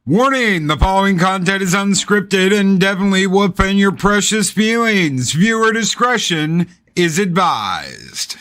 Warning, the following content is unscripted and definitely will offend your precious feelings. Viewer discretion is advised.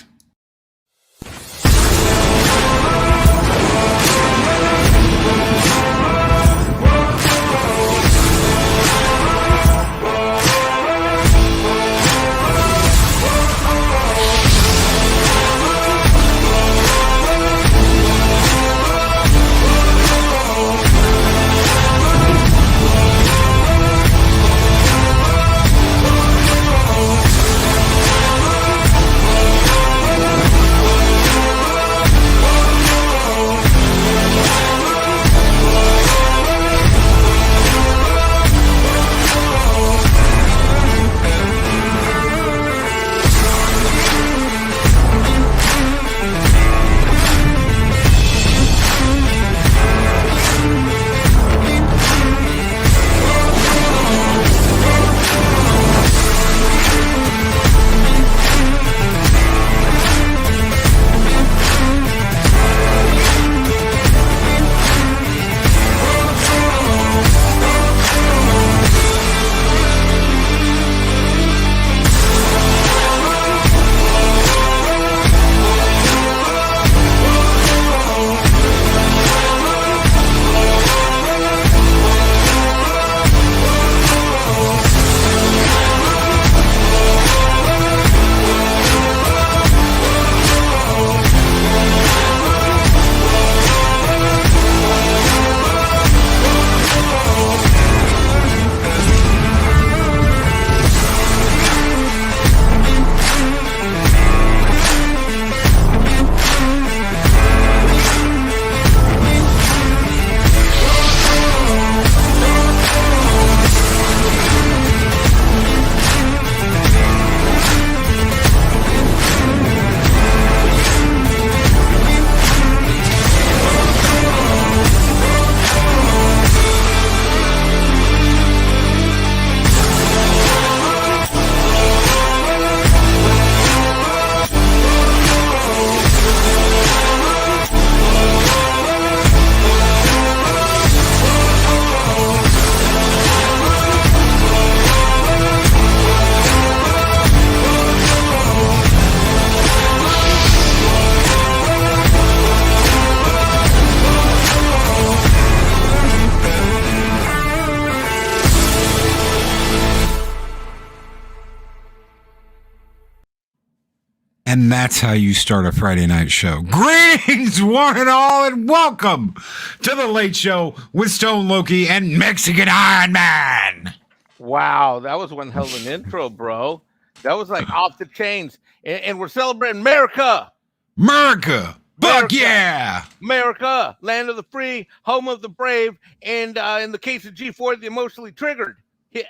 And that's how you start a Friday night show. Greetings, one and all, and welcome to the Late Show with Stone Loki and Mexican Ironman. Wow, that was one hell of an intro, bro. That was like off the chains. And we're celebrating America. America. Fuck yeah. America, land of the free, home of the brave, and in the case of G4, the emotionally triggered. Hit.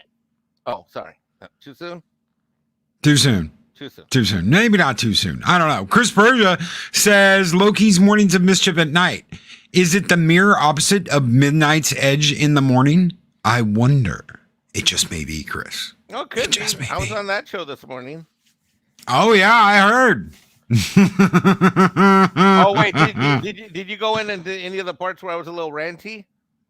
Oh, sorry. Too soon? Too soon. Too soon. Maybe not too soon. I don't know. Chris Persia says Loki's mornings of mischief at night. Is it the mirror opposite of Midnight's Edge in the morning? I wonder. It just may be, Chris. Oh, could be. I was on that show this morning. Oh, yeah, I heard. Oh, wait. Did you go into any of the parts where I was a little ranty?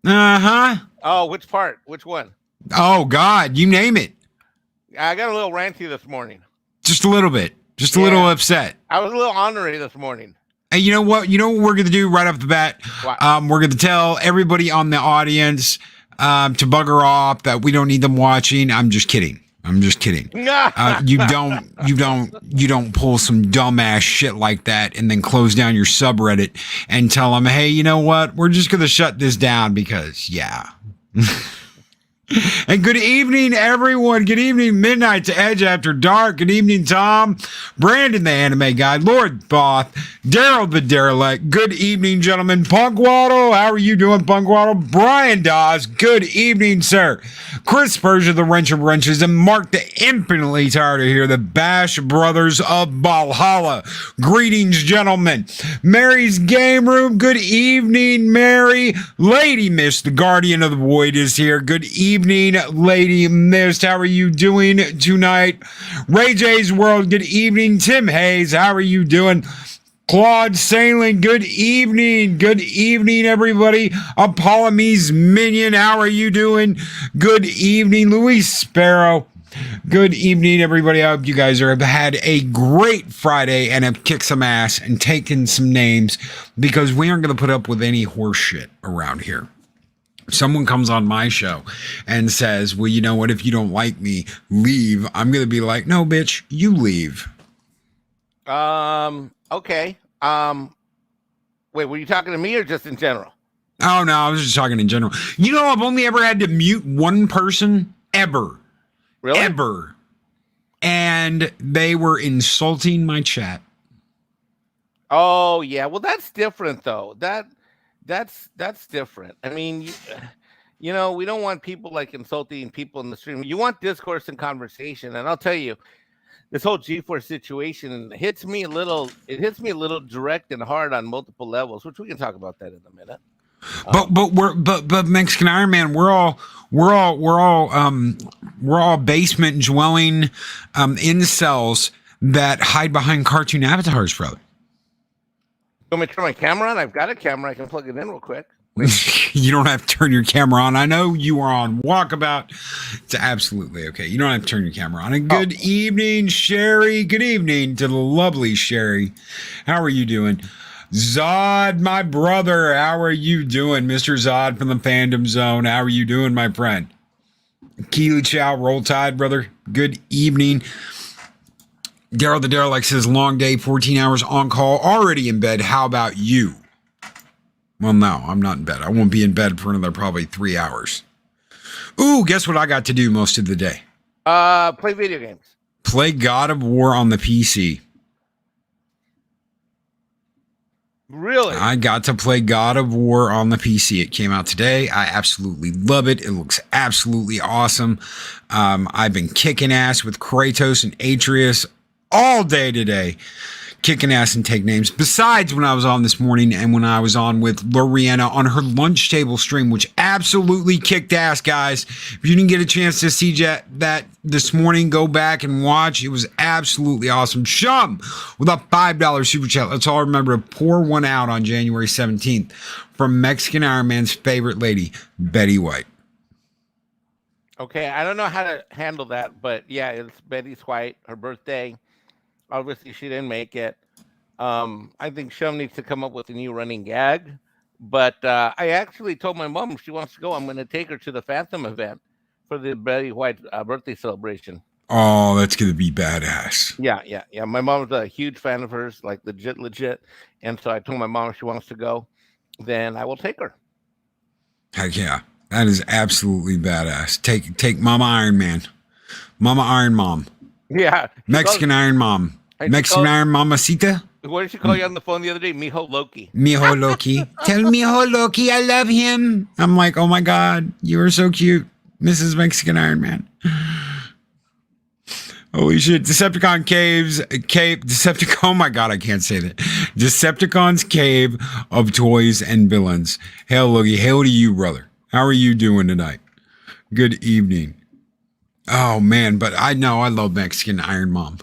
Uh-huh. Oh, which part? Which one? Oh, God. You name it. I got a little ranty this morning. Just a little bit. Just a little upset. I was a little ornery this morning. And you know what? You know what we're going to do right off the bat? We're going to tell everybody on the audience to bugger off, that we don't need them watching. I'm just kidding. You don't pull some dumbass shit like that and then close down your subreddit and tell them, hey, you know what? We're just going to shut this down because, yeah. And good evening, everyone. Good evening, Midnight to Edge After Dark. Good evening, Tom, Brandon, the anime guy, Lord Thoth, Daryl the Derelict. Good evening, gentlemen. Punkwaddle, how are you doing, Punkwaddle? Brian Dawes, good evening, sir. Chris Persia, the Wrench of Wrenches, and Mark the Infinitely Tired of Here, the Bash Brothers of Valhalla. Greetings, gentlemen. Mary's Game Room, good evening, Mary. Lady Mist, the Guardian of the Void, is here. Good evening, Lady Mist. How are you doing tonight? Ray J's World, good evening. Tim Hayes, how are you doing? Claude Sailing, good evening. Good evening, everybody. Apollome's Minion, how are you doing? Good evening, Luis Sparrow. Good evening, everybody. I hope you guys have had a great Friday and have kicked some ass and taken some names, because we aren't going to put up with any horse shit around here. Someone comes on my show and says, well, you know what? If you don't like me, leave. I'm going to be like, no, bitch, you leave. Okay. Wait, were you talking to me or just in general? Oh, no, I was just talking in general. You know, I've only ever had to mute one person ever. Really? Ever. And they were insulting my chat. Oh, yeah. Well, that's different, though. That's different. I mean, you know, we don't want people like insulting people in the stream. You want discourse and conversation. And I'll tell you, this whole G4 situation hits me a little direct and hard on multiple levels, which we can talk about that in a minute. But Mexican Ironman, we're all basement dwelling incels that hide behind cartoon avatars, brother. You want me to turn my camera on? I've got a camera. I can plug it in real quick. You don't have to turn your camera on. I know you are on walkabout. It's absolutely okay. You don't have to turn your camera on. And good evening, Sherry. Good evening to the lovely Sherry. How are you doing? Zod, my brother. How are you doing? Mr. Zod from the Fandom Zone. How are you doing, my friend? Keely Chow, Roll Tide, brother. Good evening. Daryl the Derelict says, long day, 14 hours on call, already in bed. How about you? Well, no, I'm not in bed. I won't be in bed for another probably 3 hours. Ooh, guess what I got to do most of the day? Play video games. Play God of War on the PC. Really? I got to play God of War on the PC. It came out today. I absolutely love it. It looks absolutely awesome. I've been kicking ass with Kratos and Atreus all day today. Kicking ass and take names. Besides when I was on this morning and when I was on with Loriana on her lunch table stream, which absolutely kicked ass, guys. If you didn't get a chance to see that this morning, go back and watch. It was absolutely awesome. Shum with a $5 super chat. Let's all remember to pour one out on January 17th from Mexican Ironman's favorite lady, Betty White. Okay, I don't know how to handle that, but yeah, it's Betty's White, her birthday. Obviously, she didn't make it. I think Shum needs to come up with a new running gag. But I actually told my mom if she wants to go, I'm going to take her to the Phantom event for the Betty White birthday celebration. Oh, that's going to be badass. Yeah. My mom's a huge fan of hers, like legit. And so I told my mom if she wants to go, then I will take her. Heck yeah. That is absolutely badass. Take Mama Iron Man. Mama Iron Mom. Yeah. Mexican Iron Mom. Mexican Iron Mamacita? What did she call you on the phone the other day? Mijo Loki. Mijo Loki. Tell Mijo Loki I love him. I'm like, oh my God, you are so cute, Mrs. Mexican Iron Man. Holy shit. Decepticon oh my God, I can't say that. Decepticon's Cave of Toys and Villains. Hail Loki. Hail to you, brother. How are you doing tonight? Good evening. Oh man, but I know I love Mexican Iron Mom.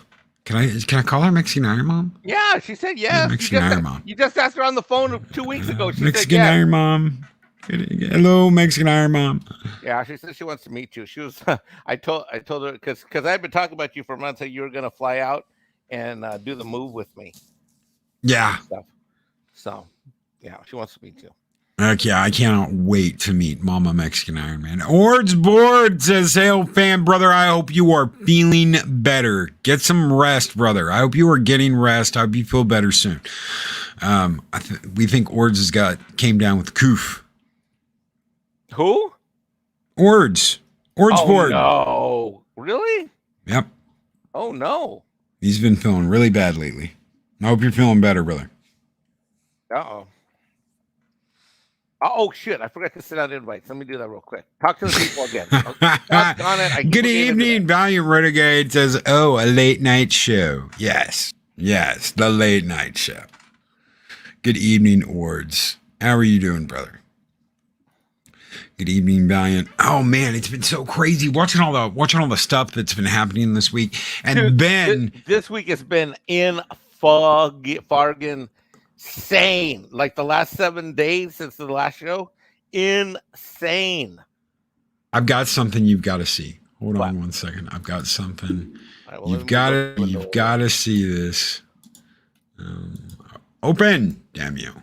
Can I call her Mexican Iron Mom? Yeah, she said yes. Mexican Iron Mom. You just asked her on the phone 2 weeks ago. She Mexican said yes. Iron Mom. Hello, Mexican Iron Mom. Yeah, she said she wants to meet you. She was. I told her because I've been talking about you for months. That you were gonna fly out and do the move with me. Yeah. So, yeah, she wants to meet you. Heck yeah, I cannot wait to meet Mama Mexican Iron Man. Ord's Board says, hail fam, brother, I hope you are feeling better. Get some rest, brother. I hope you are getting rest. I hope you feel better soon. We think Ord's came down with the coof. Who? Ord's Board. No. Really? Yep. Oh, no. He's been feeling really bad lately. I hope you're feeling better, brother. Uh-oh. Oh, shit. I forgot to send out invites. Let me do that real quick. Talk to the people again. Good evening, Valiant Renegade says, oh, a late night show. Yes, the late night show. Good evening, Ords. How are you doing, brother? Good evening, Valiant. Oh man, it's been so crazy watching all the stuff that's been happening this week. And Dude, Ben, this week has been in fargin insane. Like the last 7 days since the last show, insane. I've got something you've got to see. Hold What? on one second. I've got something. Right, well, You've got to see this. Open, damn you.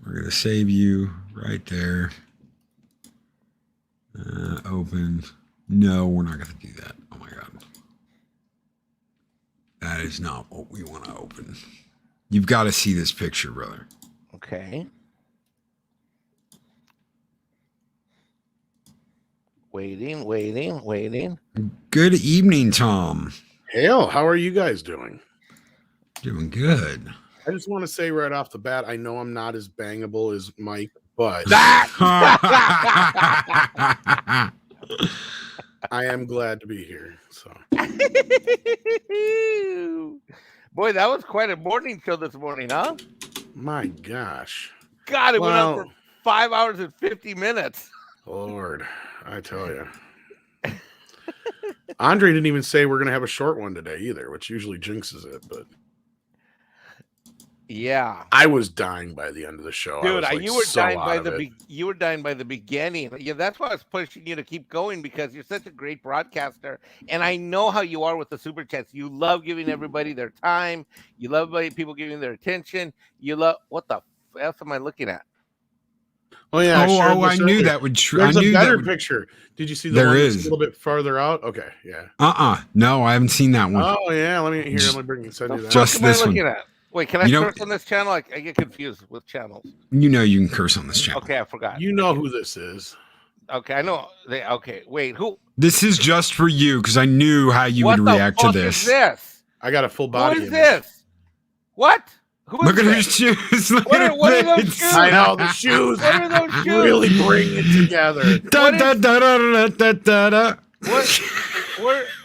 We're going to save you right there. Open. No, we're not going to do that. Oh my God. That is not what we want to open. You've got to see this picture, brother. Okay. Waiting. Good evening, Tom. Hell, how are you guys doing? Doing good. I just want to say right off the bat, I know I'm not as bangable as Mike, but I am glad to be here. So, boy, that was quite a morning show this morning, huh? my gosh, God, it went on for 5 hours and 50 minutes. Lord, I tell you. Andre didn't even say we're going to have a short one today either, which usually jinxes it, but yeah, I was dying by the end of the show. dude. You were dying by you were dying by the beginning. Yeah, that's why I was pushing you to keep going, because you're such a great broadcaster, and I know how you are with the super chats. You love giving everybody their time. You love people giving their attention. You love what the f am I looking at? Oh yeah, I knew that would. There's a better picture. Did you see the one that's a little bit farther out? Okay, yeah. No, I haven't seen that one. Oh yeah, let me send you that. Just this one. Wait, can I curse on this channel? I get confused with channels. You know you can curse on this channel. Okay, I forgot. You know who this is. Okay, I know. Okay, wait, who? This is just for you because I knew how you would react to this. Is this? I got a full body. Who is this? What? Look at his shoes. What are those shoes? I know the shoes. What are those shoes? Really bring it together.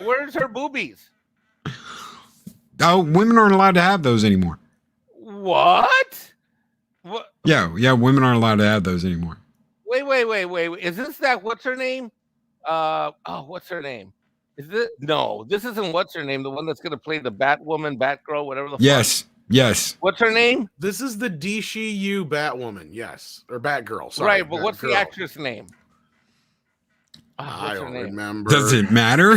Where's her boobies? Oh, women aren't allowed to have those anymore. What? Yeah, women aren't allowed to have those anymore. Wait. Is this that? What's her name? What's her name? No, this isn't what's her name. The one that's gonna play the Batwoman, Batgirl, whatever the Yes. What's her name? This is the DCU Batwoman, yes, or Batgirl. Sorry, right, but what's the actress name? I don't remember. Does it matter?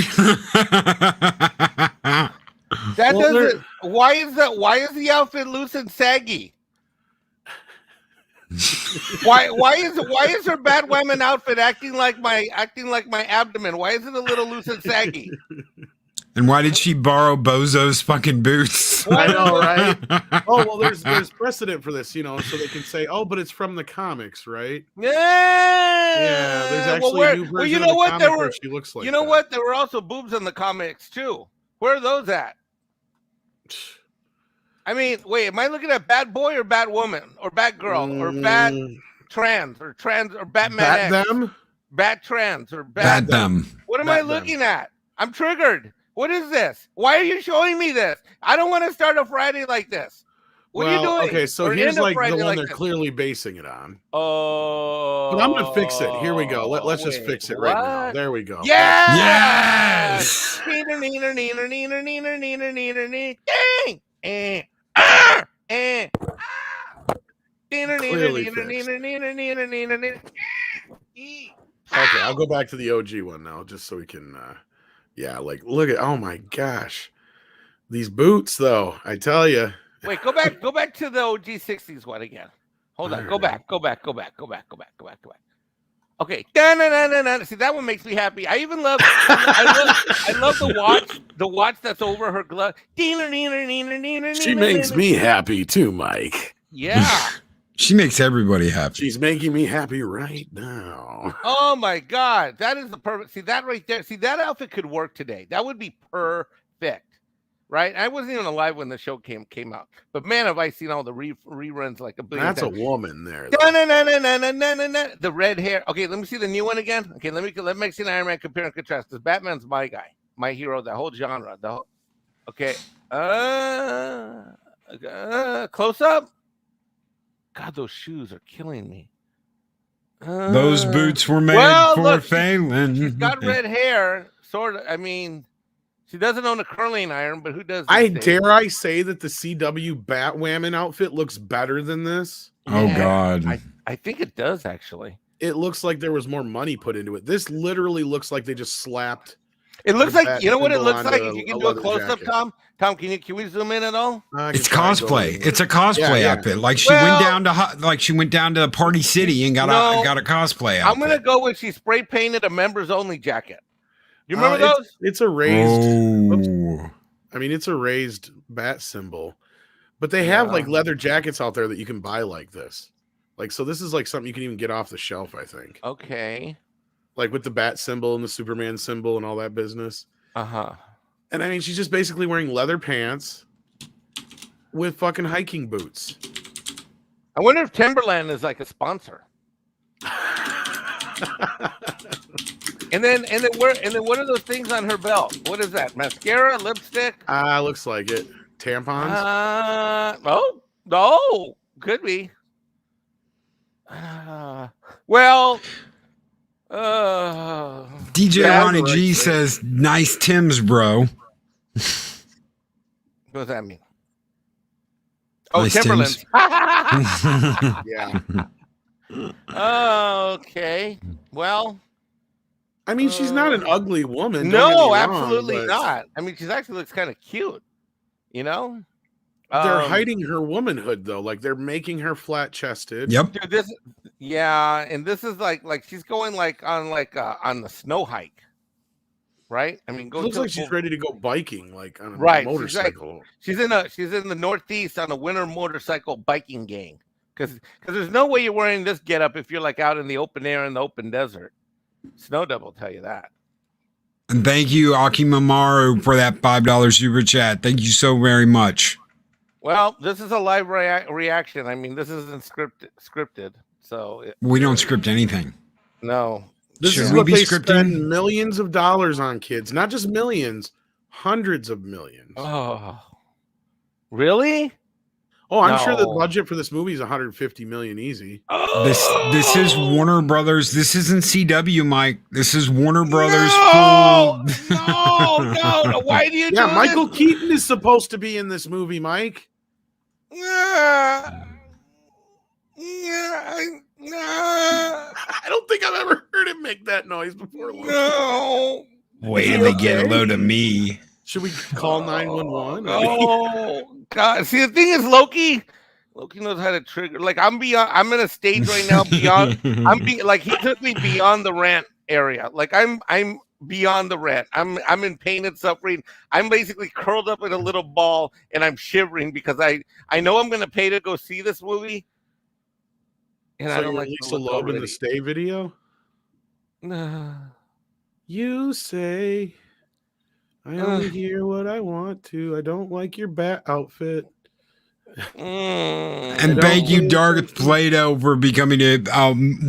That doesn't. Why is the outfit loose and saggy? why is her Batwoman outfit acting like my abdomen? Why is it a little loose and saggy? And why did she borrow Bozo's fucking boots? I know, right? Oh well, there's precedent for this, so they can say, oh, but it's from the comics, right? Yeah. There's actually a new version of the comic where she looks like. You know what? There were also boobs in the comics too. Where are those at? I mean, wait, am I looking at Bat Boy or Batwoman or Batgirl or Bat Trans or Batman Bat X? them? Bat Trans or Bat them. What am I looking at? I'm triggered. What is this? Why are you showing me this? I don't want to start a Friday like this. What are you doing? Okay, so here's like the one they're clearly basing it on. Oh, but I'm gonna fix it. Here we go. Let's just fix it right now. There we go. Yes! Okay, I'll go back to the OG one now, just so we can. Look at. Oh my gosh, these boots, though. I tell you. Wait, go back to the OG 60s one again. Hold on, go back. Okay. See, that one makes me happy. I even love I love the watch that's over her glove. She makes me happy too, Mike. Yeah. She makes everybody happy. She's making me happy right now. Oh my God. That is the perfect. See that right there. See, that outfit could work today. That would be perfect. Right? I wasn't even alive when the show came out. But man, have I seen all the reruns like a billion That's times. A woman there. The red hair. Okay, let me see the new one again. Okay, let Mexican Ironman compare and contrast. Because Batman's my guy, my hero, the whole genre. Okay. Close up. God, those shoes are killing me. Those boots were made for Phelan. She's got red hair, sort of. I mean, She doesn't own a curling iron, but who does? Dare I say that the CW Batwoman outfit looks better than this? Oh God. I think it does actually. It looks like there was more money put into it. This literally looks like they just slapped. It looks like, bat you know what it symbol looks like? onto If you can a do a leather close up, jacket. Tom. Tom, can we zoom in at all? It's cosplay. It's a cosplay Yeah. outfit. Like she went down to Party City and got a cosplay outfit. I'm gonna go with she spray painted a members only jacket. You remember those? It's a raised. Oh. I mean, it's a raised bat symbol, but they have like leather jackets out there that you can buy like this. Like, so this is like something you can even get off the shelf, I think. Okay. Like with the bat symbol and the Superman symbol and all that business. Uh-huh. And I mean, she's just basically wearing leather pants with fucking hiking boots. I wonder if Timberland is like a sponsor. And then what are those things on her belt? What is that? Mascara, lipstick? Looks like it. Tampons? No, could be. Well, DJ Yeah, Ronnie G right. says, "Nice Tim's, bro." what does that mean? Oh, Nice Timberlands. Yeah. Okay. Well, I mean, she's not an ugly woman. don't get me no, wrong, absolutely but not. I mean, she actually looks kind of cute. You know? They're hiding her womanhood, though. Like, they're making her flat chested. Yep. Dude, and this is like she's going on the snow hike, right? I mean, It looks like she's ready to go biking, like on a Right, motorcycle. she's in the Northeast on a winter motorcycle biking gang. Because there's no way you're wearing this getup if you're like out in the open air in the open desert. Snow Devil will tell you that. And thank you, Akimamaru, for that $5 super chat. Thank you so very much. Well, this is a live reaction. I mean, this isn't scripted. So We don't script anything. no. This Should is we what be they scripting? spend millions of dollars on kids. Not just millions, hundreds of millions. Oh, really? Oh, I'm sure the No. budget for this movie is 150 million easy. This is Warner Brothers. This isn't CW, Mike. This is Warner Brothers. No, full- no. Why do you? Yeah, do Michael this? Keaton is supposed to be in this movie, Mike. Yeah. I don't think I've ever heard him make that noise before. No. Wait Is till he they get a okay? load of me. Should we call 911? Oh God! See, the thing is, Loki knows how to trigger. Like I'm in a stage right now beyond. He took me beyond the rant area. Like I'm beyond the rant. I'm in pain and suffering. I'm basically curled up in a little ball and I'm shivering because I know I'm gonna pay to go see this movie. And So I don't you're like Lisa Loeb in the Stay video? No. You say, I only hear what I want to. I don't like your bat outfit. And thank you, Darth Plato, for becoming a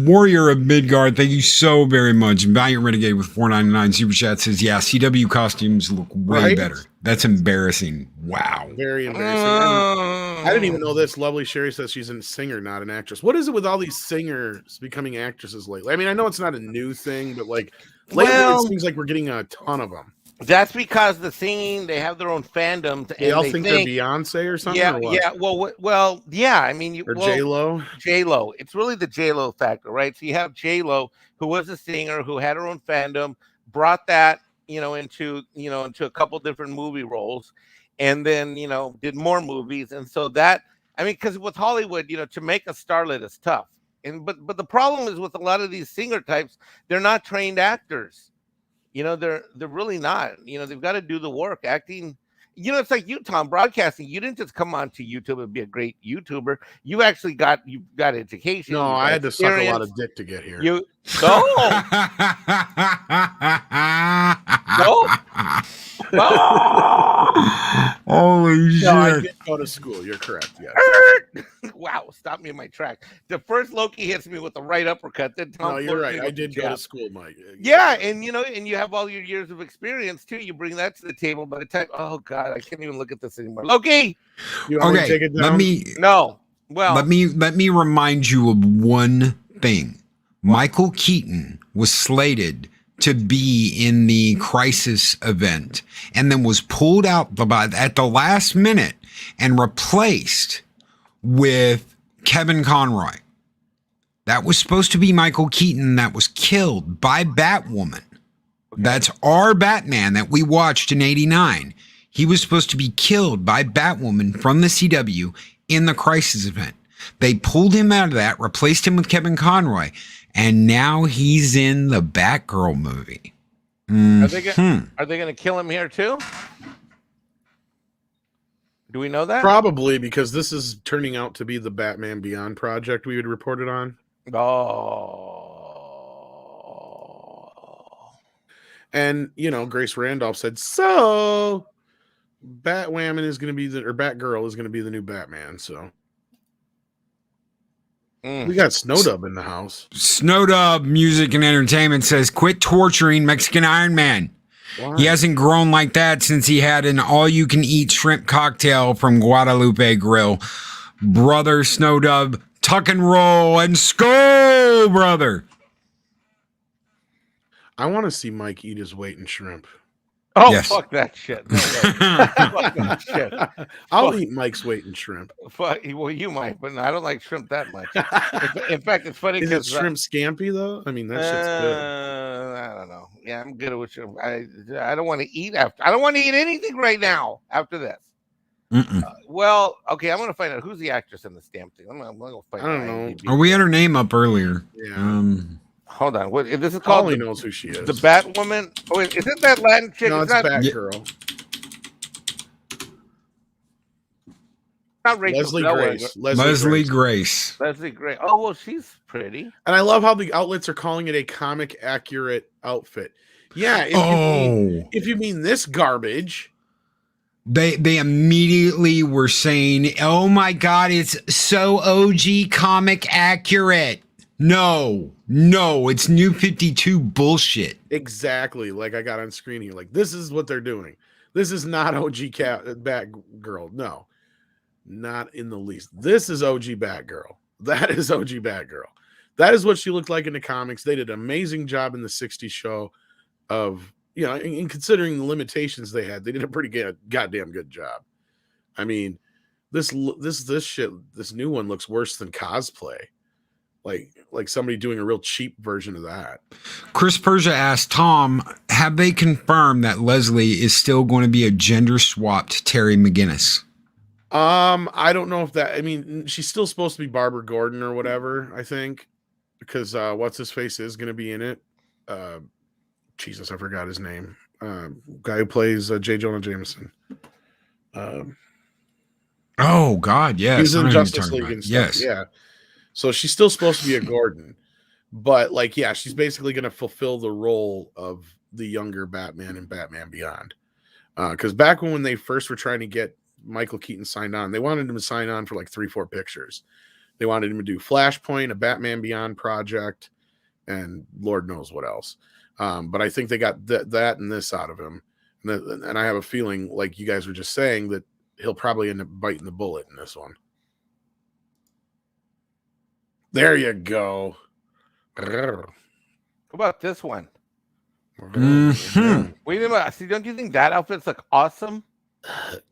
warrior of Midgard. Thank you so very much. Valiant Renegade with $4.99 super chat says, "Yeah, CW costumes look way better. That's embarrassing. Wow, very embarrassing." I didn't even know this. Lovely Sherry says she's a singer, not an actress. What is it with all these singers becoming actresses lately? I mean, I know it's not a new thing, but like lately it seems like we're getting a ton of them. That's because the singing, they have their own fandoms. They all think they're Beyonce or something. Yeah, or what? Well, yeah. I mean, J-Lo. J-Lo. It's really the J-Lo factor, right? So you have J-Lo, who was a singer, who had her own fandom, brought that, into a couple different movie roles, and then did more movies, and so that, I mean, because with Hollywood, to make a starlet is tough, but the problem is with a lot of these singer types, they're not trained actors. They're really not. They've got to do the work. Acting, it's like you, Tom, broadcasting. You didn't just come onto YouTube and be a great YouTuber. You actually got education. No, I had to suck a lot of dick to get here. No. Holy shit! No, I did go to school. You're correct. Yeah. Wow, stop me in my track. The first Loki hits me with the right uppercut. Then Tom. No, you're right. I did go to school, Mike. Yeah, and you have all your years of experience too. You bring that to the table. By the time, oh God, I can't even look at this anymore. Loki. You want me to take it down? Let me remind you of one thing. Michael Keaton was slated to be in the Crisis event and then was pulled out at the last minute and replaced with Kevin Conroy. That was supposed to be Michael Keaton that was killed by Batwoman. Okay. That's our Batman that we watched in 89. He was supposed to be killed by Batwoman from the CW in the Crisis event. They pulled him out of that, replaced him with Kevin Conroy, and now he's in the Batgirl movie. Are they going to kill him here too? Do we know that? Probably, because this is turning out to be the Batman Beyond project we had reported on. Oh. And, Grace Randolph said, so Batwoman is going to be Batgirl is going to be the new Batman, so. We got Snowdub in the house. Snowdub Music and Entertainment says, quit torturing Mexican Ironman. Why? He hasn't grown like that since he had an all-you-can-eat shrimp cocktail from Guadalupe Grill. Brother Snowdub, tuck and roll and skull, brother. I want to see Mike eat his weight in shrimp. Oh, yes. Fuck that shit. No, fuck that shit. I'll eat Mike's weight in shrimp. Well, you might, but I don't like shrimp that much. In fact, it's funny. Is it shrimp scampi, though? I mean, that shit's good. I don't know. Yeah, I'm good with shrimp. I don't want to eat after. I don't want to eat anything right now after this. Well, okay, I'm going to find out who's the actress in the stamp thing. I'm going to find out. I don't know. Oh, we had her name up earlier. Yeah. Hold on. What this is called? Holly knows who she is. The Batwoman. Oh, wait, is it that Latin chick? No, it's Batgirl. Not Rachel Leslie Grace. Leslie Grace. Leslie Grace. Oh, well, she's pretty. And I love how the outlets are calling it a comic accurate outfit. Yeah. If you mean this garbage. They immediately were saying, oh my God, it's so OG comic accurate. No, it's New 52 bullshit. Exactly. Like I got on screen here. Like, this is what they're doing. This is not OG Batgirl. No, not in the least. This is OG Batgirl. That is OG Batgirl. That is what she looked like in the comics. They did an amazing job in the 60s show of, and considering the limitations they had, they did a pretty goddamn good job. I mean, this new one looks worse than cosplay. Like somebody doing a real cheap version of that. Chris Persia asked, Tom, have they confirmed that Leslie is still going to be a gender-swapped Terry McGinnis? I don't know if that... I mean, she's still supposed to be Barbara Gordon or whatever, I think. Because What's-His-Face is going to be in it. Jesus, I forgot his name. Guy who plays J. Jonah Jameson. Oh, God, yes. He's in Justice League and stuff. Yes. Yeah. So she's still supposed to be a Gordon, but she's basically going to fulfill the role of the younger Batman in Batman Beyond. Because back when they first were trying to get Michael Keaton signed on, they wanted him to sign on for like 3-4 pictures. They wanted him to do Flashpoint, a Batman Beyond project, and Lord knows what else. But I think they got that and this out of him. And I have a feeling, like you guys were just saying, that he'll probably end up biting the bullet in this one. There you go. What about this one? Mm-hmm. Wait a minute. See, don't you think that outfit's like awesome?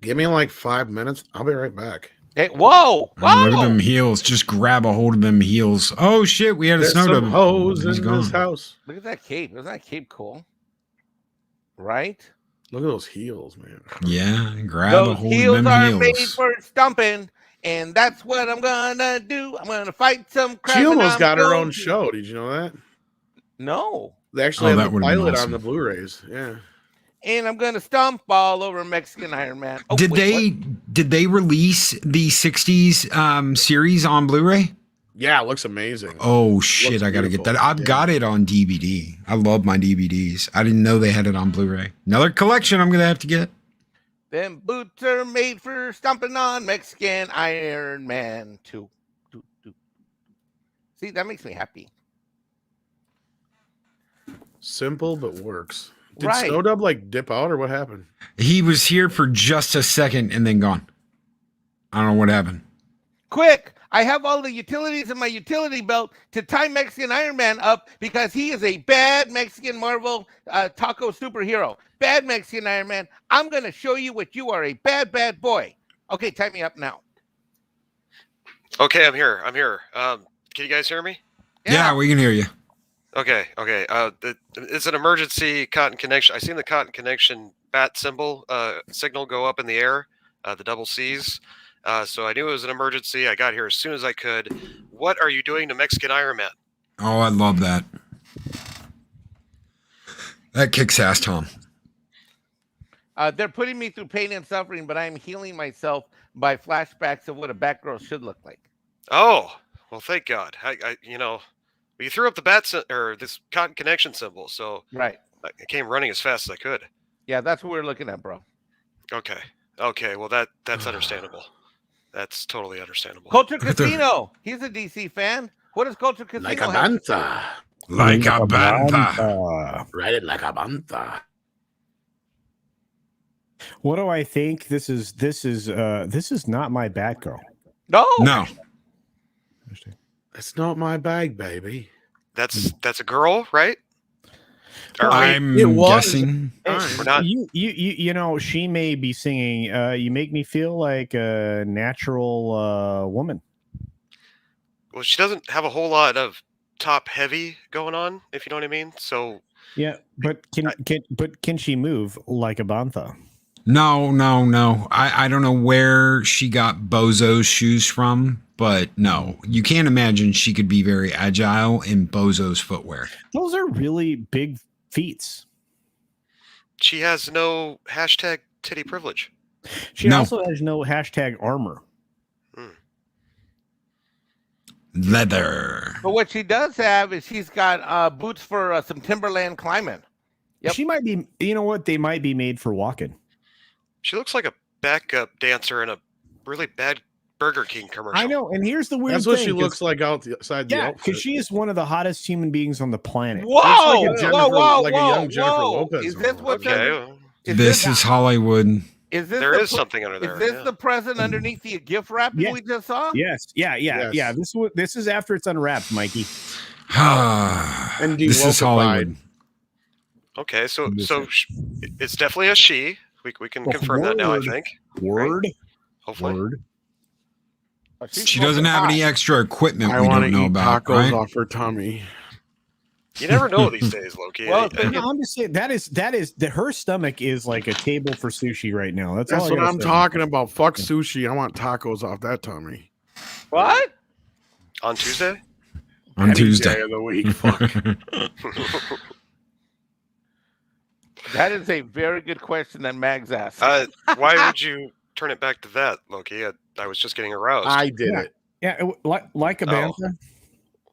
Give me like 5 minutes. I'll be right back. Hey, whoa! Look at them heels. Just grab a hold of them heels. Oh shit, we had a Snowdub hose in this house. Look at that cape. Isn't that cape cool? Right? Look at those heels, man. Yeah, grab a hold of them heels. Those heels are made for stumping. And that's what I'm gonna do. I'm gonna fight some crap. She almost got her own show. Did you know that? No. They actually have the pilot on the Blu-rays. Yeah. And I'm gonna stomp all over Mexican Ironman. Oh, did they release the 60s series on Blu-ray? Yeah, it looks amazing. Oh shit, I gotta get that. I've got it on DVD. I love my DVDs. I didn't know they had it on Blu-ray. Another collection I'm gonna have to get. Them boots are made for stomping on Mexican Iron Man 2. See, that makes me happy. Simple, but works. Did Snowdub dip out or what happened? He was here for just a second and then gone. I don't know what happened. Quick! I have all the utilities in my utility belt to tie Mexican Ironman up because he is a bad Mexican Marvel taco superhero. Bad Mexican Ironman. I'm going to show you what you are, a bad, bad boy. Okay, tie me up now. Okay, I'm here. Can you guys hear me? Yeah, we can hear you. Okay. It's an emergency cotton connection. I seen the cotton connection bat symbol signal go up in the air, the double C's. So I knew it was an emergency. I got here as soon as I could. What are you doing to Mexican Ironman? Oh, I love that. That kicks ass, Tom. They're putting me through pain and suffering, but I'm healing myself by flashbacks of what a Batgirl should look like. Oh, well, thank God. You threw up the or this cotton connection symbol, so right. I came running as fast as I could. Yeah, that's what we're looking at, bro. Okay. Well, that's understandable. That's totally understandable. Culture Casino. He's a DC fan. What does Culture Casino Like a have? bantha. Like a bantha. Ride it like a bantha. What do I think? This is not my Batgirl. No. That's not my bag, baby. That's a girl, right? I'm guessing. We're not. You know, she may be singing. You make me feel like a natural woman. Well, she doesn't have a whole lot of top heavy going on, if you know what I mean. So yeah, but can she move like a bantha? No. I don't know where she got Bozo's shoes from, but no, you can't imagine she could be very agile in Bozo's footwear. Those are really big feats. she has no hashtag titty privilege. She also has no hashtag armor. Leather. But what she does have is she's got boots for some timberland climbing. Yep. She might be, you know what? They might be made for walking. She looks like a backup dancer in a really bad Burger King commercial. I know, and here's the weird That's thing. what she looks like outside the Yeah, outfit. because she is one of the hottest human beings on the planet. Whoa! Looks like a whoa! like a young Jennifer Lopez. Is this what's Okay. This is Hollywood. Is this There is something under there. Is this the present underneath the gift wrapping Yeah. we just saw? Yes. Yeah. This is after it's unwrapped, Mikey. And This is Hollywood. Okay, so it's definitely a she. We can confirm that now, I think. Word. Right? Hopefully. Word. Oh, She doesn't have any extra equipment I we want don't to know eat about, tacos right? off her tummy. You never know these days, Loki. Well, I'm just saying that is her stomach is like a table for sushi right now. That's all I what gotta I'm say. talking about. Fuck sushi. I want tacos off that tummy. What? On Tuesday? On Any Tuesday. day of the week. Fuck. That is a very good question that Mags asked. Why would you turn it back to that, Loki? I was just getting aroused. I did it. Yeah, like a bantha.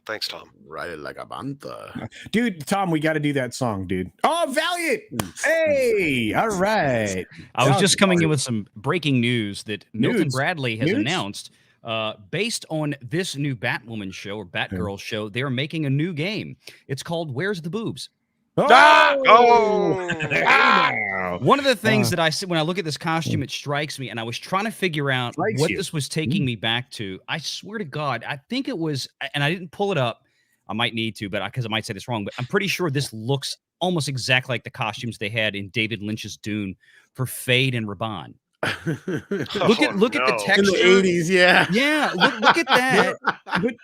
Thanks, Tom. Ride it like a bantha. Dude, Tom, we got to do that song, dude. Oh, Valiant! Hey, all right. I was just coming in with some breaking news that Milton Nudes. Bradley has Nudes? announced, based on this new Batwoman show or Batgirl show, they're making a new game. It's called Where's the Boobs? Oh! One of the things that I see when I look at this costume, it strikes me, and I was trying to figure out what this was taking me back to. I swear to God, I think it was, and I didn't pull it up. I might need to, but because I might say this wrong, but I'm pretty sure this looks almost exactly like the costumes they had in David Lynch's Dune for Fade and Raban. Look at the texture. In the 80s, yeah. Yeah, look at that.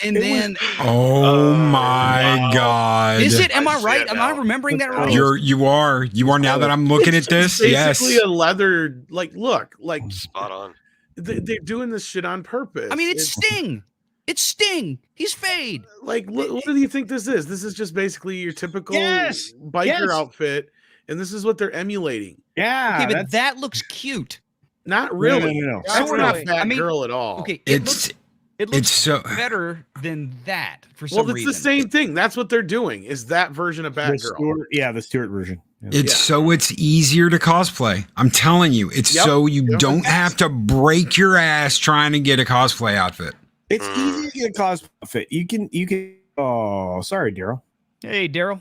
And then Oh my God. is it? Am I see right? it Am I now. remembering that right? You are now that I'm looking at this. It's Yes. basically a leather, look, Spot on. they're doing this shit on purpose. I mean, it's Sting. It's Sting. He's Fade. what do you think this is? This is just basically your typical Yes, biker yes. outfit, and this is what they're emulating. Yeah, Okay, but that looks cute. Not really. No. That's Sort not of. fat I mean, girl at all. Okay, It's it looks so better than that for some Well, it's reason. the same thing. That's what they're doing. Is that version of the Batgirl? Stewart, the Stewart version. Yeah. it's easier to cosplay. I'm telling you, it's Yep. so you Yep. don't have to break your ass trying to get a cosplay outfit. It's easy to get a cosplay fit. You can. Oh, sorry, Daryl. Hey, Daryl.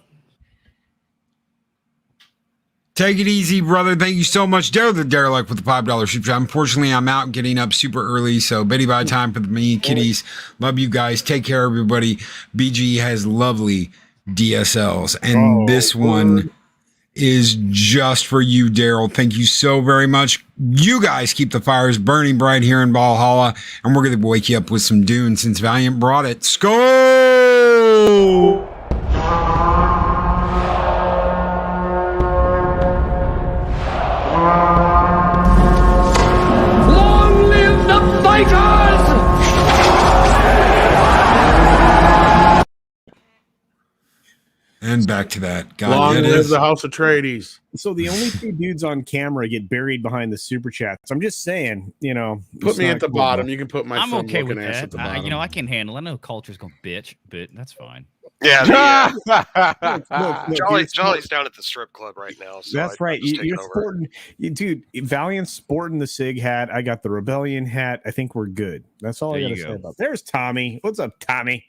Take it easy, brother. Thank you so much. Daryl the Derelict with the $5 super chat. Unfortunately, I'm out getting up super early, so Betty bye time for me, kitties. Love you guys. Take care, everybody. BG has lovely DSLs, and this one is just for you, Daryl. Thank you so very much. You guys keep the fires burning bright here in Valhalla, and we're going to wake you up with some Dune since Valiant brought it. Skol! Long live the fighters! And back to that. God, Long it live is the House of Trades. So the only two dudes on camera get buried behind the super chats. I'm just saying, you know. Put me at the bottom. You can put my I'm okay with ass at the that. bottom. You know, I can handle it. I know culture's going to bitch, but that's fine. Yeah, Look, Jolly's down at the strip club right now. So that's right. You're sporting, dude. Valiant's sporting the SIG hat. I got the Rebellion hat. I think we're good. That's all I got to say about. There's Tommy. What's up, Tommy?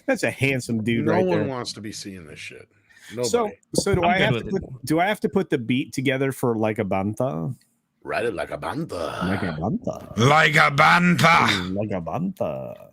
That's a handsome dude. No right one there. wants to be seeing this shit. Nobody. So do I have to put the beat together for like a bantha? Ride it like a bantha. Like a bantha. like a bantha. Like a bantha.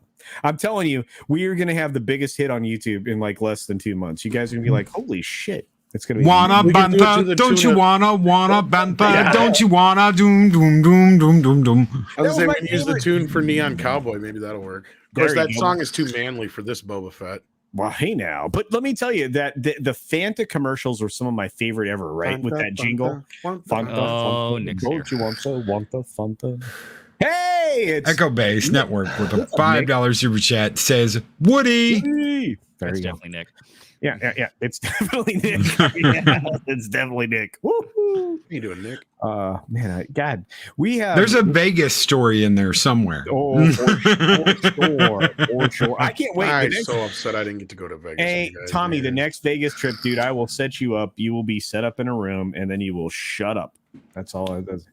I'm telling you, we are going to have the biggest hit on YouTube in like less than 2 months. You guys are going to be like, holy shit. It's going to be. Wanna bantha? Don't you wanna bantha? Yeah. Don't you wanna doom doom doom doom doom doom? I was That going was to my use the favorite. tune for Neon Cowboy. Maybe that'll work. Of course, that song is too manly for this Boba Fett. Well, hey now, but let me tell you that the Fanta commercials were some of my favorite ever, right? With that jingle. Fanta, Oh, Nick's don't here. you want the Fanta? Hey, it's Echo Base Network with a $5 super chat says Woody. Hey. There That's you go. definitely Nick. Yeah. It's definitely Nick. Yeah, it's definitely Nick. Woo-hoo. How you doing, Nick? Man, God, we have. There's a Vegas story in there somewhere. Oh, for sure. I can't wait. I'm The next- so upset I didn't get to go to Vegas. Hey, you guys, Tommy, the man. next Vegas trip, dude, I will set you up. You will be set up in a room, and then you will shut up. That's all it does.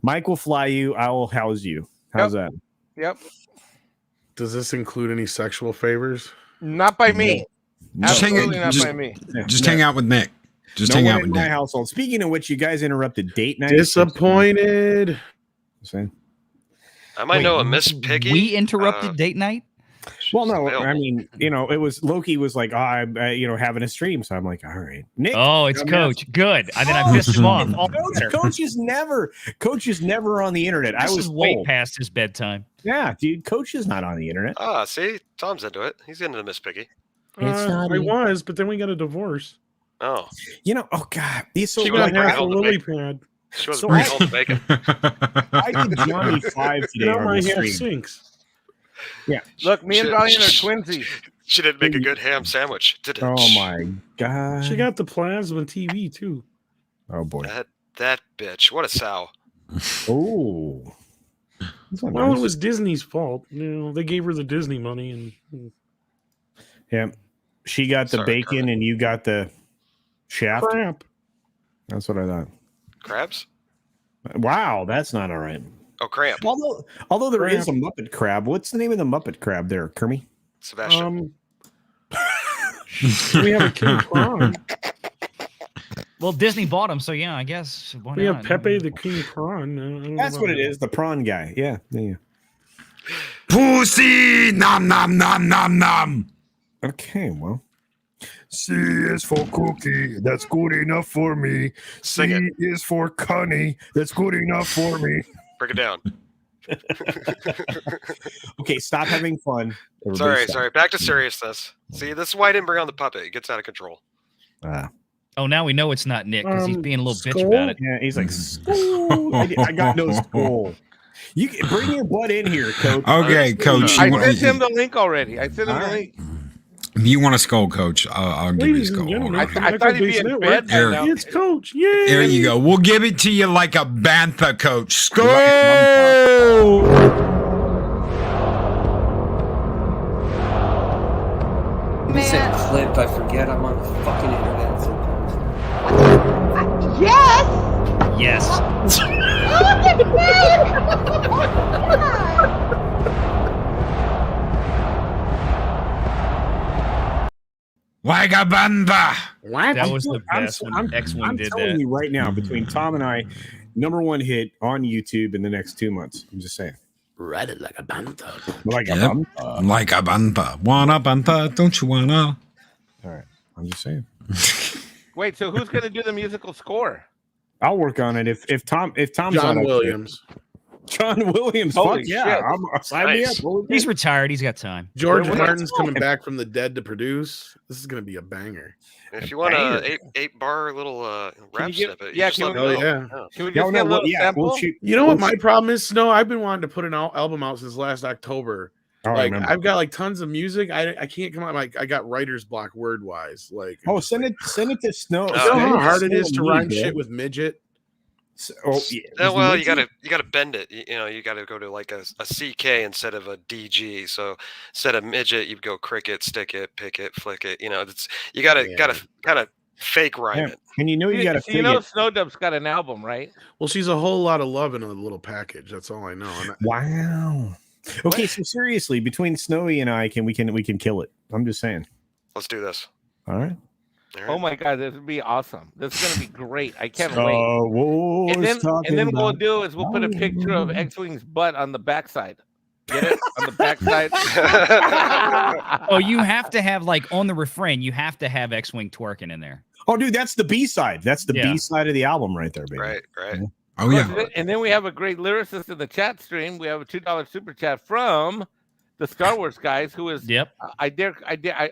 Mike will fly you. I will house you. How's that? Yep. Does this include any sexual favors? Not by me. Just hang Absolutely it- not just- by me. Just hang out with Nick. Just No hang one out in with my Nick. household. Speaking of which, you guys interrupted date night. Disappointed. See? I might Wait, know a Miss Piggy. We interrupted date night? Well, no, available. I mean, you know, it was Loki was like, I'm, having a stream. So I'm like, all right, Nick. Oh, it's I'm Coach. Good. And then I pissed him off. Oh, Coach is never on the internet. I this was is way told. past his bedtime. Yeah, dude, Coach is not on the internet. See, Tom's into it. He's into the Miss Piggy. It's not I me. was, but then we got a divorce. Oh, Oh God, he's so She got got like half a all the lily bacon. pad. she was So bringing I- all the bacon. I did Johnny 5 today Now on my the hair stream. sinks. Yeah. Look, me and Shit. Valiant are twinsies. She didn't make a good ham sandwich, did it? Oh my God. She got the plasma TV too. Oh boy. That bitch. What a sow. Oh. That's not Well, nice. it was Disney's fault. You know, they gave her the Disney money, and Yeah. She got the Sorry, bacon Carmen. and you got the shaft. crap. That's what I thought. Crabs? Wow, that's not all right. Oh, cramp. Although there is a Muppet crab. What's the name of the Muppet crab there, Kermie? Sebastian. We have a king prawn. Well, Disney bought him, so yeah, I guess. Why We have not? Pepe the king prawn. I don't That's know what it about- is, the prawn guy. Yeah. Pussy nom nom nom nom nom. Okay, well. C is for cookie. That's good enough for me. Sing it. is for Connie. That's good enough for me. Break it down. Okay, stop having fun. Everybody stop. Sorry. Back to seriousness. See, this is why I didn't bring on the puppet. It gets out of control. Oh, now we know it's not Nick because he's being a little bitch Skull? about it. Yeah, he's like, "Skull." I got no skull. You can bring your butt in here, Coach. Okay, Coach. I You want, sent him the link already. I sent him the All link. if you want a skull, Coach, I'll give you a Ladies and skull. gentlemen, Hold on. I thought he'd be in Network. bed by now. It's Coach. Yay! There you go. We'll give it to you like a bantha, Coach. Skull. It's a clip. I forget I'm on the fucking internet sometimes. Yes! Yes. Look at Like a banda. What? That was the best when X-Wing did telling that. you right now, between Tom and I, #1 hit on YouTube in the next 2 months. I'm just saying. Ride it like a banta. Like a Yep. bump. Like a banda. Wanna banda? Don't you wanna? All right. I'm just saying. Wait, so who's going to do the musical score? I'll work on it if Tom's John not Williams. John Williams. Holy Fuck yeah. shit. Sign me up. He's retired. He's got time. George Martin's coming back from the dead to produce. This is going to be a banger. If you want a 8-bar little rap snippet, yeah, just let me Oh, know. yeah. Can we just get a little sample? You know what my problem is, Snow? I've been wanting to put an album out since last October. I I've got like tons of music. I can't come out. Like I got writer's block word wise. Like send it to Snow. You know how hard it is to rhyme shit with midget. No, well, you gotta bend it. You gotta go to like a CK instead of a DG. So instead of midget, you go cricket, stick it, pick it, flick it. You gotta kind of fake rhyme it. And you gotta. Snow Dub's got an album, right? Well, she's a whole lot of love in a little package. That's all I know. Wow. Okay, so seriously, between Snowy and I, we can kill it. I'm just saying. Let's do this. All right. Oh my God, this would be awesome. This is gonna be great. I can't wait. And then what we'll do is we'll put a picture of X-Wing's butt on the backside. Get it? On the backside. Oh, you have to have on the refrain, you have to have X-Wing twerking in there. Oh, dude, that's the B-side. That's the B-side of the album right there, baby. Right. Yeah. Oh, yeah. And then we have a great lyricist in the chat stream. We have a $2 super chat from the Star Wars guys, who is I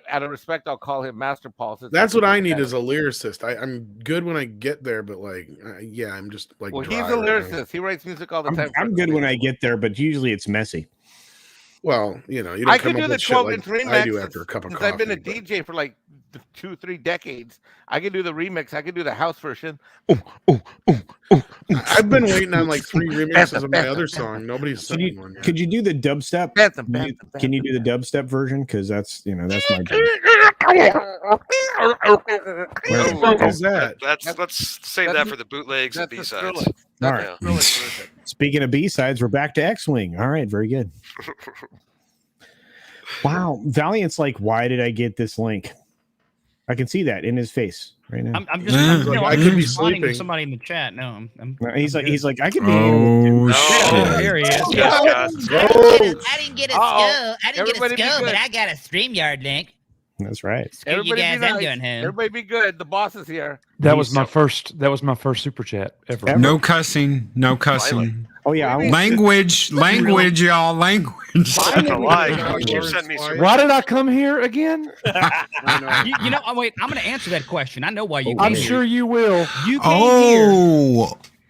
out of respect, I'll call him Master Paul. That's what I need as a lyricist. I'm good when I get there, but I'm just like. Well, he's a lyricist. He writes music all the time. I'm good when I get there, but usually it's messy. Well, you don't I come could do up the with shit 12-inch like remix. I do after a cup of coffee. I've been a DJ for like 2-3 decades. I can do the remix. I can do the house version. I've been waiting on like 3 remixes of my other song. Nobody's sent me one yet. Could you do the dubstep? Can you do the dubstep version? Because that's that's my. What the fuck is that? Let's save that for the bootlegs and B-sides. All right. Speaking of B-sides, we're back to X-Wing. All right, very good. Wow, Valiant's like, why did I get this link? I can see that in his face right now. I'm just I could be responding to sleeping. somebody in the chat. No, I'm he's like, I could be. Oh, oh, there he is. I didn't get a skull. I didn't get a Everybody be skull, good. but I got a StreamYard link. That's right. Screw you guys, I'm going home. Everybody be good. The boss is here. That was my first super chat ever. No cussing. No cussing. Oh yeah, Language, y'all. Language. Why did I come here again? Wait, I'm going to answer that question. I know why you. I'm sure you will. You came here.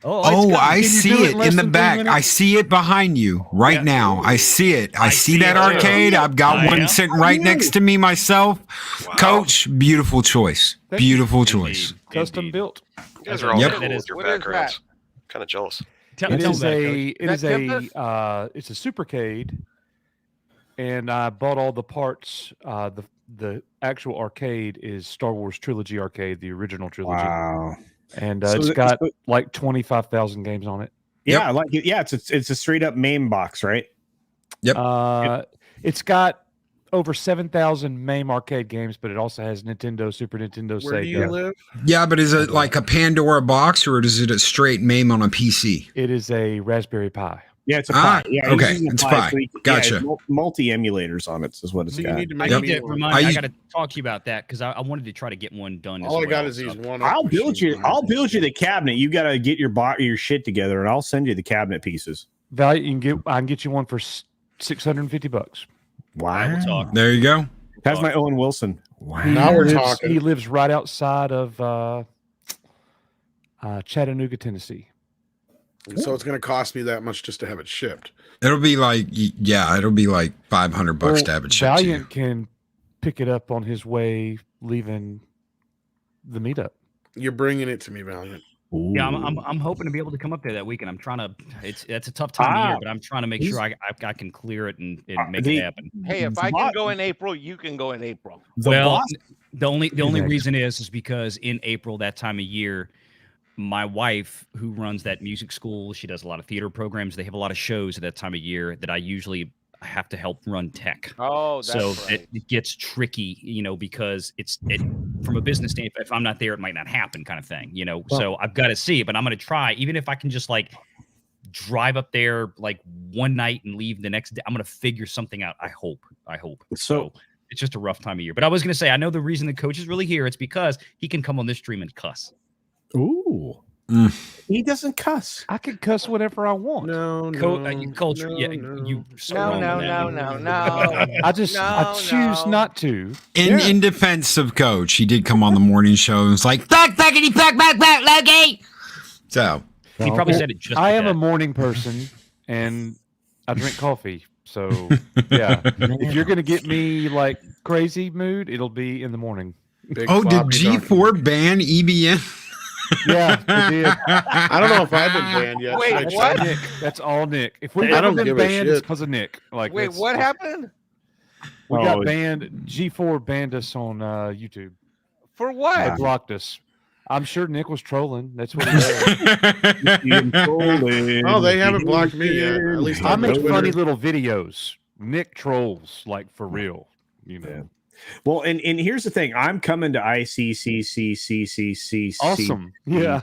I see it in the back. I see it behind you right now. I see it. I see that arcade. I've got one sitting right next to me myself. Wow. Coach, beautiful choice. Beautiful choice. Custom built. You guys are all cool with your backgrounds. Kind of jealous. It's a Supercade, and I bought all the parts. The actual arcade is Star Wars Trilogy Arcade, the original trilogy. Wow. And it's got like 25,000 games on it. Yeah, it's a straight up MAME box, right? Yep. It's got over 7,000 MAME arcade games, but it also has Nintendo, Super Nintendo, Where Sega. do you live? Yeah, but is it like a Pandora box or is it a straight MAME on a PC? It is a Raspberry Pi. Yeah, it's a Pi. Yeah, okay, it's Pi. Gotcha. Multi emulators on it is what it's got. I got to talk to you about that because I wanted to try to get one done. All I got is these one. I'll build you the cabinet. You got to get your shit together, and I'll send you the cabinet pieces. I can get you one for $650. Wow. There you go. That's my Owen Wilson. Wow. Now we're talking. He lives right outside of Chattanooga, Tennessee. So it's going to cost me that much just to have it shipped. It'll be like $500 to have it shipped. Valiant can pick it up on his way leaving the meetup. You're bringing it to me, Valiant. Ooh. Yeah, I'm hoping to be able to come up there that weekend. I'm trying to. It's a tough time of year, but I'm trying to make sure I can clear it and make it happen. Hey, if I can go in April, you can go in April. The only reason is because in April, that time of year, my wife, who runs that music school, she does a lot of theater programs. They have a lot of shows at that time of year that I usually I have to help run tech. Oh, that's so right. it gets tricky, because it from a business standpoint, if I'm not there, it might not happen, kind of thing, Well, so I've got to see it, but I'm going to try, even if I can just like drive up there like one night and leave the next day. I'm going to figure something out. I hope. So it's just a rough time of year. But I was going to say, I know the reason the coach is really here. It's because he can come on this stream and cuss. Ooh. He doesn't cuss. I can cuss whenever I want. No. Culture. No, yeah. no. You. No. I choose not to. In defense of Coach, he did come on the morning show and was like, fuck, Loki. So. He probably said it just I am a morning person and I drink coffee. So, yeah. If you're going to get me like crazy mood, it'll be in the morning. Did G4 ban EBN? Yeah, they did. I don't know if I've been banned yet. Wait, what? Nick. That's all Nick. If we've I ever don't been give a banned, it's shit. because of Nick. Like, Wait, what happened? We got banned. G4 banned us on YouTube. For They what? blocked us. I'm sure Nick was trolling. That's what he said. Oh, they haven't blocked me yet. At least I on make Twitter. funny little videos. Nick trolls, like for real. Well, and here's the thing. I'm coming to ICCCCCCC. Awesome. Yeah.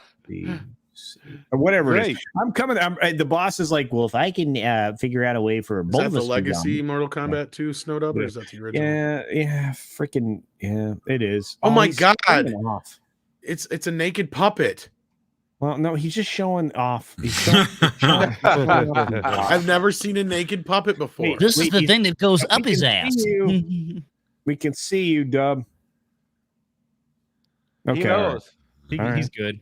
Or whatever it Great. is. I'm coming. The boss is like, well, if I can figure out a way for Is both that of the us to Legacy come. Mortal Kombat 2 snowed up, or is that the original? Yeah, freaking yeah, it is. Oh my he's God. showing off. It's a naked puppet. Well, no, he's just showing off. He's showing off. I've never seen a naked puppet before. This is the thing that goes up his ass. We can see you, Dub. Okay, He knows. He's good.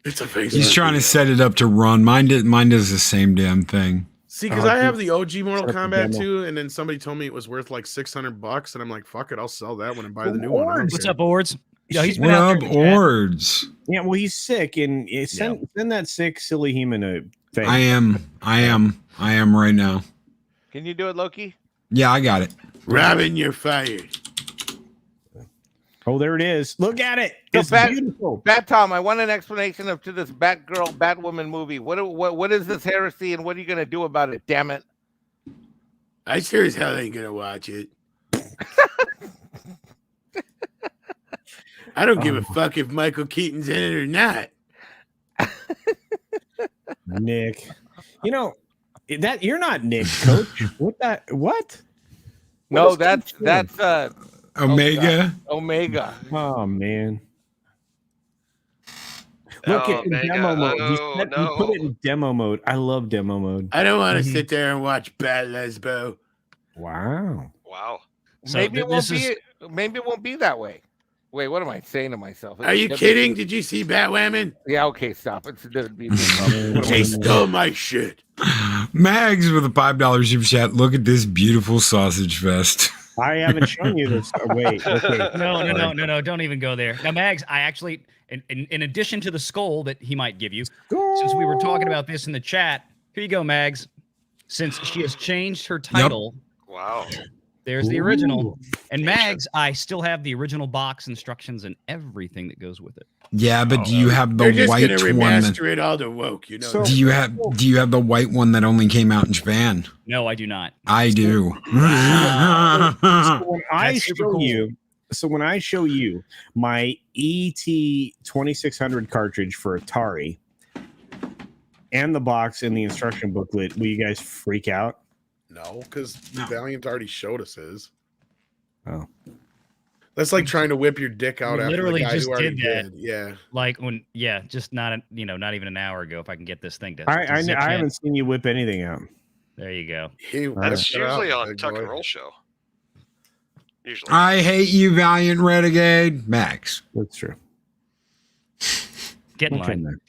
It's a face. He's trying to set it up to run. Mine does the same damn thing. See, because I have the OG Mortal set up the Kombat demo. 2, and then somebody told me it was worth like $600, and I'm like, fuck it, I'll sell that one and buy the new one. I don't What's care. up, Ords? Yeah, he's been What out up, there in the chat. Ords? Yeah, well, he's sick, and send that sick silly human a thing. I am right now. Can you do it, Loki? Yeah, I got it. Robin, you're fired. Oh, there it is. Look at it. So It's beautiful. Bat Tom, I want an explanation of to this Batgirl, Batwoman movie. What is this heresy, and what are you going to do about it? Damn it! I sure as hell ain't gonna watch it. I don't give a fuck if Michael Keaton's in it or not. Nick, that you're not Nick, Coach. What? No, that's Omega. Omega. Oh man. Look at demo mode. He put it in demo mode. I love demo mode. I don't want to sit there and watch Bat Lesbo. Wow. So Maybe it won't be that way. Wait, what am I saying to myself? Are you kidding? Did you see Batwoman? Yeah, okay, stop. They stole my shit. Mags with a $5 super chat. Look at this beautiful sausage fest. I haven't shown you this. Oh, wait. Okay. No. Don't even go there. Now, Mags, I actually, in addition to the skull that he might give you, since we were talking about this in the chat, here you go, Mags. Since she has changed her title. Wow. There's the original. And Mags, I still have the original box instructions and everything that goes with it. Yeah, but do you have the They're just white gonna one? remaster it all to woke, you know. Do you have the white one that only came out in Japan? No, I do not. I do. So when I show you my ET 2600 cartridge for Atari and the box and the instruction booklet, will you guys freak out? No, because Valiant already showed us his. Oh. That's like trying to whip your dick out after Literally the guy just who already did that. did. Yeah. Like just not even an hour ago. If I can get this thing to I zip in. haven't seen you whip anything out. There you go. That's usually on Tuck and Roll show. Usually. I hate you, Valiant Renegade. Max. That's true. Get in line.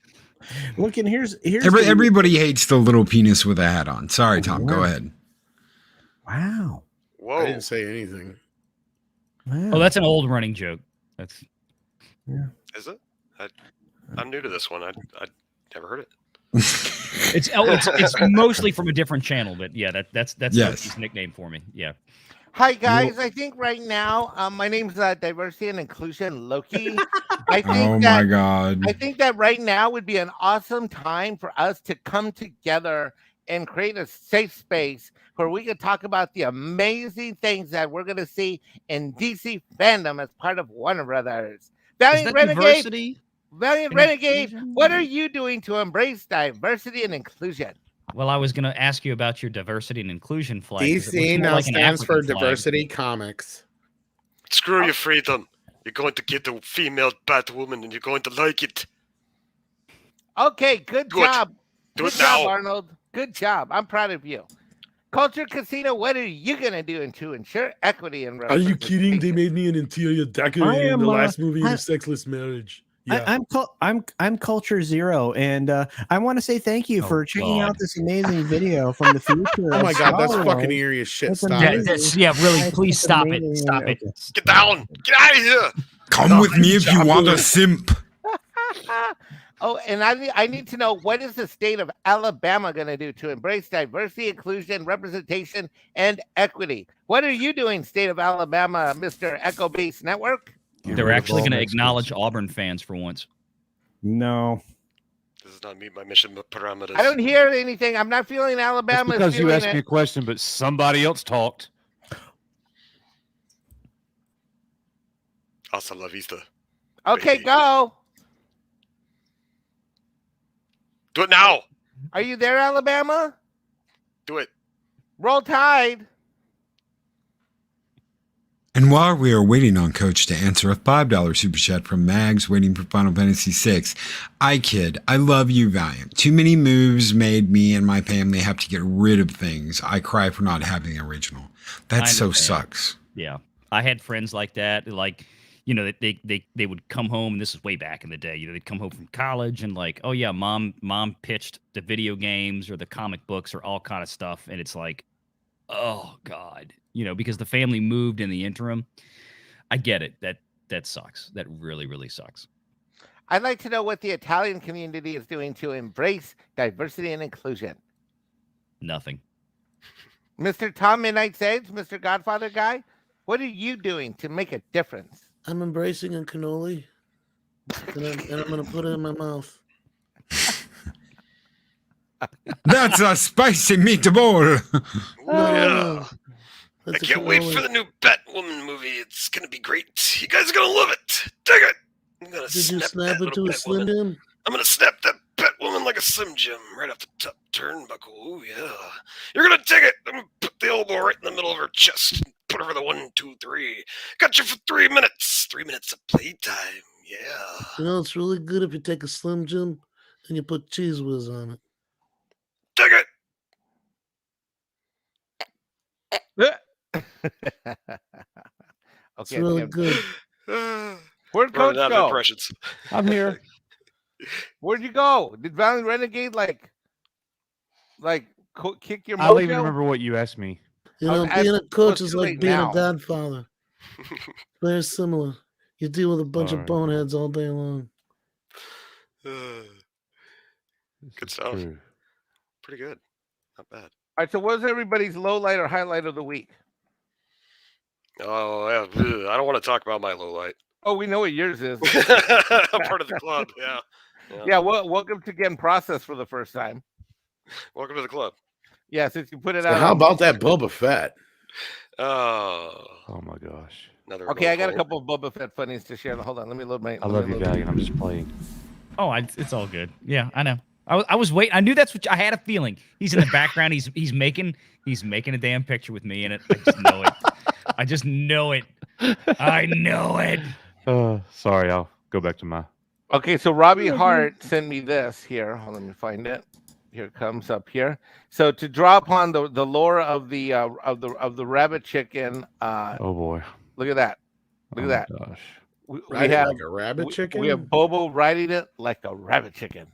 Look, and here's everybody hates the little penis with a hat on. Sorry, Tom. Go ahead. Wow. Whoa. I didn't say anything. Wow. Oh, that's an old running joke. That's Is it? I'm new to this one. I never heard it. it's mostly from a different channel, but yeah, that's his nickname for me. Yeah. Hi guys, I think right now my name's Diversity and Inclusion Loki. I think my God. I think that right now would be an awesome time for us to come together and create a safe space where we can talk about the amazing things that we're going to see in DC fandom as part of Warner Brothers. Is Valiant that Renegade, diversity? Valiant and Renegade, inclusion? what are you doing to embrace diversity and inclusion? Well, I was going to ask you about your diversity and inclusion flag. 'cause it looks DC more now like an stands for African flag. Diversity Comics. Screw your freedom. You're going to get a female Batwoman, and you're going to like it. Okay, good Do it. job. Do Good it job, now. Arnold. Good job. I'm proud of you. Culture Casino, what are you going to do to ensure equity and Are you kidding? They representation? made me an interior I decorator in am, the last movie in I- a sexless marriage. Yeah. I'm Culture Zero, and I want to say thank you Oh, for checking God. out this amazing video from the future. Oh my of god, that's Star fucking Wars. eerie as shit. That's Stop amazing. it. Really, That's please stop it. amazing. Stop it. Okay. Get down. Get out of here. Come with me if you want a simp. Oh, and I need to know, what is the state of Alabama going to do to embrace diversity, inclusion, representation, and equity? What are you doing, state of Alabama, Mr. Echo Base Network? They're actually going to acknowledge Auburn fans for once. No. This does not meet my mission parameters. I don't hear anything. I'm not feeling That's Alabama. because you feeling asked me a it. question, but somebody else talked. Hasta la vista. Okay, baby. go. Do it now. Are you there, Alabama? Do it. Roll Tide. And while we are waiting on Coach to answer a $5 super chat from Mags waiting for Final Fantasy VI, I kid. I love you, Valiant. Too many moves made me and my family have to get rid of things. I cry for not having the original. That so sucks. Yeah. I had friends like that. Like, you know, they would come home, and this is way back in the day. You know, they'd come home from college and like, oh yeah, mom pitched the video games or the comic books or all kind of stuff, and it's like, oh God, you know, because the family moved in the interim. I get it. That sucks. That really, really sucks. I'd like to know what the Italian community is doing to embrace diversity and inclusion. Nothing. Mr. Tom Midnight's Edge, Mr. Godfather guy, what are you doing to make a difference? I'm embracing a cannoli, and I'm going to put it in my mouth. That's a spicy meatball. Yeah. That's I a can't wait cannoli. for the new Batwoman movie. It's gonna be great. You guys are gonna love it. Dig it. I'm gonna Did you snap snap that it to little a Slim Batwoman. Jim? I'm gonna snap that Batwoman like a Slim Jim right off the top turnbuckle. Oh yeah. You're gonna dig it. I'm gonna put the elbow right in the middle of her chest and put her for the 1, 2, 3. Got you for 3 minutes. 3 minutes of playtime. Yeah. You know, it's really good if you take a Slim Jim and you put Cheese Whiz on it. Dig it. It's Okay, really Tim. good. Where'd Coach Running out of go? impressions. I'm here. Where'd you go? Did Valiant Renegade kick your I don't even mojo? remember what you asked me. You know, I- being a well, coach it's is too like late being now. a godfather. Very similar. You deal with a bunch of Alright. boneheads all day long. Good This is stuff. true. Pretty good. Not bad. All right, so what's everybody's low light or highlight of the week? Oh, yeah. Ugh, I don't want to talk about my low light. Oh, we know what yours is. I'm part of the club. Yeah. Yeah, well, welcome to getting processed for the first time. Welcome to the club. Yeah, since you put it So out. how about that Boba Fett? Oh, Oh my gosh. another. Okay, I got a roll couple of Boba Fett funnies to share. Hold on, let me load my. I love you, Valiant. I'm just playing. Oh, it's all good. Yeah, I know. I was waiting. I knew that's what I had a feeling. He's in the background. He's making a damn picture with me in it. I just know it. I just know it. I know it. Sorry, I'll go back to my. Okay, so Robbie Hart sent me this here. Hold on, let me find it. Here it comes up here. So to draw upon the lore of the rabbit chicken. Oh boy. Look at that. Look Oh at my that. Gosh. We Riding have like a rabbit chicken? We have Bobo riding it like a rabbit chicken.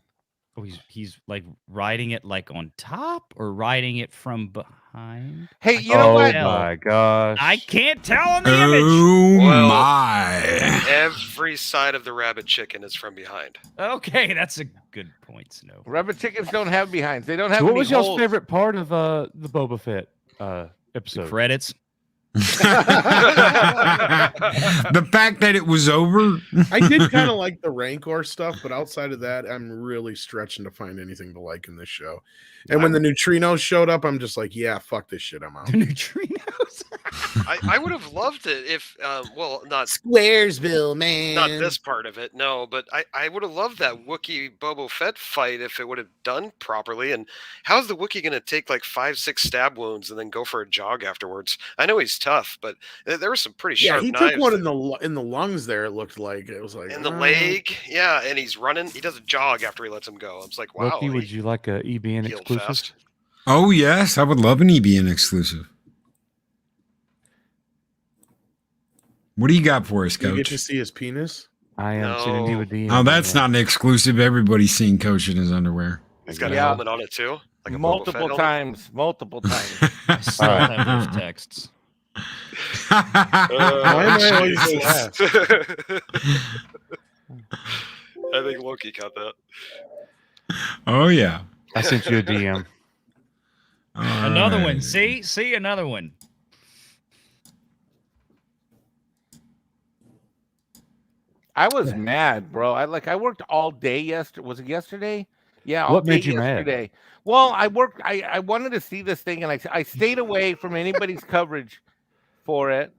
Oh, he's like riding it like on top or riding it from behind. Hey, you know Oh what? my gosh. I can't tell on the image. Oh Well, my. Every side of the rabbit chicken is from behind. Okay, that's a good point, Snow. Rabbit chickens don't have behinds. They don't have So what any was y'all's holes. favorite part of the Boba Fett The episode? credits. The fact that it was over. I did kind of like the Rancor stuff, but outside of that, I'm really stretching to find anything to like in this show. And when the neutrinos showed up, I'm just like, yeah, fuck this shit. I'm out. The neutrinos. I would have loved it if, well, not Squaresville, man. Not this part of it, no. But I would have loved that Wookiee Boba Fett fight if it would have done properly. And how's the Wookiee going to take like 5-6 stab wounds and then go for a jog afterwards? I know he's tough, but there was some pretty sharp he knives. took one in the lungs there. It looked like it was like in the leg, yeah. And he's running. He does a jog after he lets him go. I was like, wow. Loki, would you like a EBN exclusive? Fast. Oh yes, I would love an EBN exclusive. What do you got for us, Coach? You get to see his penis. I am sending you a DM. Oh, that's not an exclusive. Everybody's seen Coach in his underwear. He's got a helmet on it too, like a multiple times. I still have those texts. Why am I always the last? I think Loki caught that. Oh yeah, I sent you a DM. Another one. See another one. I was mad, bro. I worked all day yesterday. Was it yesterday? Yeah. All What made day you mad? yesterday. Well, I worked. I wanted to see this thing, and I stayed away from anybody's coverage for it.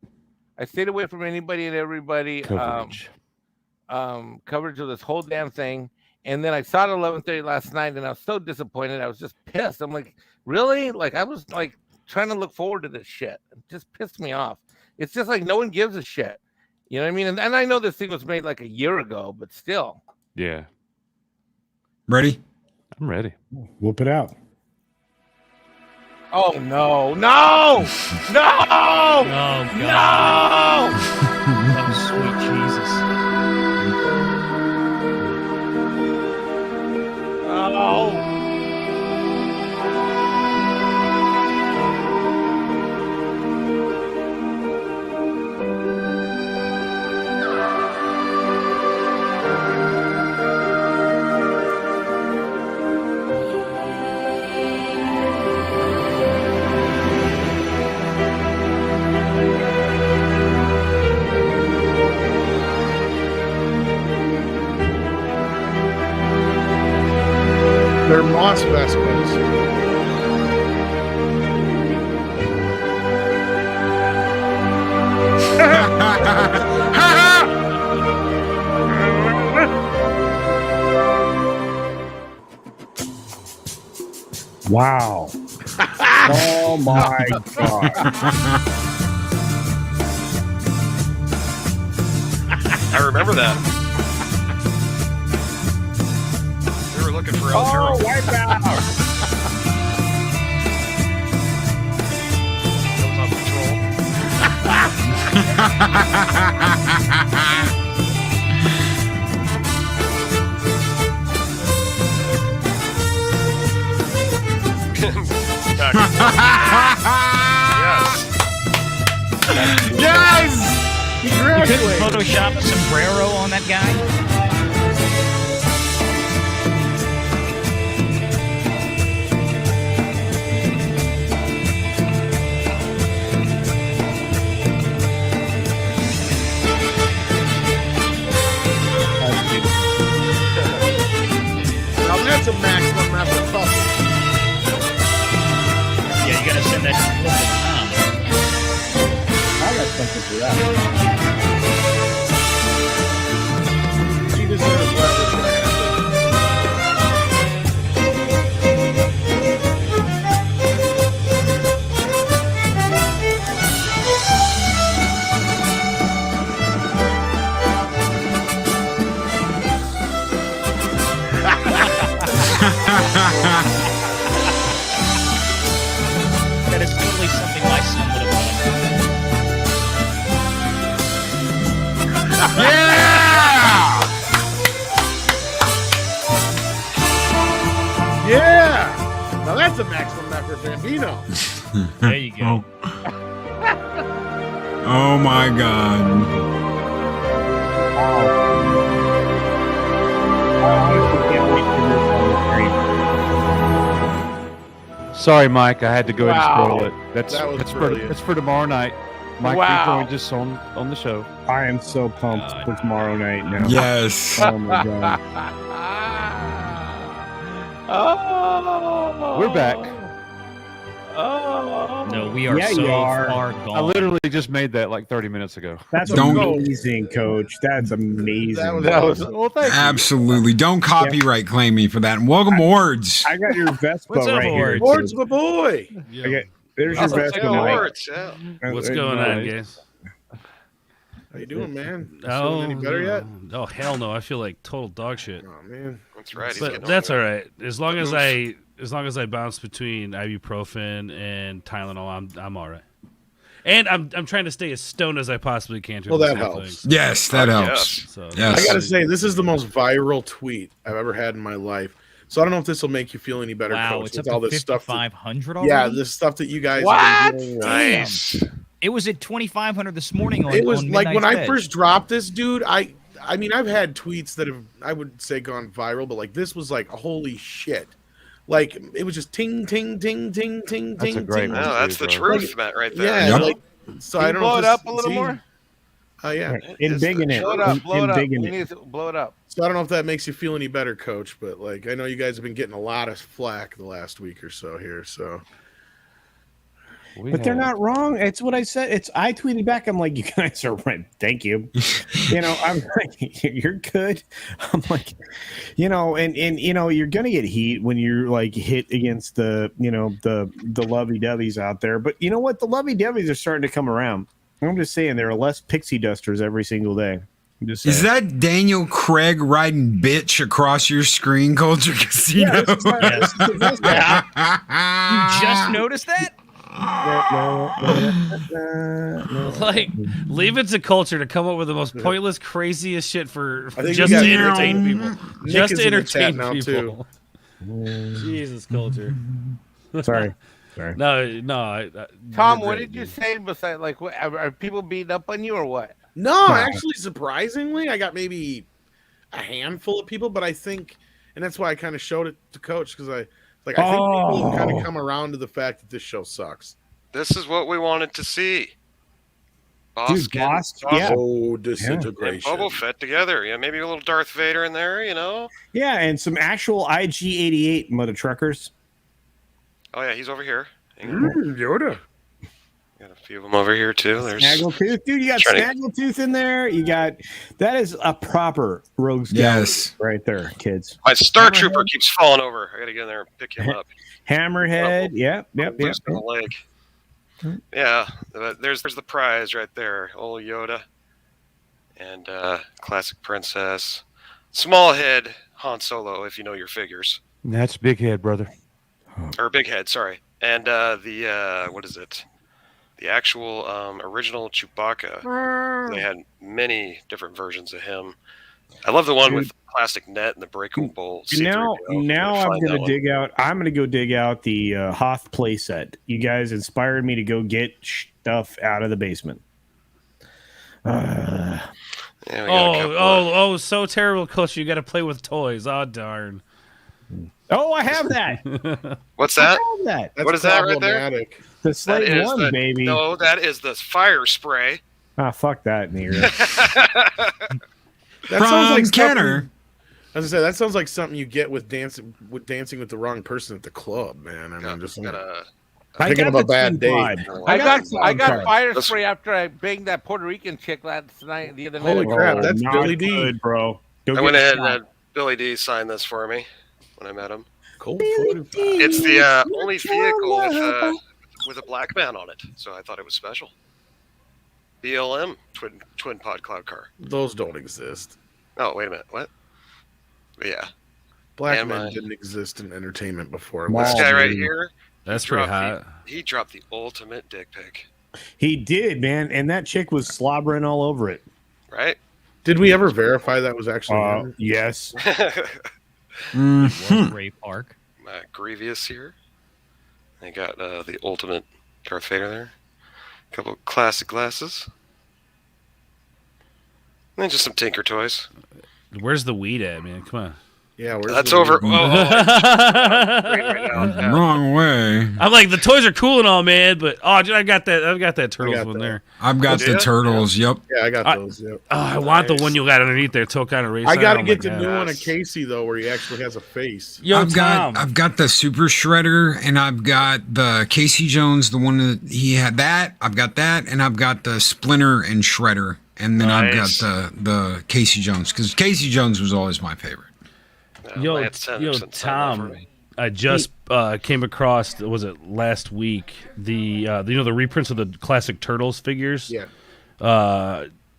I stayed away from anybody and everybody Coverage. Coverage of this whole damn thing. And then I saw it at 11:30 last night, and I was so disappointed. I was just pissed. I'm like, really? Like I was like trying to look forward to this shit. It just pissed me off. It's just like no one gives a shit. You know what I mean? And I know this thing was made like a year ago, but still. Yeah. Ready? I'm ready. Whoop it out. Oh no! No! No! Oh No! God! Oh sweet Jesus! Oh! They're Moss Vespas. Wow. Oh my God. I remember that. We were looking for El Toro. Wipe out. That was on patrol. Yes. Yes! You couldn't Photoshop a sombrero on that guy? Now that's a maximum after puppy. Yeah, you gotta send that to I got something for that. She deserves leverage for that. That is totally something my son would have done. Yeah! Yeah! Now that's a maximum effort Bambino. There you go. Oh my God. Sorry, Mike. I had to go ahead and Wow. scroll it. That was That's brilliant. for tomorrow night. Mike Wow. Wow. Just on the show. I am so pumped for tomorrow night now. Yes. Oh my god. Oh. We're back. Oh. No, we are Yeah, so you are. far I gone. literally just made that like 30 minutes ago. That's Don't- amazing, Coach. That's amazing. That was Well, thank you. Absolutely. Don't copyright claim me for that. And welcome, Words. I got your Vespa What's up, right here. Wards? Ward's my boy. Yeah. Okay, there's your That's Vespa, like Mike. words, yeah. What's going on, guys? How you doing, man? You Oh, feeling any better yet? Oh hell no! I feel like total dog shit. Oh man. That's right. He's But getting that's all older. right. As long as I bounce between ibuprofen and Tylenol, I'm all right. And I'm trying to stay as stoned as I possibly can. Well, through that this whole helps. thing. Yes, that Oh, helps. yes. So, Yes. I gotta say, this is the most viral tweet I've ever had in my life. So I don't know if this will make you feel any better, Wow, Coach, it's with up all to this stuff. 5,500 already. Yeah, this stuff that you guys What? have been doing. Nice. It was at 2,500 this morning. On, It was on like when Midnight's I Edge. first dropped this, dude. I mean, I've had tweets that have, I would say, gone viral, but like this was like, holy shit! Like it was just ting ting ting ting ting That's a ting. great ting. one. No, that's the Bro. truth, Matt, right there. Yeah, Yep. like so. Can I you don't blow know. it if up this- a little see? more? Yeah. In big in it. Blow it up. Blow it up. Big in We it. need to blow it up. So I don't know if that makes you feel any better, Coach, but like I know you guys have been getting a lot of flack the last week or so here. So But they're not wrong. It's what I said. I tweeted back. I'm like, you guys are right. Thank you. I'm like, you're good. I'm like, and you're gonna get heat when you're like hit against the lovey doveys out there. But you know what? The lovey doveys are starting to come around. I'm just saying there are less pixie dusters every single day. I'm just saying. Is that Daniel Craig riding bitch across your screen, Culture Casino? Yes. You just noticed that? Like, leave it to culture to come up with the most pointless, craziest shit for I think just you to got- entertain people. Nick Just is to in the chat entertain now, people. Jesus, culture. Sorry. No. Tom, you're what great, did you dude. say? Besides, like, what, are people beating up on you or what? no, actually, surprisingly, I got maybe a handful of people, but I think, and that's why I kind of showed it to Coach because I think people have kind of come around to the fact that this show sucks. This is what we wanted to see. Dude, Bosk, yeah. Oh, and disintegration. Boba Fett together. Yeah, maybe a little Darth Vader in there, you know? Yeah, and some actual IG-88 mother truckers. Oh, yeah, he's over here. Hang on. Yoda. Got a few of them over here, too. There's Snaggletooth, dude. You got Trying Snaggletooth in there. You got that is a proper Rogues Yes. Gallery right there, kids. my Star Hammerhead. Trooper keeps falling over. I got to get in there and pick him up. Hammerhead. Yep. Loose in the leg. Yeah, there's the prize right there. Old Yoda. And classic princess. Small head Han Solo, if you know your figures. That's big head, brother. Or big head, sorry. And the what is it? The actual original Chewbacca. They had many different versions of him. I love the one with the plastic net and the breakable. Now C-3PO. I'm gonna go dig out the Hoth playset. You guys inspired me to go get stuff out of the basement. Yeah, we got a couple of- Oh, so terrible, Coach. You got to play with toys. Oh, darn. Oh, I have that. What's I that? have that. That's What is that right there? problematic. The That Slate is One, the, baby. No, that is the fire spray. Ah, fuck that, Nero. That sounds like From Kenner. something- As I said, that sounds like something you get with dancing with the wrong person at the club, man. I mean, just thinking of a bad date. I got card. fire spray after I banged that Puerto Rican chick last night. The other night. Holy crap, that's not Billy D. good, bro. Go I get went a ahead shot. and had Billy D sign this for me when I met him. Cold It's the only vehicle with a black man on it, so I thought it was special. BLM twin pod cloud car. Those don't exist. Oh, wait a minute, what? But yeah, Black Am men I- didn't exist in entertainment before. Wow. this Let's- guy right dude. here. That's he pretty dropped hot. He dropped the ultimate dick pic, He did, man, and that chick was slobbering all over it. right? Did we ever verify that was actually him? Yes. Mhm. Ray Park. Grievous here. I got the ultimate Darth Vader there. A couple classic glasses. And then just some Tinker toys. Where's the weed at, man? Come on. Yeah, where's That's the- over. Right now. Wrong way. I'm like, the toys are cool and all, man, but I've got that turtles one there. I've got the turtles. Yep. Yeah, I got those. Yep. I want the one you got underneath there, toe kind of racer. I got to Oh get my the God. new one of Casey though, where he actually has a face. Yo, I've Tom. got the Super Shredder, and I've got the Casey Jones, the one that he had. That I've got that, and I've got the Splinter and Shredder, and then I've got the Casey Jones, because Casey Jones was always my favorite. Yo, Tom, I just came across, was it last week, the the reprints of the classic Turtles figures? Yeah.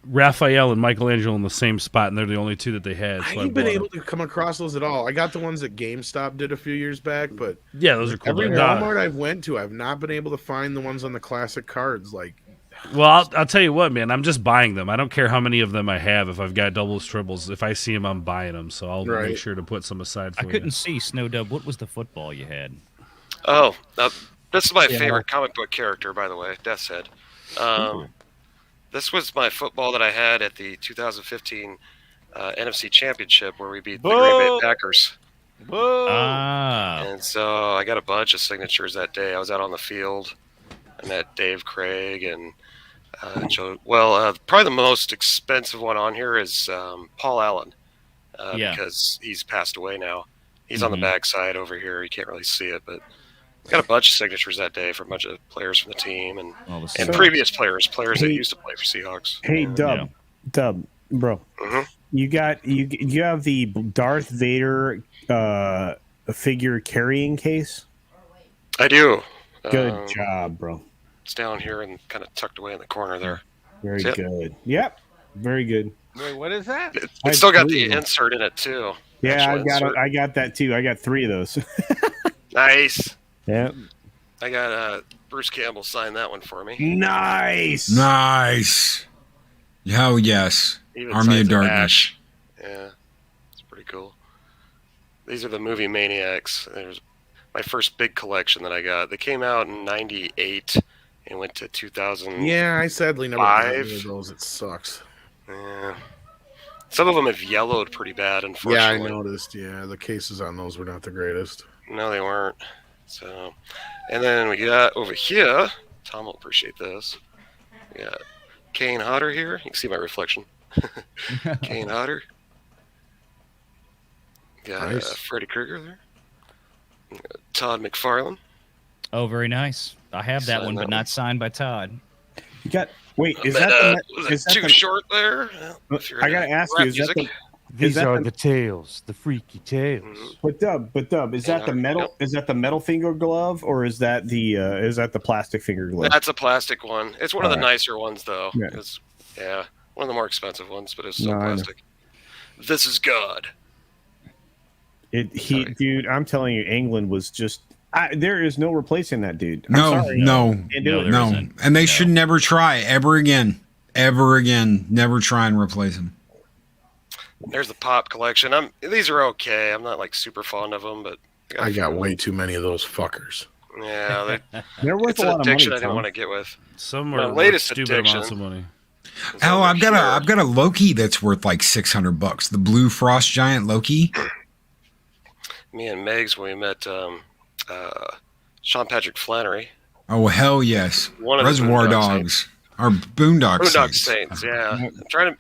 Raphael and Michelangelo in the same spot, and they're the only two that they had. I So haven't been able to come across those at all. I got the ones that GameStop did a few years back, but yeah, those are cool. Every Walmart I've went to, I've not been able to find the ones on the classic cards. Like, well, I'll tell you what, man. I'm just buying them. I don't care how many of them I have. If I've got doubles, triples, if I see them, I'm buying them. So I'll make sure to put some aside for I you. couldn't see, Snow Dub. What was the football you had? Oh, this is my favorite comic book character, by the way, Death's Head. This was my football that I had at the 2015 NFC Championship, where we beat the Green Bay Packers. Whoa! And so I got a bunch of signatures that day. I was out on the field. I met Dave Craig and Joe. Well, probably the most expensive one on here is Paul Allen, because he's passed away now. He's on the backside over here. You can't really see it, but got a bunch of signatures that day from a bunch of players from the team and previous players that used to play for Seahawks. Hey, Dub, bro, you have the Darth Vader figure carrying case? I do. Good job, bro. It's down here and kind of tucked away in the corner there. Very good. Yep, very good. Wait, what is that? It's still got the insert in it too. Yeah, I got that too. I got 3 of those. Nice. Yeah. I got Bruce Campbell sign that one for me. Nice. Oh yes. Even Army of signs Darkness. Ash. Yeah, it's pretty cool. These are the movie Maniacs. There's my first big collection that I got. They came out in '98 and went to 2000. Yeah, I sadly never got any of those. It sucks. Yeah. Some of them have yellowed pretty bad, unfortunately. Yeah, I noticed. Yeah, the cases on those were not the greatest. No, they weren't. So, and then we got over here. Tom will appreciate this. We got Kane Hodder here. You can see my reflection. Kane Hodder. Got Freddy Krueger there. Todd McFarlane. Oh, very nice. I have that one, but not signed by Todd. You got Wait, is that too short there? I gotta ask you, These are the tails, the freaky tails. But Dub, is that the metal? Is that the metal finger glove, or is that the plastic finger glove? That's a plastic one. It's one of the nicer ones, though. Yeah, one of the more expensive ones, but it's still plastic. This is God. Dude, I'm telling you, England was just. There is no replacing that dude. No. And they should never try ever again. Never try and replace him. There's the pop collection. These are okay. I'm not like super fond of them, but I got way too many of those fuckers. Yeah, they're worth it's a an lot of addiction money, I didn't Tom. want to get with. Some My are latest stupid addiction. amounts of money. Oh, I've got a Loki that's worth like $600. The blue frost giant Loki. Me and Megs, when we met Sean Patrick Flannery. Oh hell yes! One of the Reservoir Boondock Dogs or Boondock Boondock Saints. Saints. Yeah,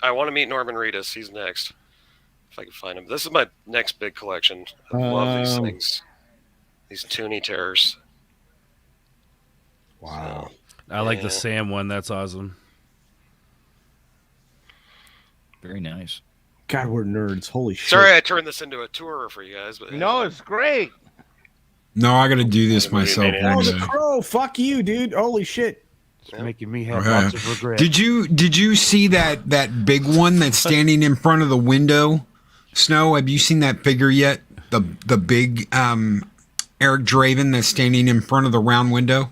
I want to meet Norman Reedus. He's next. If I can find him. This is my next big collection. I love these things. These Toonie Terrors. Wow. I like the Sam one. That's awesome. Very nice. God, we're nerds. Holy shit. Sorry I turned this into a tour for you guys, but no, it's great. No, I got to do this myself. Oh, one the day. Crow. Fuck you, dude. Holy shit. It's making me have lots of regret. Did you see that big one that's standing in front of the window? Snow, have you seen that figure yet? The big Eric Draven that's standing in front of the round window?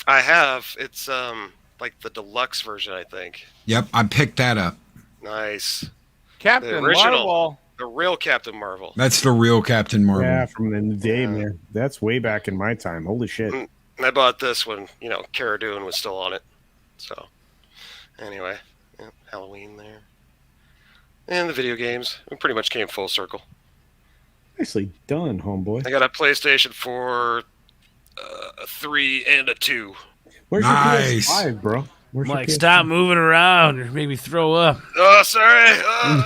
I have. It's like the deluxe version, I think. Yep, I picked that up. Nice. Captain The original. Marvel. The real Captain Marvel. That's the real Captain Marvel. Yeah, from the day, man. That's way back in my time. Holy shit. And I bought this when, Cara Dune was still on it. So, anyway, Halloween there. And the video games. We pretty much came full circle. Nicely done, homeboy. I got a PlayStation 4, a 3, and a 2. Where's your PS5, bro? Where's your Mike, PS5? stop moving around. You made me throw up. Oh, sorry. I'm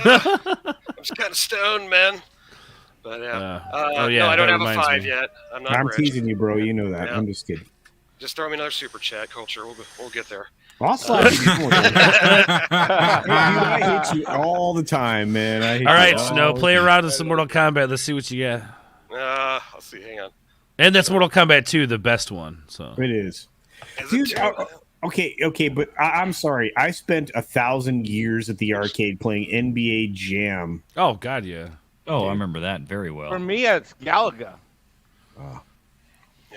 just kind of stoned, man. But yeah. Oh, yeah, no, I don't that have a reminds 5 me. yet. I'm not I'm rich. teasing you, bro. You know that. Yeah. I'm just kidding. Just throw me another super chat, Culture. We'll get there. I'll slap you. I hit you all the time, man. All right, Snow, play around with some Mortal Kombat. Let's see what you got. I'll see. Hang on. And that's Mortal Kombat 2, the best one. So it is. Dude, okay, but I'm sorry. I spent 1,000 years at the arcade playing NBA Jam. Oh God, yeah. Oh, I remember that very well. For me, it's Galaga.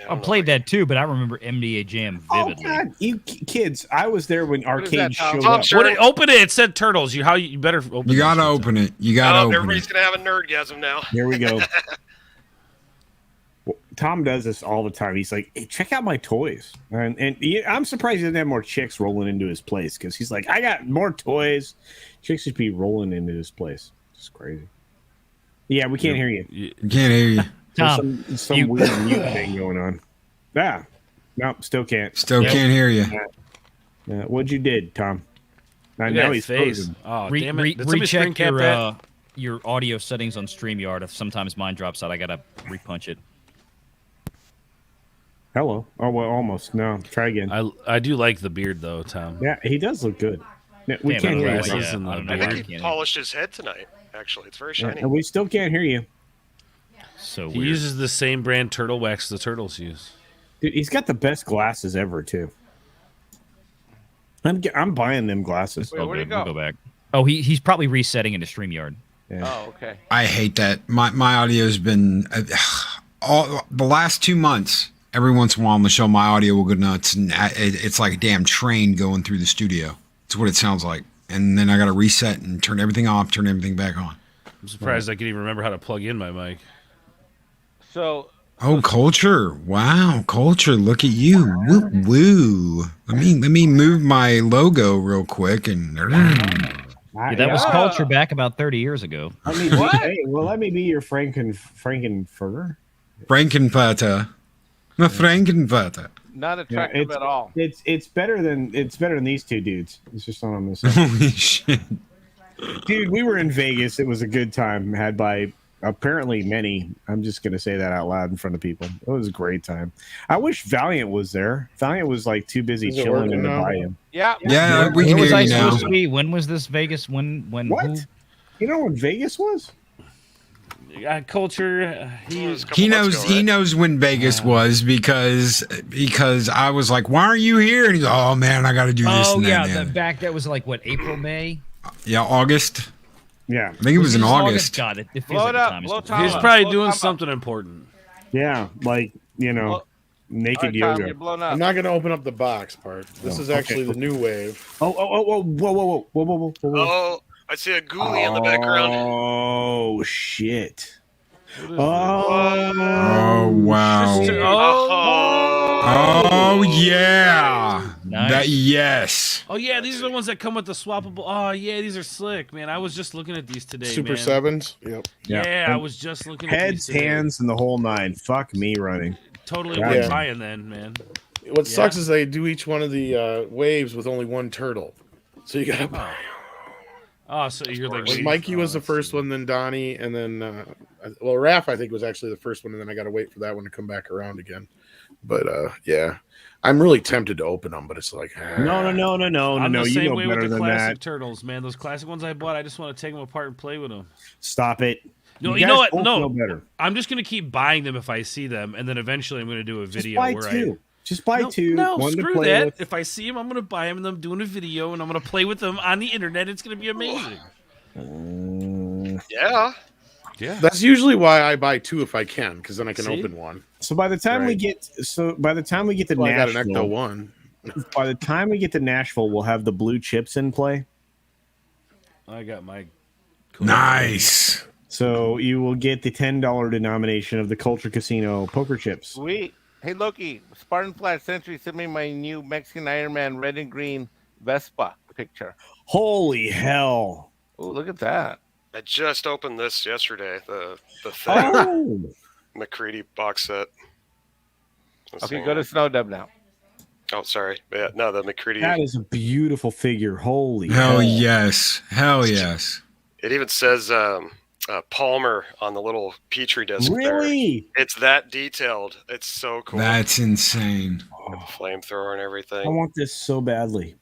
I played that too, but I remember NBA Jam vividly. Oh God, you kids! I was there when arcade showed Tom, up. sure. Open it. It said turtles. You better open it. You gotta open it. You gotta open everybody's it. gonna have a nerdgasm now. Here we go. Tom does this all the time. He's like, "Hey, check out my toys," I'm surprised he doesn't have more chicks rolling into his place because he's like, "I got more toys." Chicks just be rolling into his place. It's crazy. Yeah, we can't hear you. We can't hear you. Tom, some weird mute thing going on. Yeah, no, still can't. Still can't hear you. What'd you did, Tom? I Look know at he's that face. frozen. Oh, damn it. Did somebody screen recheck cap that? your audio settings on StreamYard. If sometimes mine drops out, I gotta repunch it. Hello. Oh well, almost. No, try again. I do like the beard though, Tom. Yeah, he does look good. We Damn, can't hear you. glasses Bro. and the I beard. think he polished his head tonight. Actually, it's very shiny. And we still can't hear you. So He weird. uses the same brand turtle wax the turtles use. Dude, he's got the best glasses ever too. I'm buying them glasses. Wait, where'd he go? We'll go back. Oh, he's probably resetting into StreamYard. Yeah. Oh, okay. I hate that. My audio's been all the last 2 months. Every once in a while on the show, my audio will go nuts, and it's like a damn train going through the studio. It's what it sounds like. And then I got to reset and turn everything off, turn everything back on. I'm surprised I can even remember how to plug in my mic. So. Oh, Culture! Wow, Culture! Look at you! Woo woo! Let me move my logo real quick and. Yeah, that was Culture back about 30 years ago. Let me be your Frankenfurter. Frankenfurter. The Frankenfurter. Not attractive at all. It's better than these two dudes. It's just not on this. Holy shit. Dude, we were in Vegas. It was a good time had by apparently many. I'm just gonna say that out loud in front of people. It was a great time. I wish Valiant was there. Valiant was like too busy chilling in the buy-in. Yeah. Yeah, we can Where was hear I you now. supposed to be? When was this Vegas? When? What? Who? You know when Vegas was? Culture. He knows when Vegas was because I was like, "Why aren't you here?" And he's, "Oh man, I got to do this." Oh and yeah, that. that was like what, April, May? Yeah, August. Yeah, I think it was in August. God, it feels Blow like it a up, time. blow is Tom He's up. probably Blow doing Tom up. something important. Yeah, like naked All right, Tom, yoga. you're blown up. I'm not going to open up the box part. This is actually the new wave. Whoa. Oh, I see a ghoulie in the background. Oh shit. Oh wow. Oh yeah. Nice. Yes. Oh yeah, these are the ones that come with the swappable. Oh yeah, these are slick, man. I was just looking at these today. Super man. Sevens. Yep. Yeah, I was just looking at Heads, these today. hands, and the whole nine. Fuck me running. Totally Yeah. worth buying then, man. What sucks is they do each one of the waves with only one turtle. So you got to buy. Oh, so you're like Well, Mikey was the first one, then Donnie, and then Raph I think was actually the first one, and then I got to wait for that one to come back around again. But yeah, I'm really tempted to open them, but it's like No. I'm the You same know way with better the than classic that. turtles, man. Those classic ones I bought, I just want to take them apart and play with them. Stop it. No, you guys know what? both No, know better. I'm just gonna keep buying them if I see them, and then eventually I'm gonna do a Just video buy where two. Just buy two. No, one to screw play that. with. If I see them, I'm gonna buy them, and I'm doing a video, and I'm gonna play with them on the internet. It's gonna be amazing. Yeah. Yeah. that's usually why I buy two if I can, because then I can See? open one. So by the time we Right. get to Well, I got an Ecto Nashville, one. by the time we get to Nashville, we'll have the blue chips in play. I got my Nice. So you will get the $10 denomination of the Culture Casino poker chips. Sweet. Hey, Loki, Spartan Flash Century sent me my new Mexican Ironman red and green Vespa picture. Holy hell! Oh, look at that. I just opened this yesterday. The thing. McCready box set. Okay, go to Snow Dub now. Oh, sorry. Yeah, no, the McCready. That is a beautiful figure. Holy hell yes. Hell yes. It even says Palmer on the little Petri disc. Really? There. It's that detailed. It's so cool. That's insane. With the flamethrower and everything. I want this so badly.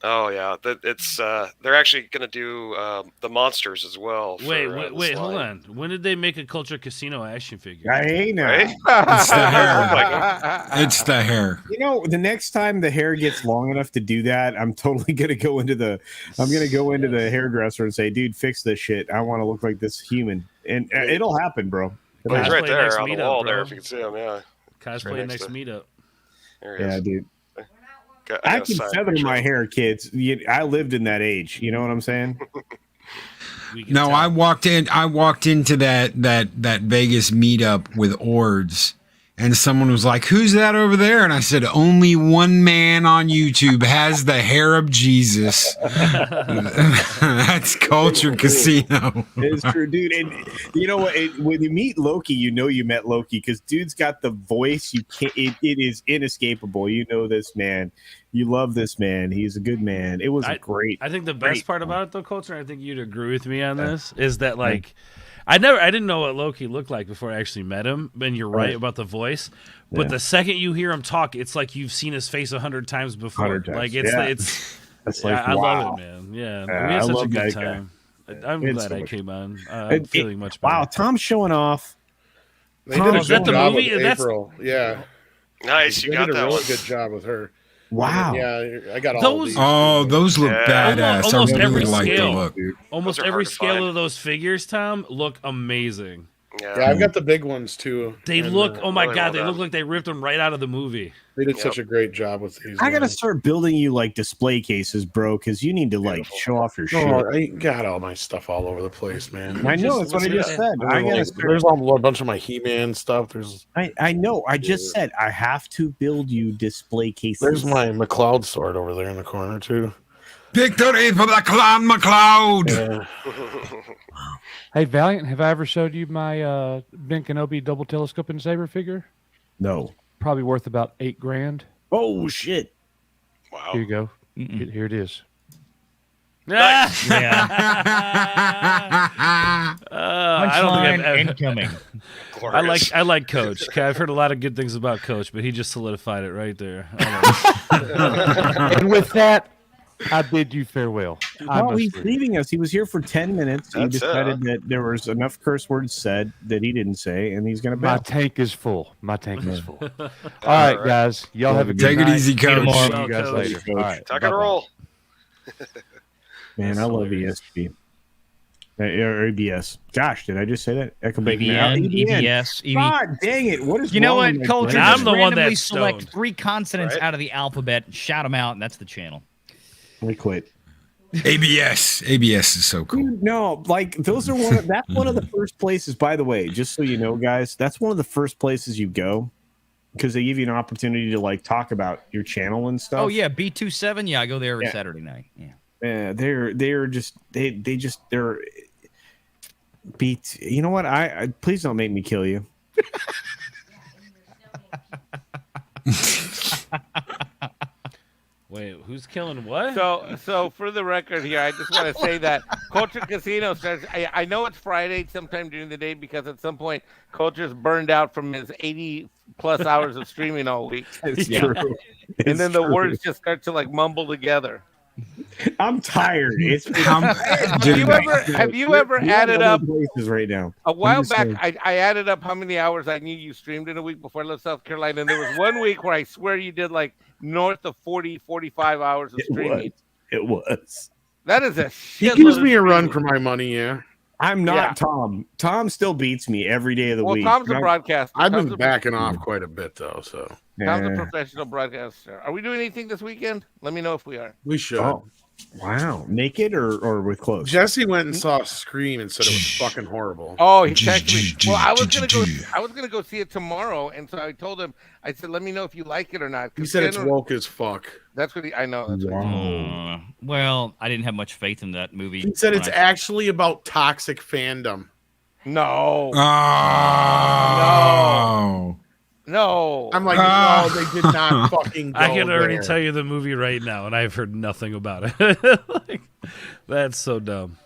Oh yeah, it's they're actually going to do the monsters as well. Wait, hold on. When did they make a Culture Casino action figure? I know. Right? It's the hair. It's the hair. You know, the next time the hair gets long enough to do that, I'm totally gonna go into the hairdresser and say, "Dude, fix this shit. I want to look like this human," and it'll happen, bro. Well, he's right Cosplay there next on the meetup, wall bro. there. If you can see him, yeah. Cosplay right next meetup. There he Yeah, is. dude. I I can feather my hair, kids. I lived in that age. You know what I'm saying? No, I walked into that Vegas meetup with Ords, and someone was like, "Who's that over there?" And I said, "Only one man on YouTube has the hair of Jesus." That's Culture Casino. It's true, dude. And you know what? When you meet Loki, you know you met Loki because dude's got the voice. You can't. It is inescapable. You know this man. You love this man. He's a good man. It was great. I think the best part about it, though, Culture, I think you'd agree with me on this, is that like. I didn't know what Loki looked like before I actually met him, and you're right about the voice. But the second you hear him talk, it's like you've seen his face 100 times before. 100 times. Like it's like, I wow. love it, man. Yeah, we had such a good time. I'm glad I came on. I'm feeling much better. Wow, Tom's showing off. They did a is that good the job movie? with That's April. Yeah, Nice, they you got did a that really one. good job with her. Wow. Yeah, I got all Those- these. Oh, those look badass. Almost I every really like the scale. look. Almost Those are every hard to scale find. of those figures, Tom, look amazing. Yeah, I've got the big ones too. They and, look, oh my really God, well they done. look like they ripped them right out of the movie. They did such a great job with these. I gotta man. start building you like display cases, bro, because you need to like show off your shit. Oh, I got all my stuff all over the place, man. I know, that's what I just said. I gotta start. There's a bunch of my He-Man stuff. I know. I just said I have to build you display cases. There's my McLeod sword over there in the corner too. Victory for the Clan McLeod. Yeah. Hey, Valiant, have I ever showed you my Ben Kenobi double telescoping saber figure? No. Probably worth about $8,000. Oh shit! Wow. Here you go. Here it is. Nice. Yeah. I don't think I've ever. Incoming. I like Coach. I've heard a lot of good things about Coach, but he just solidified it right there. And with that, I bid you farewell. No, he's leaving us. He was here for 10 minutes. He That's decided that there was enough curse words said that he didn't say, and he's gonna My bail. tank is full. My tank is full. All right, guys. Y'all have a good Take it night. easy, See you Coach. tomorrow. Well, See you guys Coach. later. All right. Tuck and Bye-bye. roll. Man, I love ESP. Or ABS. Gosh, did I just say that? EBN, EBS, EB. God dang it! What is You know wrong what, with my Culture? brain? I'm Just the one randomly that's select stoned. 3 consonants Right? out of the alphabet, shout them out, and that's the channel. We quit. ABS is so cool. Dude, no, like those are that's one of the first places, by the way, just so you know, guys, that's one of the first places you go because they give you an opportunity to like talk about your channel and stuff. Oh yeah, B27. Yeah, I go there every Saturday night. Yeah. They're beat. You know what? I please don't make me kill you. Wait, who's killing what? So for the record here, I just want to say that Culture Casino starts. I know it's Friday sometime during the day because at some point Culture's burned out from his 80+ hours of streaming all week. It's true. And then the words just start to like mumble together. I'm tired. It's Have you ever added up places right now? a while I'm just back? saying. I added up how many hours I knew you streamed in a week before I left South Carolina, and there was one week where I swear you did like north of 40-45 hours of streaming. It was. That is a He shitload gives of me a run streaming. for my money. Yeah, I'm not Yeah. Tom. Tom still beats me every day of the Well, week. Tom's a broadcaster. I've Tom's been a- backing off quite a bit though. So Tom's a Yeah. professional broadcaster. Are we doing anything this weekend? Let me know if we are. we should. Oh, Wow, naked or with clothes? Jesse went and saw Scream and said it was fucking horrible. Oh, he texted me. Well, I was gonna go see it tomorrow, and so I told him. I said, "Let me know if you like it or not." He said it's woke as fuck. That's what I know. That's what well, I didn't have much faith in that movie. He said it's actually about toxic fandom. No. No. I'm like, no, they did not fucking go I can already there. tell you the movie right now, and I've heard nothing about it. Like, that's so dumb.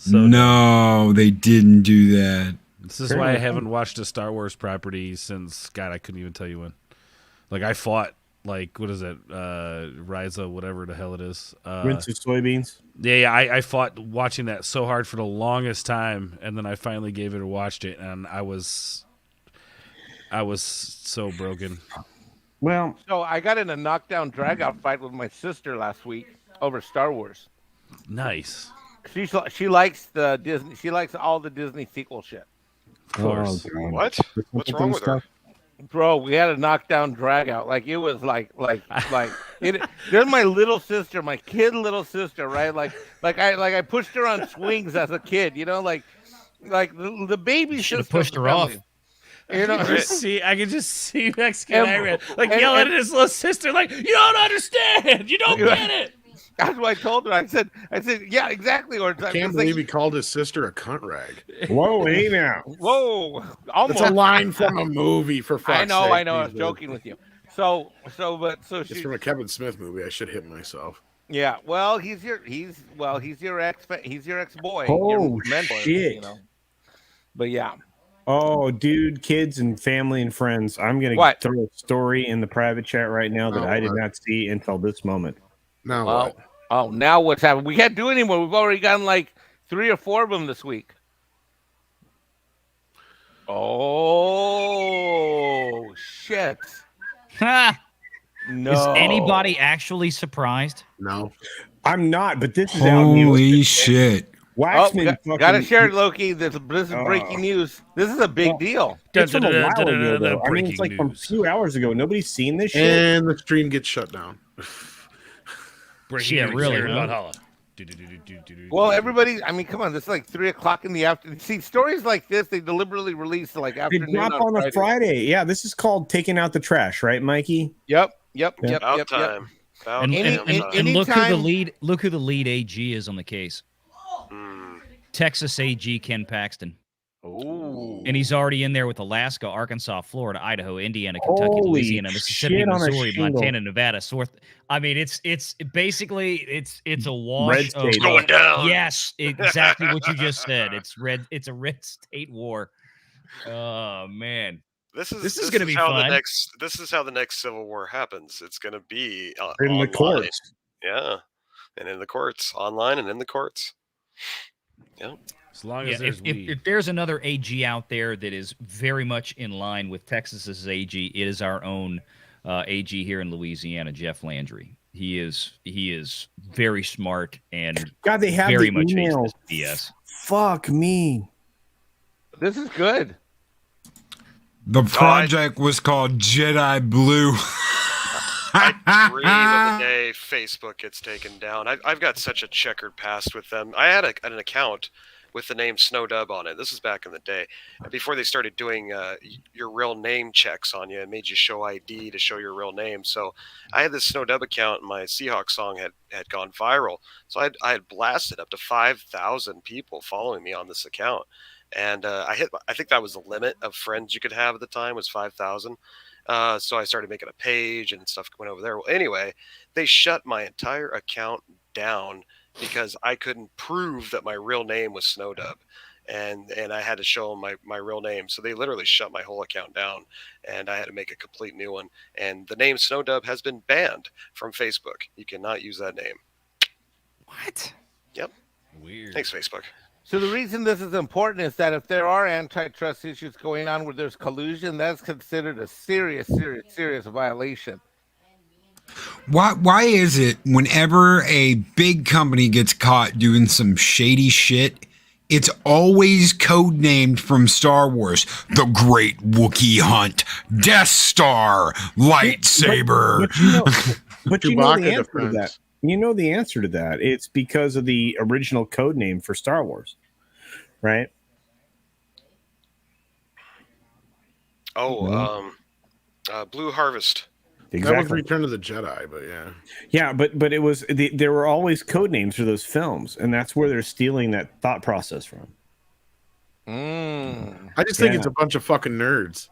No, they didn't do that. This is why I haven't watched a Star Wars property since, God, I couldn't even tell you when. Like, I fought, like, what is it? Ryza, whatever the hell it is. Rinse of soybeans? Yeah, I fought watching that so hard for the longest time, and then I finally gave it and watched it, and I was so broken. Well, so I got in a knockdown drag-out fight with my sister last week over Star Wars. Nice. She likes the Disney. She likes all the Disney sequel shit. Of course. What? What's wrong with her? Bro, we had a knockdown drag-out. Like it was like it. There's my little sister, my kid little sister, right? Like I pushed her on swings as a kid. You know, like the baby should have pushed her off. You know, I can just see Mexican Ironman like yelling at his little sister, like, "You don't understand. You don't get it." That's what I told her. I said, yeah, exactly. Or I can't believe he called his sister a cunt rag. Whoa, hey now. Whoa, almost. It's a line from a movie for fuck's sake. I know. I was joking with you. So it's she. from a Kevin Smith movie. I should hit myself. Yeah, well, he's your ex-boy. Oh, your mentor, shit. You know? But yeah. Oh, dude, kids and family and friends. I'm going to throw a story in the private chat right now that I did not see until this moment. Now what? Oh, now what's happening? We can't do anymore. We've already gotten like 3 or 4 of them this week. Oh, shit. No. Is anybody actually surprised? No. I'm not, but this is holy shit. Waxman gotta share it, Loki. This is breaking news. This is a big deal. It's from a while ago, though. I mean, it's like from a few hours ago. Nobody's seen this shit. And the stream gets shut down. Yeah, really. Well, everybody, I mean, come on. This is like 3 o'clock in the afternoon. See, stories like this, they deliberately release like afternoon. They drop on a Friday. Yeah, this is called taking out the trash, right, Mikey? Yep. About time. And look who the lead AG is on the case. Texas AG Ken Paxton. Oh. And he's already in there with Alaska, Arkansas, Florida, Idaho, Indiana, Kentucky, Holy Louisiana, Mississippi, shit on a Missouri, shingle. Montana, Nevada. I mean, it's basically it's a wash. Red state. It's going down. Yes, exactly what you just said. It's a red state war. Oh man. This is going to be how fun. This is how the next Civil War happens. It's going to be In online. the courts. Yeah, and in the courts, online and in the courts. Yeah. As long as if there's another AG out there that is very much in line with Texas's AG, it is our own AG here in Louisiana, Jeff Landry. He is very smart and God, they have very the much email. hates this BS. Fuck me. This is good. The project was called Jedi Blue. I dream of the day Facebook gets taken down. I've got such a checkered past with them. I had an account with the name Snowdub on it. This is back in the day, before they started doing your real name checks on you. It made you show ID to show your real name. So I had this Snowdub account, and my Seahawks song had gone viral. So I had blasted up to 5,000 people following me on this account. And I think that was the limit of friends you could have at the time, was 5,000. So I started making a page and stuff went over there. Well, anyway, they shut my entire account down because I couldn't prove that my real name was Snowdub. And I had to show them my real name. So they literally shut my whole account down, and I had to make a complete new one. And the name Snowdub has been banned from Facebook. You cannot use that name. What? Yep. Weird. Thanks, Facebook. So the reason this is important is that if there are antitrust issues going on where there's collusion, that's considered a serious violation. Why is it whenever a big company gets caught doing some shady shit, it's always codenamed from Star Wars, the Great Wookiee Hunt, Death Star, lightsaber. But you know the answer to that. You know the answer to that. It's because of the original code name for Star Wars, right? Oh, Blue Harvest. Exactly. That was Return of the Jedi, but yeah. Yeah, but it was there were always code names for those films, and that's where they're stealing that thought process from. I just think it's a bunch of fucking nerds.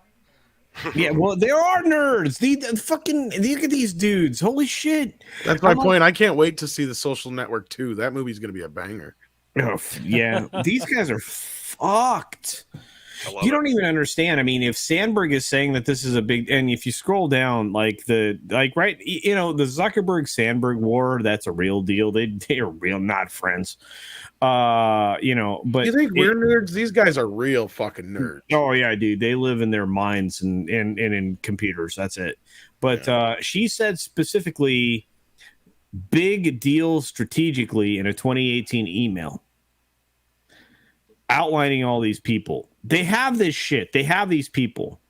Yeah, well, there are nerds. The fucking look at these dudes. Holy shit! That's my point. I can't wait to see The Social Network 2. That movie's gonna be a banger. Oh, yeah, these guys are fucked. You don't even understand. I mean, if Sandberg is saying that this is a big, and if you scroll down, the Zuckerberg Sandberg war, that's a real deal. They are real, not friends. But you think we're nerds? These guys are real fucking nerds. Oh yeah, dude. They live in their minds and in computers. That's it. But she said specifically, big deal strategically in a 2018 email outlining all these people. They have this shit. They have these people.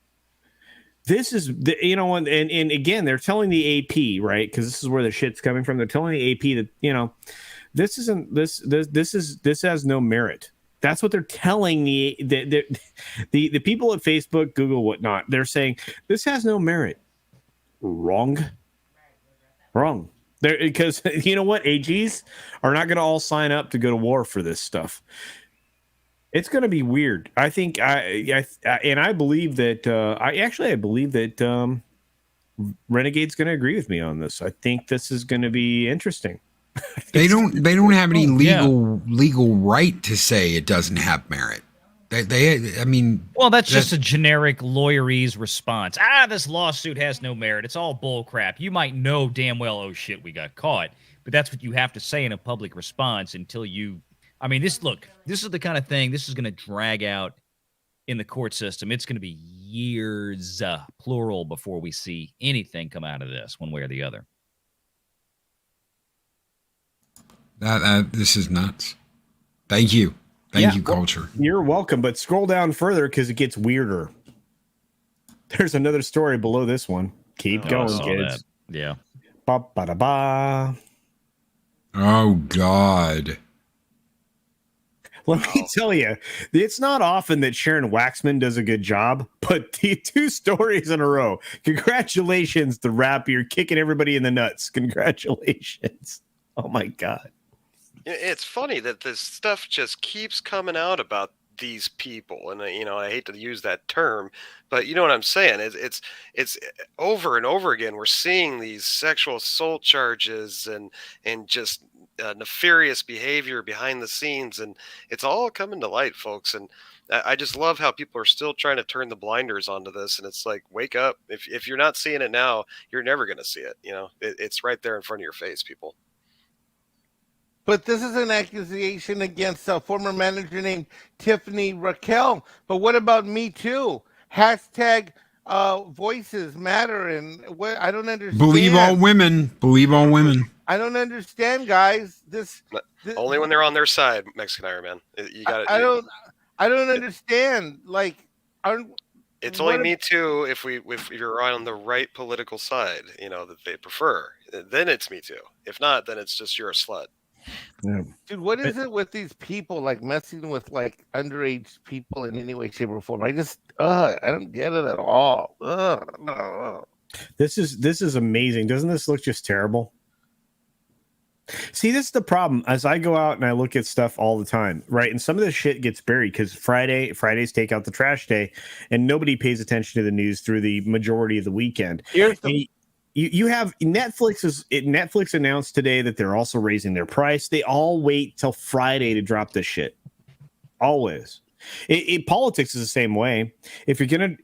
This is and again, they're telling the AP, right? Because this is where the shit's coming from. They're telling the AP that this has no merit. That's what they're telling the people at Facebook, Google, whatnot. They're saying this has no merit. Wrong. Because you know what, AGs are not going to all sign up to go to war for this stuff. It's going to be weird. I think I believe that I believe that Renegade's going to agree with me on this. I think this is going to be interesting. They don't have any legal right to say it doesn't have merit. Well, that's just a generic lawyerese response. This lawsuit has no merit. It's all bull crap. You might know damn well, oh shit, we got caught. But that's what you have to say in a public response until you. I mean, this is the kind of thing, this is going to drag out in the court system. It's going to be years, plural, before we see anything come out of this one way or the other. This is nuts. Thank you. Thank you, Culture. You're welcome, but scroll down further because it gets weirder. There's another story below this one. Keep going, kids. That. Yeah. Ba-ba-da-ba. Oh, God. Let me tell you, it's not often that Sharon Waxman does a good job, but the 2 stories in a row. Congratulations, The Wrap. You're kicking everybody in the nuts. Congratulations. Oh, my God. It's funny that this stuff just keeps coming out about these people, and I hate to use that term, but you know what I'm saying. It's over and over again. We're seeing these sexual assault charges and just nefarious behavior behind the scenes, and it's all coming to light, folks. And I just love how people are still trying to turn the blinders onto this, and it's like, wake up. If you're not seeing it now, you're never going to see it. It's right there in front of your face, people. But this is an accusation against a former manager named Tiffany Raquel. But what about Me Too? Hashtag voices matter. And what I don't understand. Believe all women. Believe all women. I don't understand, guys. This only when they're on their side, Mexican Ironman. You got it. I don't understand. It's only Me Too if you're on the right political side, that they prefer. Then it's Me Too. If not, then it's just you're a slut. Yeah. Dude, what is it with these people messing with underage people in any way, shape, or form? I don't get it at all. This is amazing. Doesn't this look just terrible? See, this is the problem. As I go out and I look at stuff all the time, right? And some of this shit gets buried because Fridays take out the trash day, and nobody pays attention to the news through the majority of the weekend. You have Netflix announced today that they're also raising their price. They all wait till Friday to drop this shit. Always. Politics is the same way. If you're gonna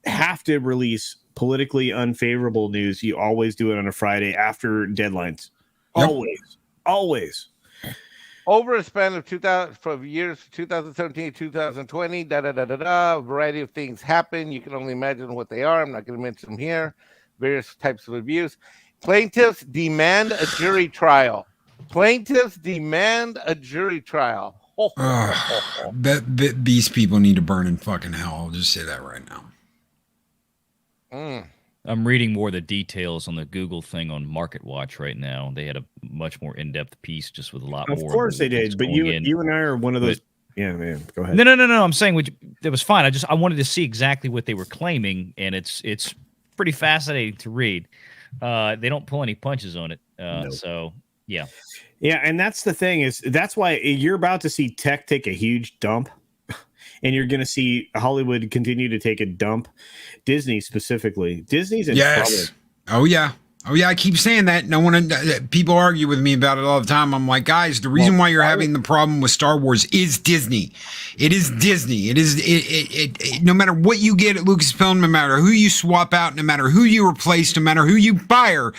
have to release politically unfavorable news, you always do it on a Friday after deadlines. Yep. Always. Over a span of 2017, 2020, a variety of things happen. You can only imagine what they are. I'm not going to mention them here. Various types of abuse. Plaintiffs demand a jury trial. These people need to burn in fucking hell. I'll just say that right now. I'm reading more of the details on the Google thing on Market Watch right now. They had a much more in-depth piece, just with a lot more. Of course they did, but you and I are one of those. Yeah, man. Go ahead. No. I'm saying that was fine. I wanted to see exactly what they were claiming, and it's pretty fascinating to read. They don't pull any punches on it. So yeah. Yeah, and that's the thing that's why you're about to see tech take a huge dump. And you're going to see Hollywood continue to take a dump. Disney specifically. Disney's in trouble. Oh, yeah. Oh, yeah. I keep saying that. No one, people argue with me about it all the time. I'm like, guys, the reason why you're having the problem with Star Wars is Disney. It is Disney. It is no matter what you get at Lucasfilm, no matter who you swap out, no matter who you replace, no matter who you fire,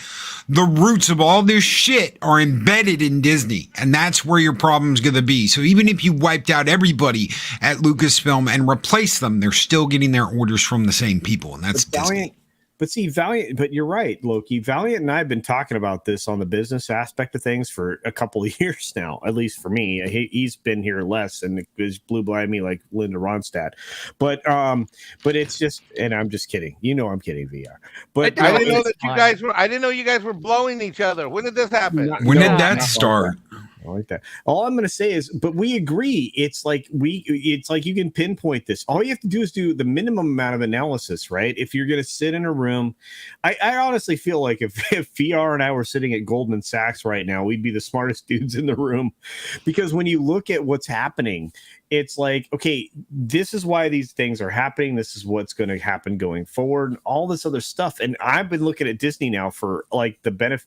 the roots of all this shit are embedded in Disney. And that's where your problem's going to be. So even if you wiped out everybody at Lucasfilm and replaced them, they're still getting their orders from the same people. And that's Disney. But see, Valiant, but you're right, Loki. Valiant and I have been talking about this on the business aspect of things for a couple of years now, at least for me. He's been here less and is blew by me like Linda Ronstadt. But it's just, and I'm just kidding. You know I'm kidding, VR. But I didn't know that you guys were. I didn't know you guys were blowing each other. When did this happen? When did that start? I like that. All I'm going to say is, but we agree. It's like you can pinpoint this. All you have to do is do the minimum amount of analysis, right? If you're going to sit in a room, I honestly feel like if VR and I were sitting at Goldman Sachs right now, we'd be the smartest dudes in the room, because when you look at what's happening, it's like, okay, this is why these things are happening. This is what's going to happen going forward, and all this other stuff. And I've been looking at Disney now for like the better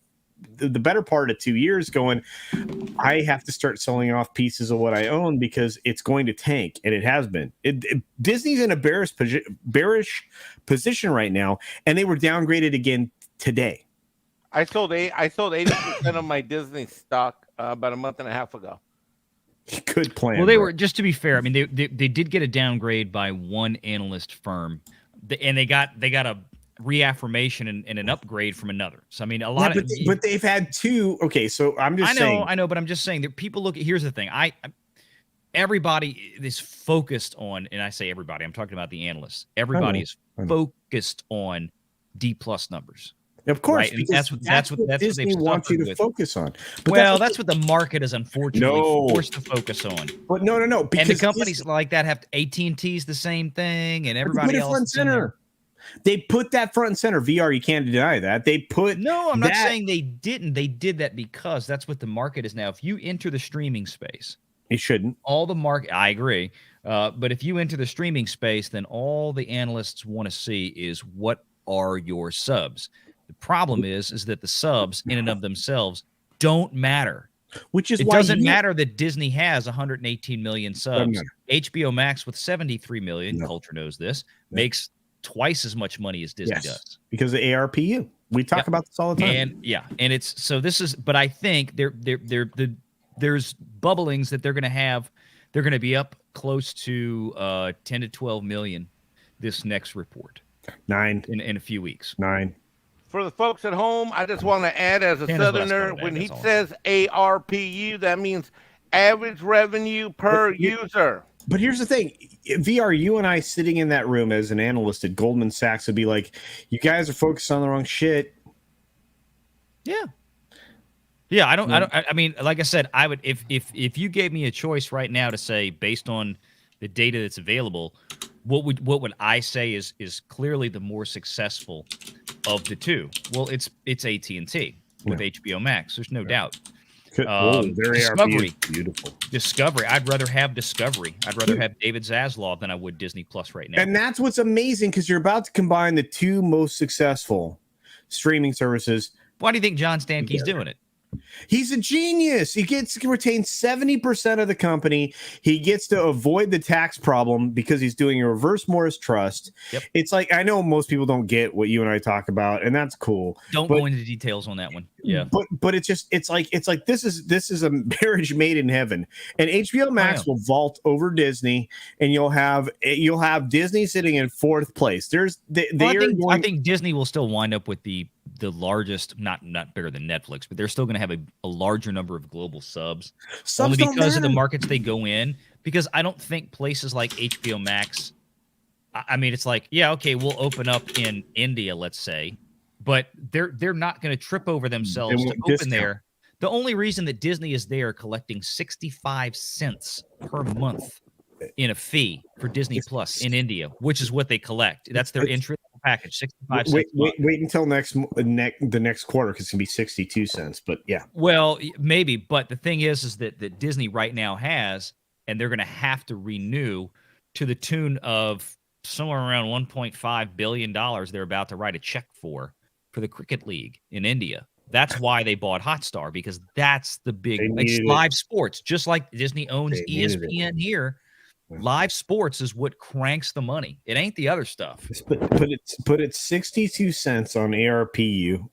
part of 2 years going, I have to start selling off pieces of what I own because it's going to tank, and it has been. Disney's in a bearish position right now, and they were downgraded again today. I sold 80% of my Disney stock about a month and a half ago. Good plan. Well, they were, just to be fair, I mean, they did get a downgrade by one analyst firm, and they got a reaffirmation and an upgrade from another. So I mean, but they've had two. Okay, so I'm just saying. I know, but I'm just saying that people look at. Here's the thing. Everybody is focused on, and I say everybody, I'm talking about the analysts. Everybody is focused on D+ numbers. Of course, right? That's what Disney wants you to focus on. But that's what the market is unfortunately forced to focus on. But no. And the companies like that have AT&T's the same thing, and everybody else. Front center. They put that front and center. VR, you can't deny that. They put. No, I'm not saying they didn't. They did that because that's what the market is now. If you enter the streaming space, it shouldn't. All the market, I agree. But if you enter the streaming space, then all the analysts want to see is what are your subs. The problem is that the subs in and of themselves don't matter. Which is it why doesn't matter that Disney has 118 million subs. HBO Max with 73 million, Culture knows this, makes twice as much money as Disney does because of ARPU. We talk about this all the time. And it's so this is, but I think there's bubblings that they're going to have. They're going to be up close to 10 to 12 million this next report. 9 in a few weeks. 9. For the folks at home, I just want to add, as a Southerner, when he says ARPU, that means average revenue per user. But here's the thing, VR, you and I sitting in that room as an analyst at Goldman Sachs would be like, you guys are focused on the wrong shit. Yeah. I mean, like I said, I would, if you gave me a choice right now to say, based on the data that's available, what would I say is clearly the more successful of the two? Well, it's AT&T with HBO Max. There's no doubt. Discovery, beautiful. Discovery. I'd rather have Discovery. I'd rather have David Zaslav than I would Disney Plus right now. And that's what's amazing, because you're about to combine the two most successful streaming services. Why do you think John Stankey's doing it? He's a genius. He gets to retain 70% of the company. He gets to avoid the tax problem because he's doing a reverse Morris trust. Yep. It's like, I know most people don't get what you and I talk about, and that's cool. Don't go into details on that one. Yeah. But it's like this is a marriage made in heaven. And HBO Max will vault over Disney, and you'll have Disney sitting in fourth place. I think Disney will still wind up with the largest, not bigger than Netflix, but they're still going to have a larger number of global subs only because of the markets they go in. Because I don't think places like HBO Max, I mean, it's like, yeah, okay, we'll open up in India, let's say, but they're not going to trip over themselves to open there. The only reason that Disney is there collecting 65 cents per month in a fee for Disney Plus in India, which is what they collect. That's their entry package, 65 cents. Wait until the next quarter, because it's gonna be 62 cents. But yeah, well, maybe. But the thing is that Disney right now has, and they're going to have to renew to the tune of somewhere around $1.5 billion. They're about to write a check for the Cricket League in India. That's why they bought Hotstar, because that's the big live sports. Just like Disney owns ESPN here, live sports is what cranks the money. It ain't the other stuff. But it's 62 cents on ARPU.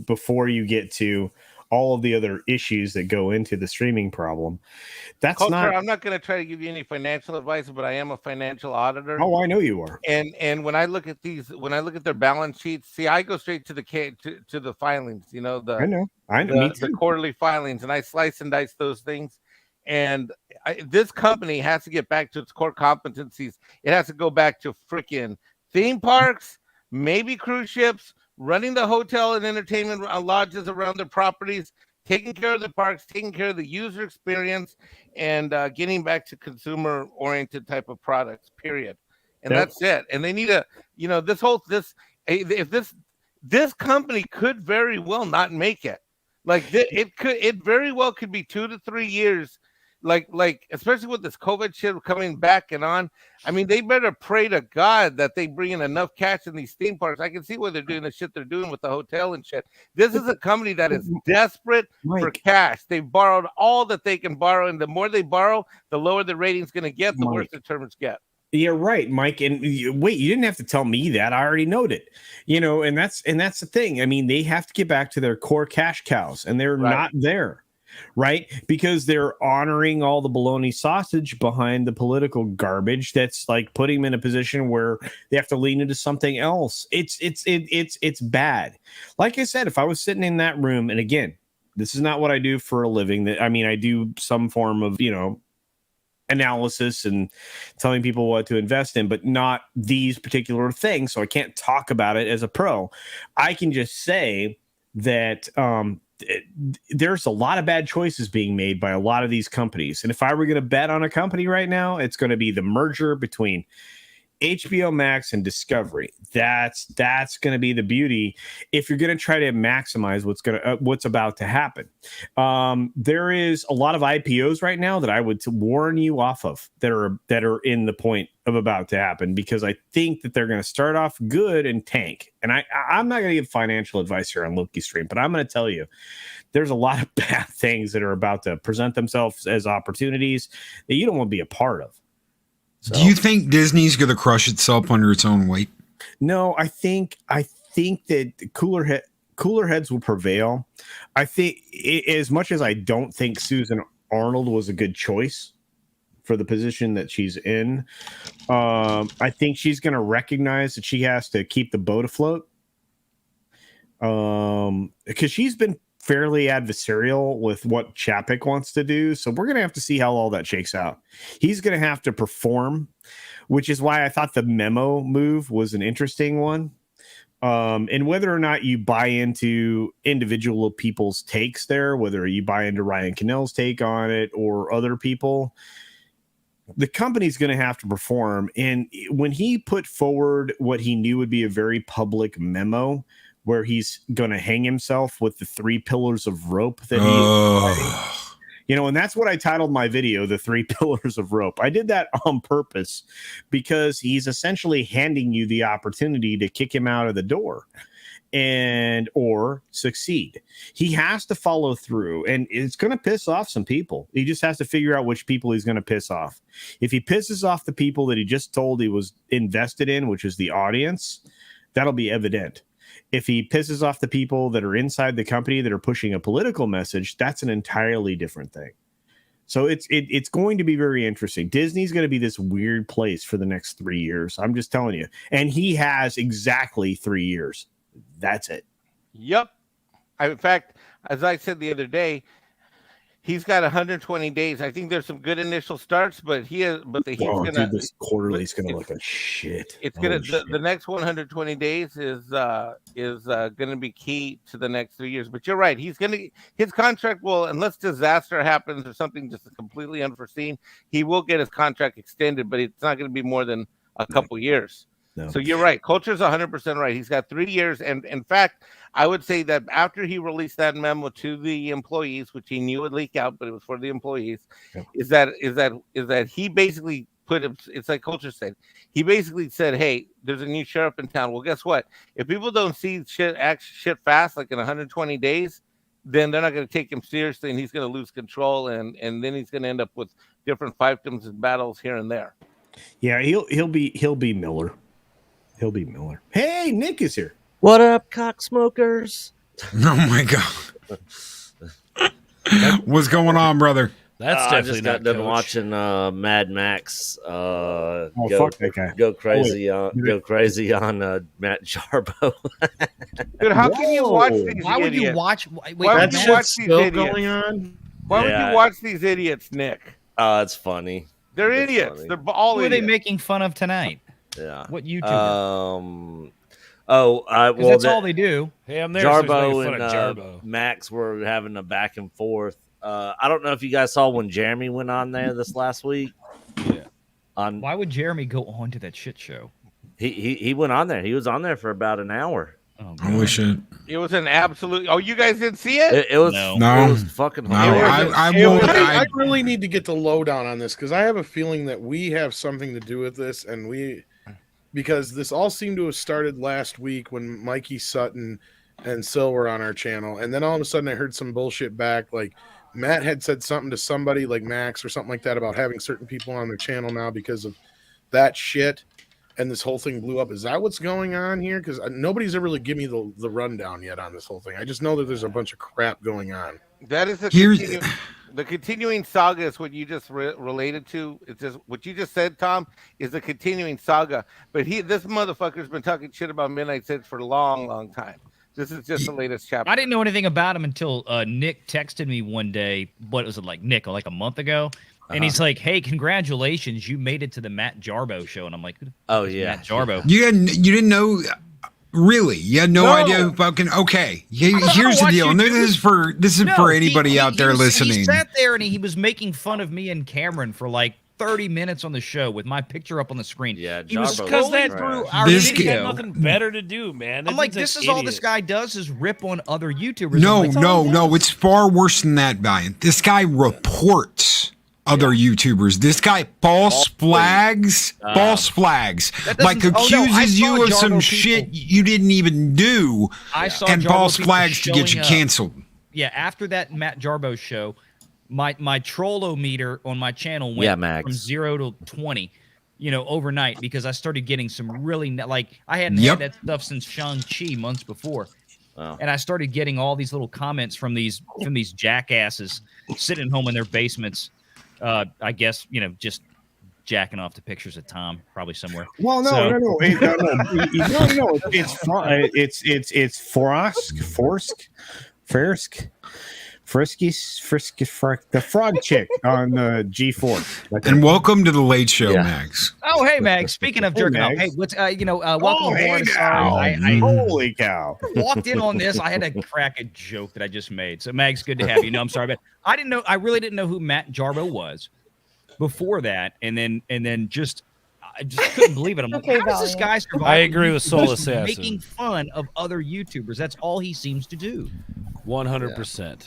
Before you get to all of the other issues that go into the streaming problem. That's Culture, I'm not going to try to give you any financial advice, but I am a financial auditor. Oh, I know you are. And when I look at their balance sheets, see, I go straight to the filings. You know, the quarterly filings, and I slice and dice those things. And this company has to get back to its core competencies. It has to go back to freaking theme parks, maybe cruise ships, running the hotel and entertainment lodges around their properties, taking care of the parks, taking care of the user experience, and getting back to consumer-oriented type of products, period. And that's it. And they need this company could very well not make it. Like it very well could be 2 to 3 years. Like especially with this COVID shit coming back and on. I mean, they better pray to God that they bring in enough cash in these theme parks. I can see why they're doing the shit they're doing with the hotel and shit. This is a company that is desperate for cash. They borrowed all that they can borrow, and the more they borrow, the lower the rating's going to get, the worse the terms get. Yeah, right, Mike. And wait, you didn't have to tell me that. I already know it. And that's the thing. I mean, they have to get back to their core cash cows, and they're not there. Right, because they're honoring all the bologna sausage behind the political garbage that's like putting them in a position where they have to lean into something else. It's bad. Like I said, if I was sitting in that room, and again, this is not what I do for a living. I do some form of analysis and telling people what to invest in, but not these particular things. So I can't talk about it as a pro. I can just say that there's a lot of bad choices being made by a lot of these companies. And if I were going to bet on a company right now, it's going to be the merger between HBO Max and Discovery. That's going to be the beauty if you're going to try to maximize what's about to happen. There is a lot of IPOs right now that I would warn you off of that are in the point of about to happen, because I think that they're going to start off good and tank. And I'm not going to give financial advice here on Loki Stream, but I'm going to tell you there's a lot of bad things that are about to present themselves as opportunities that you don't want to be a part of. So, do you think Disney's going to crush itself under its own weight? No, I think that cooler heads will prevail. I think, as much as I don't think Susan Arnold was a good choice for the position that she's in, I think she's going to recognize that she has to keep the boat afloat, because she's been fairly adversarial with what Chapek wants to do. So we're going to have to see how all that shakes out. He's going to have to perform, which is why I thought the memo move was an interesting one. And whether or not you buy into individual people's takes there, whether you buy into Ryan Cannell's take on it or other people, the company's going to have to perform. And when he put forward what he knew would be a very public memo, where he's going to hang himself with the 3 pillars of rope that and that's what I titled my video, The 3 Pillars of Rope. I did that on purpose because he's essentially handing you the opportunity to kick him out of the door or succeed. He has to follow through, and it's going to piss off some people. He just has to figure out which people he's going to piss off. If he pisses off the people that he just told he was invested in, which is the audience, that'll be evident. If he pisses off the people that are inside the company that are pushing a political message, that's an entirely different thing. So it's going to be very interesting. Disney's going to be this weird place for the next 3 years. I'm just telling you. And he has exactly 3 years. That's it. Yep. In fact, as I said the other day, He's got 120 days. I think there's some good initial starts, but he's gonna. Dude, this quarterly is gonna look like shit. It's gonna the next 120 days is gonna be key to the next 3 years. But you're right. His contract will, unless disaster happens or something just completely unforeseen, he will get his contract extended. But it's not gonna be more than a couple years. No. So you're right. Culture's 100% right. He's got 3 years, and in fact, I would say that after he released that memo to the employees, which he knew would leak out, but it was for the employees, is that he basically it's like Culture said. He basically said, "Hey, there's a new sheriff in town." Well, guess what? If people don't see shit fast, like in 120 days, then they're not going to take him seriously, and he's going to lose control, and then he's going to end up with different fiefdoms and battles here and there. Yeah, he'll be Miller. He'll be Miller. Hey, Nick is here. What up, cock smokers? Oh my god. What's going on, brother? That's definitely just got done watching Mad Max fuck that guy. go crazy on Matt Jarbo. Dude, how can you watch these Why would you idiots? watch Why would you watch these still idiots? going on? Why would you watch these idiots, Nick? It's funny. They're It's idiots. funny. They're all Who are idiots. they making fun of tonight? Yeah. What YouTuber? Well, that's all they do. Hey, I'm there. So he's making Jarbo fun and of Jarbo. Max were having a back and forth. I don't know if you guys saw when Jeremy went on there this last week. Yeah. Why would Jeremy go on to that shit show? He went on there. He was on there for about an hour. Oh, holy shit! It was an absolute. Oh, you guys didn't see it? It was No. It was fucking hilarious. I really need to get the lowdown on this because I have a feeling that we have something to do with this, and because this all seemed to have started last week when Mikey Sutton and Sil were on our channel, and then all of a sudden I heard some bullshit back, like Matt had said something to somebody like Max or something like that about having certain people on their channel now because of that shit. And this whole thing blew up. Is that what's going on here? Because nobody's ever really given me the rundown yet on this whole thing. I just know that there's a bunch of crap going on. That is the continuing saga. Is what you just related to. It's just what you just said, Tom. Is the continuing saga. But this motherfucker's been talking shit about Midnight Six for a long, long time. This is just the latest chapter. I didn't know anything about him until Nick texted me one day. What was it like, Nick? Like a month ago. And he's like, "Hey, congratulations! You made it to the Matt Jarbo show." And I'm like, "Oh yeah, Matt Jarbo." You didn't know, really? You had no idea. Fucking okay. Here's the deal. And this is for anybody out there listening. He sat there and he was making fun of me and Cameron for like 30 minutes on the show with my picture up on the screen. Yeah, he was because scrolling through our video. Had nothing better to do, man. I'm like, this is all this guy does is rip on other YouTubers. No, it's far worse than that, Brian. This guy reports other YouTubers. This guy false flags, like accuses you of some shit you didn't even do, and false flags to get you canceled. Yeah, after that Matt Jarbo show, my trollometer on my channel went from 0 to 20, overnight, because I started getting some really I hadn't had that stuff since Shang-Chi months before. Wow. And I started getting all these little comments from these jackasses sitting home in their basements. I guess, just jacking off to pictures of Tom, probably somewhere. Well, no. It's Forsk, the frog chick on the G4. And welcome to the Late Show, Max. Oh, hey, Max. Speaking of jerking off, hey, what's welcome aboard. Holy cow! Walked in on this. I had to crack a joke that I just made. So, Max, good to have you. No, I'm sorry, but I didn't know. I really didn't know who Matt Jarbo was before that, and then I just couldn't believe it. I'm like, how does this guy survive? I agree with Soul Assassin. Making fun of other YouTubers. That's all he seems to do. 100%.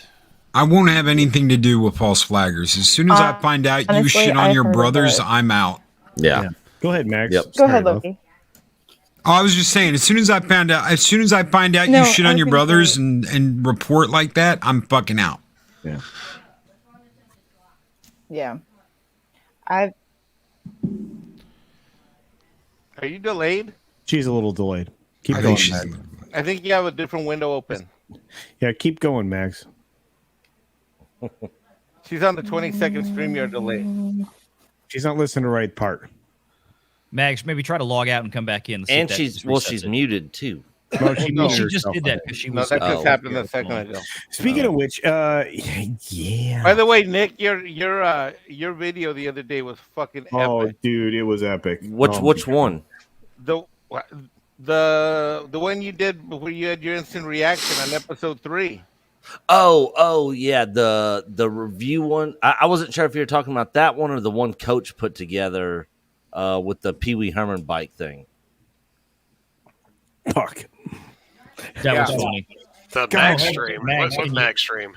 I won't have anything to do with false flaggers. As soon as I find out you shit on your brothers, I'm out. Yeah. Go ahead, Max. Yep. Go ahead, Loki. Oh, I was just saying, as soon as I find out you shit on your brothers and report like that, I'm fucking out. Yeah. Yeah. Are you delayed? She's a little delayed. Keep going, Max. I think you have a different window open. Yeah, keep going, Max. She's on the 20-second StreamYard delay. She's not listening to the right part. Max, maybe try to log out and come back in. And she's muted too. No, she muted She just herself, did I that think. because she No, was. that just happened yeah, a second ago. Speaking of which, yeah. By the way, Nick, your video the other day was fucking Oh, epic. dude, it was epic. Which one? The one you did where you had your instant reaction on episode 3. Oh, yeah, the review one. I wasn't sure if you were talking about that one or the one Coach put together with the Pee Wee Herman bike thing. Fuck. That was funny. The Mag stream. What Mag stream?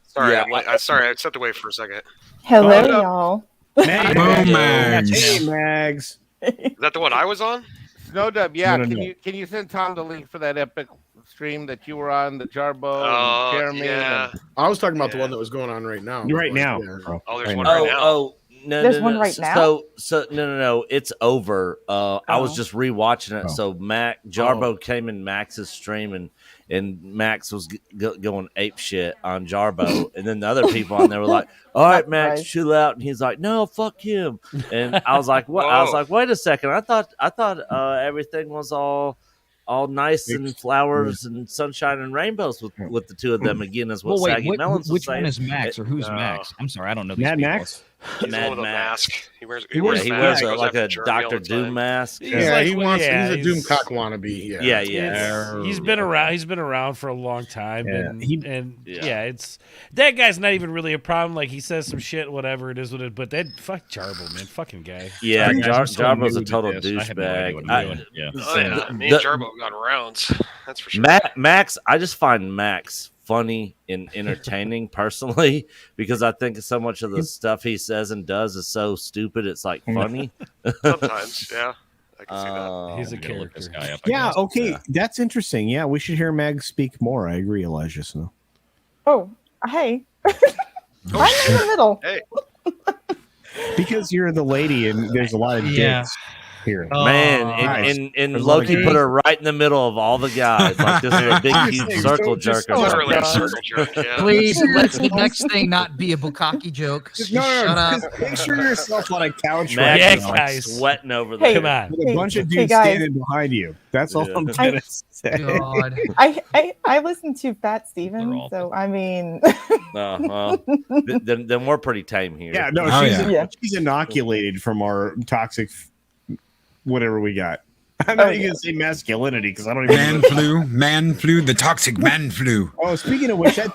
Sorry, Yeah, sorry, I stepped away for a second. Hello, y'all. Mags. Hey, Mags. Is that the one I was on? Snowdub, yeah. No. Can you send Tom the link for that epic stream that you were on, the Jarbo and Jeremy? Yeah. I was talking about the one that was going on right now. Right now. Yeah. Oh, there's one right now. No, There's one right now? So no, it's over. I was just rewatching it. So Jarbo came in Max's stream and Max was going ape shit on Jarbo, and then the other people on there were like, "All right, Max, chill out," and he's like, "No, fuck him." And I was like, "What?" I was like, "Wait a second. I thought everything was all nice and flowers and sunshine and rainbows with the two of them again." Is what Saggy Melons was which saying. one is Max or who's Max? I'm sorry, I don't know. These Mad people. Max. He's the one with a Max. mask. He wears He wears goes like a after Jeremy all Dr. the Doom time. mask. He's like- he's a he's- Doomcock wannabe. Yeah. He's been around. He's been around for a long time, Yeah. and it's that guy's not even really a problem. Like he says some shit, whatever it is with it. But that fuck Jarbo, man, fucking guy. Yeah, Sorry, guys, I'm so Jarbo's new a to total this. I have no idea what I'm douchebag. doing. Yeah. Oh, yeah. Me and Jarbo got rounds. That's for sure. Max, I just find Max funny and entertaining personally because I think so much of the stuff he says and does is so stupid. It's like funny. Sometimes, yeah. I can see that. He's a I'm gonna look character. this guy up, I Yeah, guess. okay. That's interesting. Yeah, we should hear Mag speak more. I agree, Elijah Snow. Oh, hey. I'm in the middle. Hey, Because you're the lady and there's a lot of Yeah. dicks here. Man, nice. and There's a lot of Loki put her right in the middle of all the guys. Like this is a big, huge circle jerk. Or it's something. really a circle jerk, yeah. Please, let's the next thing not be a bukkake joke. Just shut up. Just picture yourself on a couch Max right is now like sweating over there. Hey, Come on. with a bunch of hey, dudes guys. standing behind you. That's all I'm gonna say. God. I listen to Fat They're Stevens, awful. so I mean, Well, then we're pretty tame here. Yeah, no, Oh, she's, yeah. she's inoculated from our toxic whatever we got. I'm not even gonna say masculinity because I don't even Man flu, the toxic man flu. Oh, speaking of which, that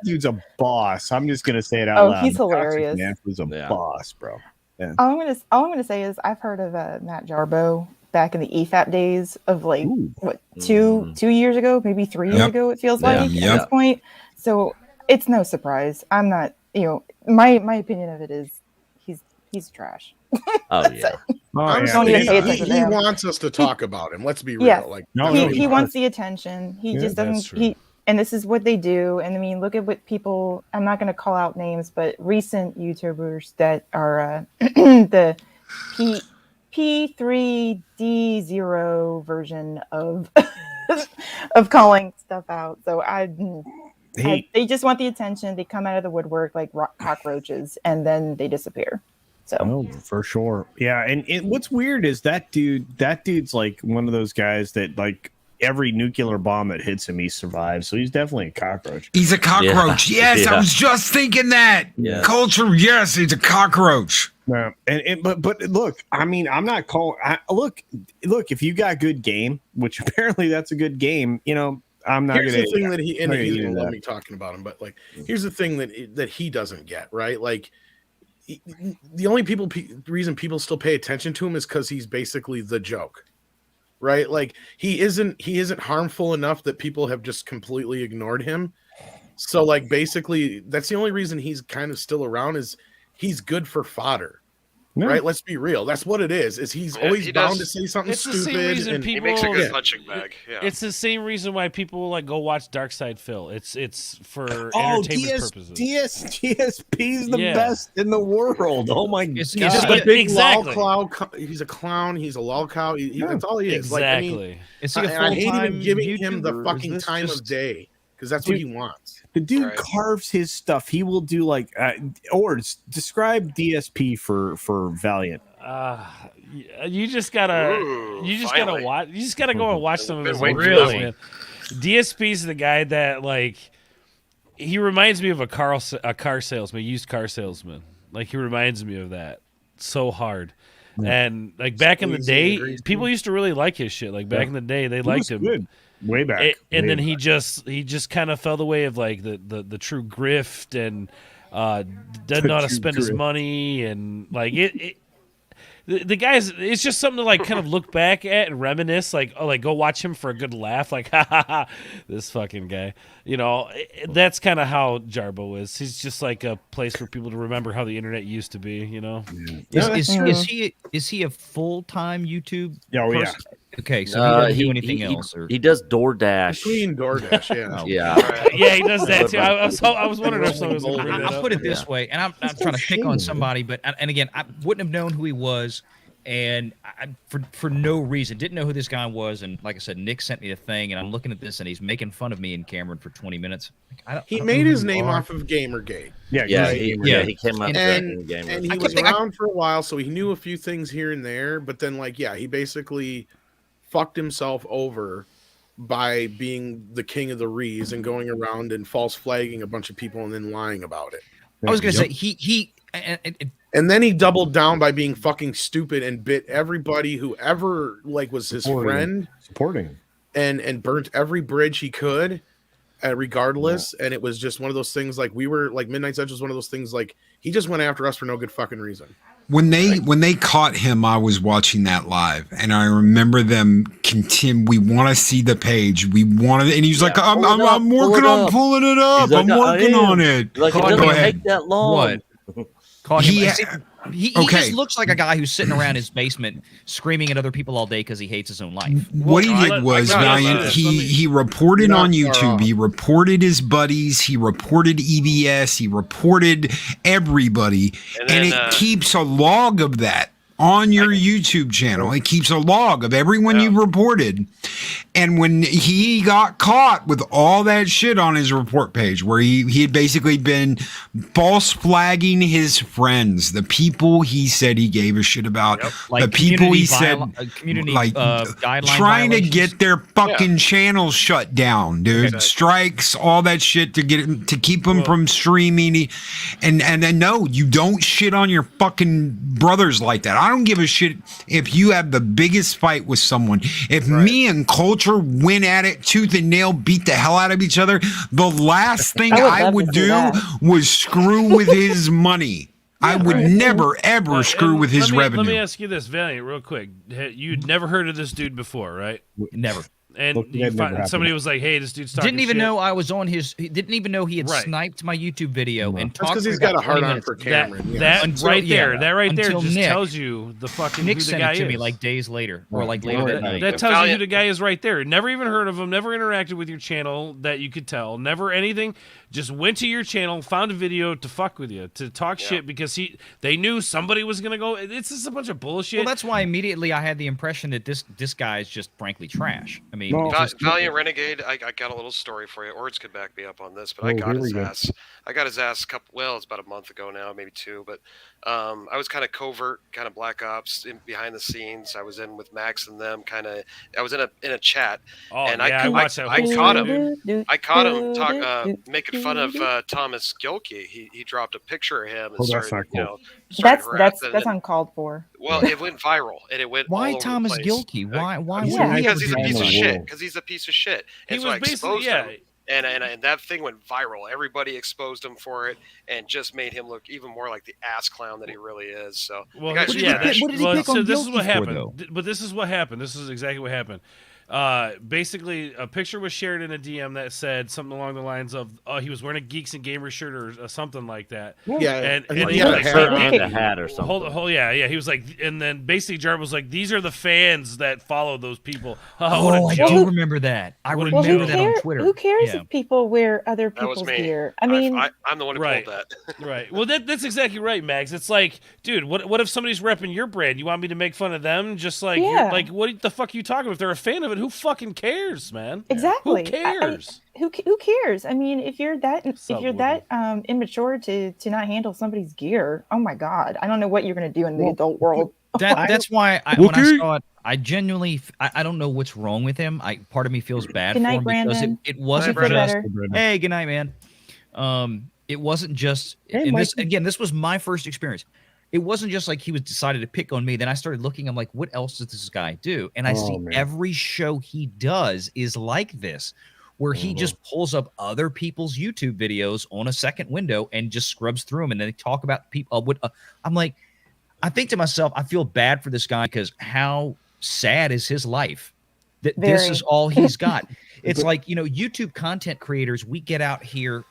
dude's a boss. I'm just gonna say it out loud. he's The toxic hilarious. Man flu's a boss, bro. Yeah. all I'm gonna say is I've heard of Matt Jarbo back in the EFAP days of like what 2 years ago, maybe 3 years Yep. ago. It feels Yeah. like Yep. at this point. So it's no surprise. I'm not. My opinion of it is he's trash. Oh yeah. I'm Don't even pay attention to he him. wants us to talk about him. Let's be real. Yes. Like he wants the attention. He just that's doesn't. true. And this is what they do. And I mean, look at what people. I'm not going to call out names, but recent YouTubers that are the P3D0 version of of calling stuff out. So they just want the attention. They come out of the woodwork like cockroaches, and then they disappear. So Oh, for sure. Yeah, and what's weird is that dude's like one of those guys that like every nuclear bomb that hits him, he survives. So he's definitely a cockroach. He's a cockroach. Yeah. Yes, I Yeah. was just thinking that. Yeah. Culture, yes, he's a cockroach. Yeah, but look, I mean, I'm not calling. Look, if you got good game, which apparently that's a good game, I'm not here's gonna. the thing that he I'm not gonna he do don't love that. me talking about him, but like here's the thing that he doesn't get, right? Like the only reason people still pay attention to him is because he's basically the joke, right? Like he isn't harmful enough that people have just completely ignored him. So like basically that's the only reason he's kind of still around is he's good for fodder. No. Right, let's be real. That's what it is. He's always he bound does. to say something It's the same stupid. reason And people- He makes a good Yeah. punching bag. Yeah. It's the same reason why people like go watch Dark Side Phil. It's for Oh, entertainment purposes. DSP's the Yeah. best in the world. Oh my god! It's He's just Yeah, a big exactly. lol cow. He's a clown. He's a lol cow. That's all he is. Like, I mean, Exactly. Is he a I hate full-time even giving him the YouTuber, or is fucking this time just- of day because that's what he wants. The dude Right. carves his stuff. He will do like, or describe DSP for Valiant. You just gotta watch. You just gotta go and watch some of his videos, man. DSP's the guy that like. He reminds me of a car salesman, used car salesman. Like he reminds me of that so hard. And like back in the day, people used to really like his shit. Like back in the day, they liked him. Good. Way back. And then he just kind of fell the way of like the true grift and doesn't know how to spend his money and like it the guys, it's just something to like kind of look back at and reminisce, like, oh, like go watch him for a good laugh, like ha ha ha, this fucking guy, you know. That's kind of how Jarbo is. He's just like a place for people to remember how the internet used to be, you know. Is he a full-time YouTube person? Yeah. Okay, so he doesn't do anything else. He does DoorDash. Between DoorDash, yeah. Yeah, he does that too. I was wondering if someone was going to bring that up. I'll put it this way, and I'm trying to pick on somebody, but and again, I wouldn't have known who he was, and for no reason didn't know who this guy was. And like I said, Nick sent me a thing, and I'm looking at this, and he's making fun of me and Cameron for 20 minutes. He made his name off of Gamergate. He came up and he was around for a while, so he knew a few things here and there. But then, like, he basically fucked himself over by being the king of the Rees and going around and false flagging a bunch of people and then lying about it. I was going to say and then he doubled down by being fucking stupid and bit everybody who ever like was his friend, supporting, and burnt every bridge he could, regardless. And it was just one of those things. Like we were like Midnight's Edge was one of those things. Like he just went after us for no good fucking reason. When they caught him, I was watching that live, and I remember them continue. We want to see the page. We wanted, and he's like, "I'm working on pulling it up. I'm working on it." Like, it doesn't take that long. What? He just looks like a guy who's sitting around his basement screaming at other people all day because he hates his own life. What he did was, Valiant, he reported on YouTube. He reported his buddies. He reported EBS. He reported everybody. And it keeps a log of that on your YouTube channel. It keeps a log of everyone you reported. And when he got caught with all that shit on his report page, where he had basically been false flagging his friends, the people he said he gave a shit about, the people he said trying to get their fucking channels shut down, dude. Strikes, all that shit to keep them from streaming. And then no, you don't shit on your fucking brothers like that. I don't give a shit if you have the biggest fight with someone. If me and Culture went at it tooth and nail, beat the hell out of each other, the last thing I would do was screw with his money. I would never, ever screw with his revenue. Let me ask you this, Valiant, real quick. You'd never heard of this dude before, right? Never. And somebody was like, "Hey, this dude's talking didn't even shit." know I was on his. He didn't even know he had sniped my YouTube video and talked. Because he's got a hard on for Cameron. That right there just tells you the fucking Nick who the sent guy it to is. me like days later, or like later that night. That tells you who the guy is right there. Never even heard of him. Never interacted with your channel that you could tell. Never anything. Just went to your channel, found a video to fuck with you, to talk shit because they knew somebody was gonna go. It's just a bunch of bullshit. Well, that's why immediately I had the impression that this guy is just frankly trash. I mean, Valiant Renegade, I got a little story for you. Ords could back me up on this, but I got his ass. I got his ass it's about a month ago now, maybe 2. But I was kind of covert, kind of Black Ops behind the scenes. I was in with Max and them, I was in a chat, and I caught him making fun of Thomas Gilkey. He dropped a picture of him and started, that's uncalled for. Well, it went viral, and it went. Why all over Thomas the place. Gilkey? Why? Because he's a piece of shit. Because he's a piece of shit. And so I exposed him, and that thing went viral. Everybody exposed him for it, and just made him look even more like the ass clown that he really is. So, what did he pick on this is what Gilkey happened. for, But this is what happened. This is exactly what happened. Basically, a picture was shared in a DM that said something along the lines of, he was wearing a Geeks and Gamers shirt or something like that. Yeah, and he had a shirt and a hat or something. He was like, and then basically Jarb was like, these are the fans that follow those people. I do remember that. I remember that on Twitter. Who cares if people wear other people's gear? I mean, I'm the one who pulled that. Right. Well, that's exactly right, Mags. It's like, dude, what if somebody's repping your brand? You want me to make fun of them? Just like, like, what the fuck are you talking about? If they're a fan of it, it, who fucking cares, man? Exactly. Who cares? Who cares? I mean, if you're that immature to not handle somebody's gear, oh my god, I don't know what you're going to do in the adult world. That's why when I saw it, I genuinely I don't know what's wrong with him. Part of me feels bad Good night, for him because Brandon. it wasn't just hey, good night, man. It wasn't just this was my first experience. It wasn't just like he was decided to pick on me. Then I started looking. I'm like, what else does this guy do? And I see every show he does is like this, where he just pulls up other people's YouTube videos on a second window and just scrubs through them. And then they talk about people. I'm like, I think to myself, I feel bad for this guy because how sad is his life that this is all he's got. It's like, YouTube content creators, we get out here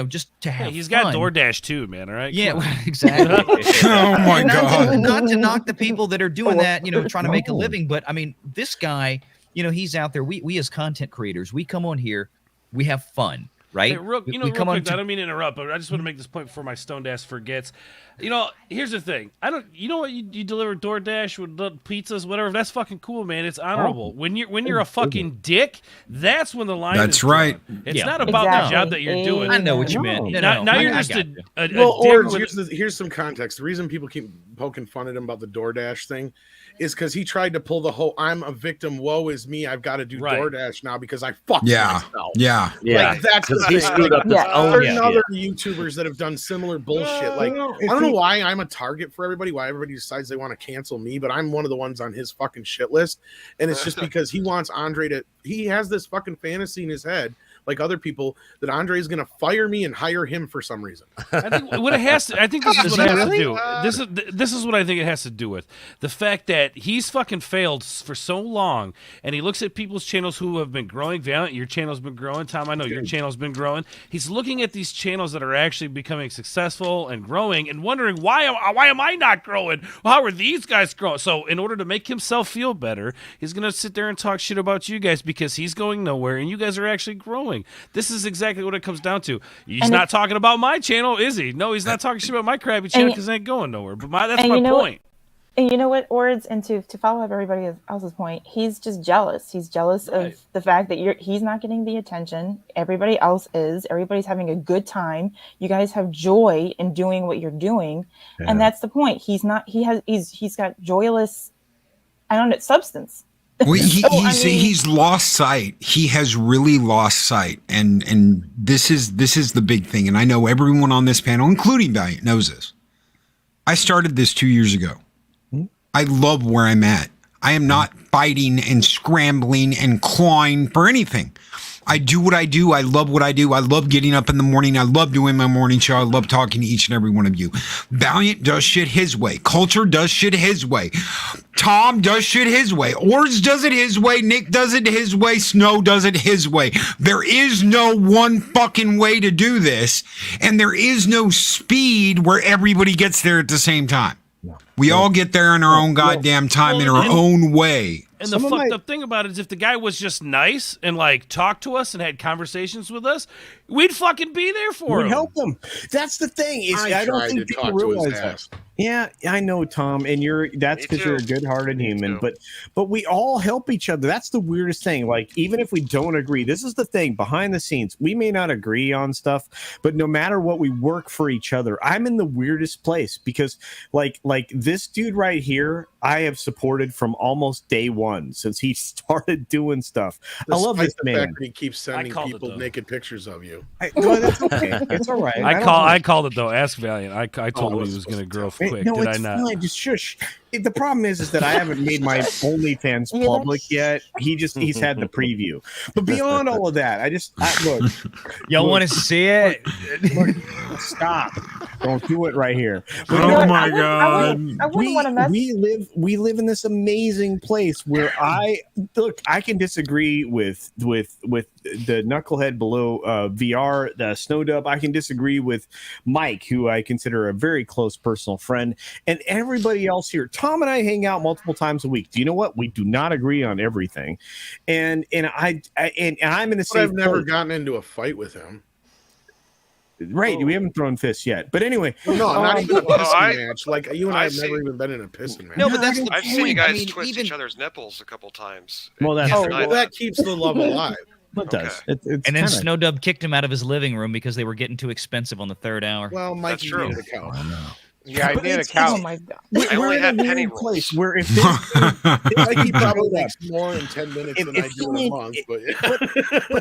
just to have he's fun. got DoorDash too, man. All right. Yeah, exactly. Oh my God. Not to knock the people that are doing that, trying to make a living. But I mean, this guy, he's out there. We as content creators, we come on here, we have fun, right? Hey, real quick, I don't mean to interrupt, but I just want to make this point before my stoned ass forgets. Here's the thing. You deliver DoorDash with pizzas, whatever. That's fucking cool, man. It's honorable. When you're a fucking dick, that's when the line. That's right. It's not about the job that you're doing. I know what you meant. Now you're just a dick. Here's some context. The reason people keep poking fun at him about the DoorDash thing is because he tried to pull the whole "I'm a victim, woe is me, I've got to do DoorDash now because I fucked myself." Yeah. Like that's the he screwed up his own certain other YouTubers that have done similar bullshit. Like I don't know why I'm a target for everybody, why everybody decides they want to cancel me, but I'm one of the ones on his fucking shit list. And it's just because he wants Andre he has this fucking fantasy in his head, like other people, that Andre is going to fire me and hire him for some reason. I think what it has to. I think this is what it has to do. This is what I think it has to do with the fact that he's fucking failed for so long, and he looks at people's channels who have been growing. Valiant, your channel's been growing. Tom, I know your channel's been growing. He's looking at these channels that are actually becoming successful and growing, and wondering why am I not growing? How are these guys growing? So, in order to make himself feel better, he's gonna sit there and talk shit about you guys because he's going nowhere, and you guys are actually growing. This is exactly what it comes down to. He's not talking about my channel, is he? No, he's not talking shit about my crappy channel because it ain't going nowhere. But that's my point. And you know what, Ords, and to follow up everybody else's point, he's just jealous. He's jealous of the fact that he's not getting the attention. Everybody else is. Everybody's having a good time. You guys have joy in doing what you're doing, and that's the point. He's got joyless, substance. Well, he's lost sight. He has really lost sight, and this is the big thing. And I know everyone on this panel, including Valiant, knows this. I started this 2 years ago. I love where I'm at. I am not fighting and scrambling and clawing for anything. I do what I do. I love what I do. I love getting up in the morning. I love doing my morning show. I love talking to each and every one of you. Valiant does shit his way. Culture does shit his way. Tom does shit his way. Orz does it his way. Nick does it his way. Snow does it his way. There is no one fucking way to do this. And there is no speed where everybody gets there at the same time. We all get there in our own goddamn time, in our own way. And the fucked up thing about it is if the guy was just nice and talked to us and had conversations with us, we'd fucking be there for him. We'd help them. That's the thing. I don't think people realize that. Yeah, I know, Tom, and that's because you're a good-hearted human. But we all help each other. That's the weirdest thing. Like, even if we don't agree, this is the thing behind the scenes. We may not agree on stuff, but no matter what, we work for each other. I'm in the weirdest place because, like this dude right here, I have supported from almost day one since he started doing stuff. I love this man. Fact that he keeps sending people naked pictures of you. That's okay. It's all right. I called it though. Ask Valiant. I told him he was going to grow quick. No, Did it's I not? fine. Just shush. The problem is that I haven't made my OnlyFans public yet. He's had the preview. But beyond all of that, look. Y'all want to see it? Look, stop. Don't do it right here. But oh my God. I wouldn't want to mess. We live in this amazing place where I can disagree with the knucklehead below VR, the Snow Dub. I can disagree with Mike, who I consider a very close personal friend, and everybody else here. Tom and I hang out multiple times a week. Do you know what? We do not agree on everything, and I'm in the same. I've never gotten into a fight with him. Right, we haven't thrown fists yet. But anyway, no, not even a pissing match. Like you and I have never even been in a pissing match. No, but that's the I've point. seen you guys I mean, twist each other's nipples a couple times. Well, that's that keeps the love alive. It does. It's and then kinda... Snow Dub kicked him out of his living room because they were getting too expensive on the third hour. Well, Mikey needed a couch. Yeah, I But did a it's- couch. Oh my god. I only had penny rolls. place where if Mikey probably makes more in 10 minutes than I do in a month. But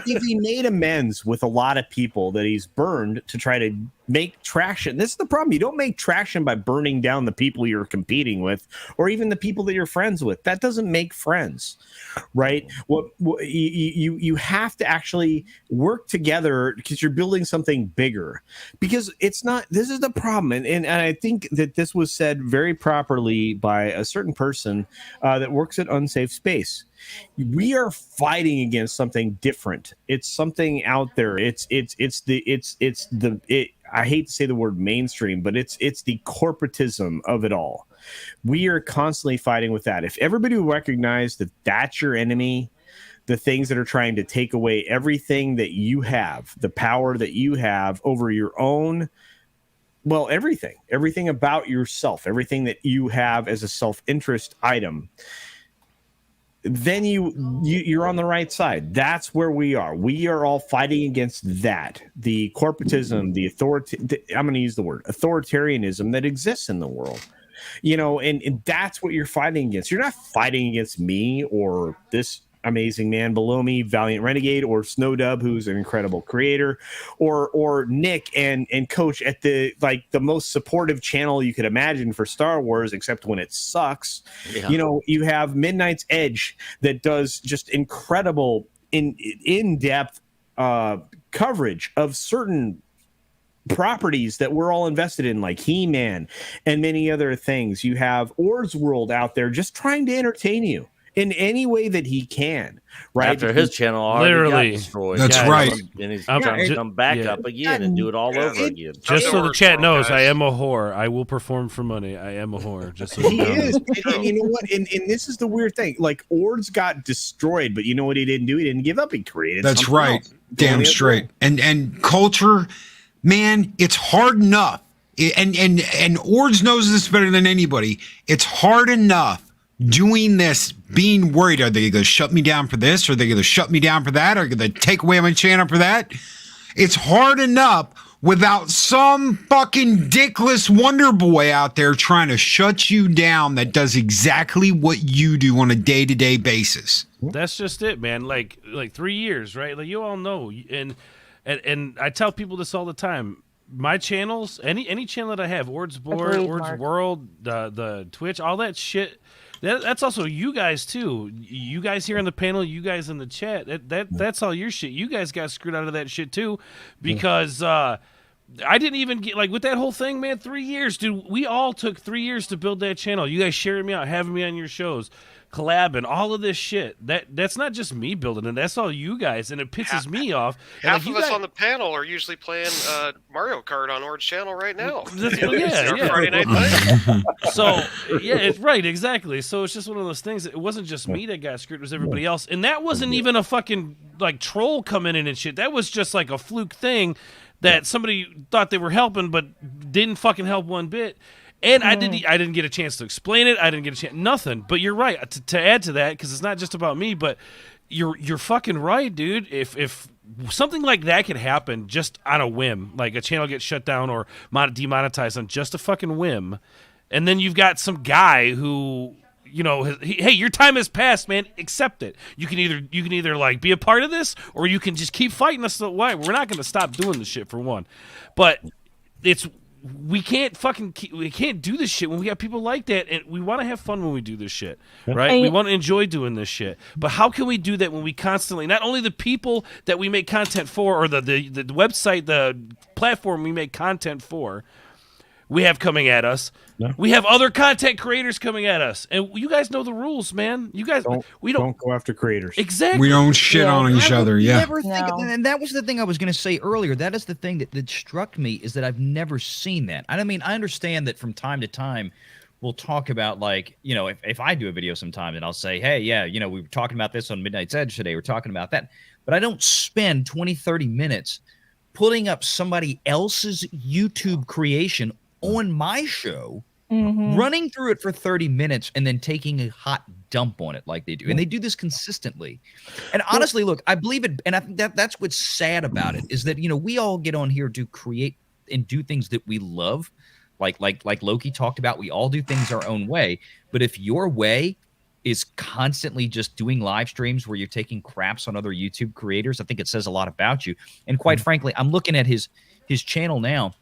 if he made amends with a lot of people that he's burned to try to make traction. This is the problem. You don't make traction by burning down the people you're competing with or even the people that you're friends with. That doesn't make friends, right? What you have to actually work together because you're building something bigger. Because it's not, this is the problem. And I think that this was said very properly by a certain person that works at Unsafe Space. We are fighting against something different. It's something out there. I hate to say the word mainstream, but it's the corporatism of it all. We are constantly fighting with that. If everybody would recognize that that's your enemy, the things that are trying to take away everything that you have, the power that you have over your own, well, everything about yourself, everything that you have as a self-interest item, then you're on the right side. That's where we are. We are all fighting against that. The corporatism, the authority, I'm going to use the word authoritarianism that exists in the world. And that's what you're fighting against. You're not fighting against me or this amazing man below me, Valiant Renegade, or Snow Dub, who's an incredible creator, or Nick and Coach at the most supportive channel you could imagine for Star Wars, except when it sucks. Yeah. You have Midnight's Edge that does just incredible in-depth coverage of certain properties that we're all invested in, like He-Man and many other things. You have Or's World out there just trying to entertain you in any way that he can, right? After his channel already got destroyed. That's right. And he's trying to come back up again and do it all over again. Just so the chat knows, I am a whore. I will perform for money. I am a whore. Just so he is. And you know what? And this is the weird thing. Like, Ords got destroyed, but you know what he didn't do? He didn't give up. He created That's right. else. Damn straight. And culture, man, it's hard enough. And Ords knows this better than anybody. It's hard enough doing this, being worried, are they going to shut me down for this? Are they going to shut me down for that? Are they going to take away my channel for that? It's hard enough without some fucking dickless wonder boy out there trying to shut you down that does exactly what you do on a day-to-day basis. That's just it, man. Like 3 years, right? Like, you all know. And I tell people this all the time. My channels, any channel that I have, Ords Board, Ords World, the Twitch, all that shit, that's also you guys too. You guys here on the panel, you guys in the chat. That's all your shit. You guys got screwed out of that shit too, because I didn't even get, like, with that whole thing, man. 3 years, dude. We all took 3 years to build that channel. You guys sharing me out, having me on your shows, collabing, all of this shit. That's not just me building it. That's all you guys, and it pisses me off. Half of us on the panel are usually playing Mario Kart on Ord's channel right now. Yeah. Friday night thing. So yeah, it's right, exactly. So it's just one of those things. It wasn't just me that got screwed; it was everybody else, and that wasn't even a fucking like troll coming in and shit. That was just like a fluke thing that somebody thought they were helping, but didn't fucking help one bit. And I didn't get a chance to explain it. I didn't get a chance, nothing. But you're right. To add to that, because it's not just about me, but you're fucking right, dude. If something like that could happen just on a whim, like a channel gets shut down or demonetized on just a fucking whim, and then you've got some guy who, hey, your time has passed, man. Accept it. You can either like be a part of this, or you can just keep fighting us. Why? We're not going to stop doing this shit, for one. But we can't do this shit when we got people like that, and we want to have fun when we do this shit, right? We want to enjoy doing this shit. But how can we do that when we constantly, not only the people that we make content for, or the website, the platform we make content for, we have coming at us. Yeah. We have other content creators coming at us, and you guys know the rules, man. You guys, we don't go after creators. Exactly. We don't shit on each other. Yeah. Never think of, and that was the thing I was going to say earlier. That is the thing that struck me, is that I've never seen that. I mean, I understand that from time to time we'll talk about, like, if I do a video sometime and I'll say, hey, yeah, we were talking about this on Midnight's Edge today. We're talking about that, but I don't spend 20, 30 minutes putting up somebody else's YouTube creation on my show, running through it for 30 minutes, and then taking a hot dump on it like they do. And they do this consistently. And honestly, look, I believe it. And I think that's what's sad about it is that, we all get on here to create and do things that we love. Like Loki talked about, we all do things our own way. But if your way is constantly just doing live streams where you're taking craps on other YouTube creators, I think it says a lot about you. And quite frankly, I'm looking at his channel now.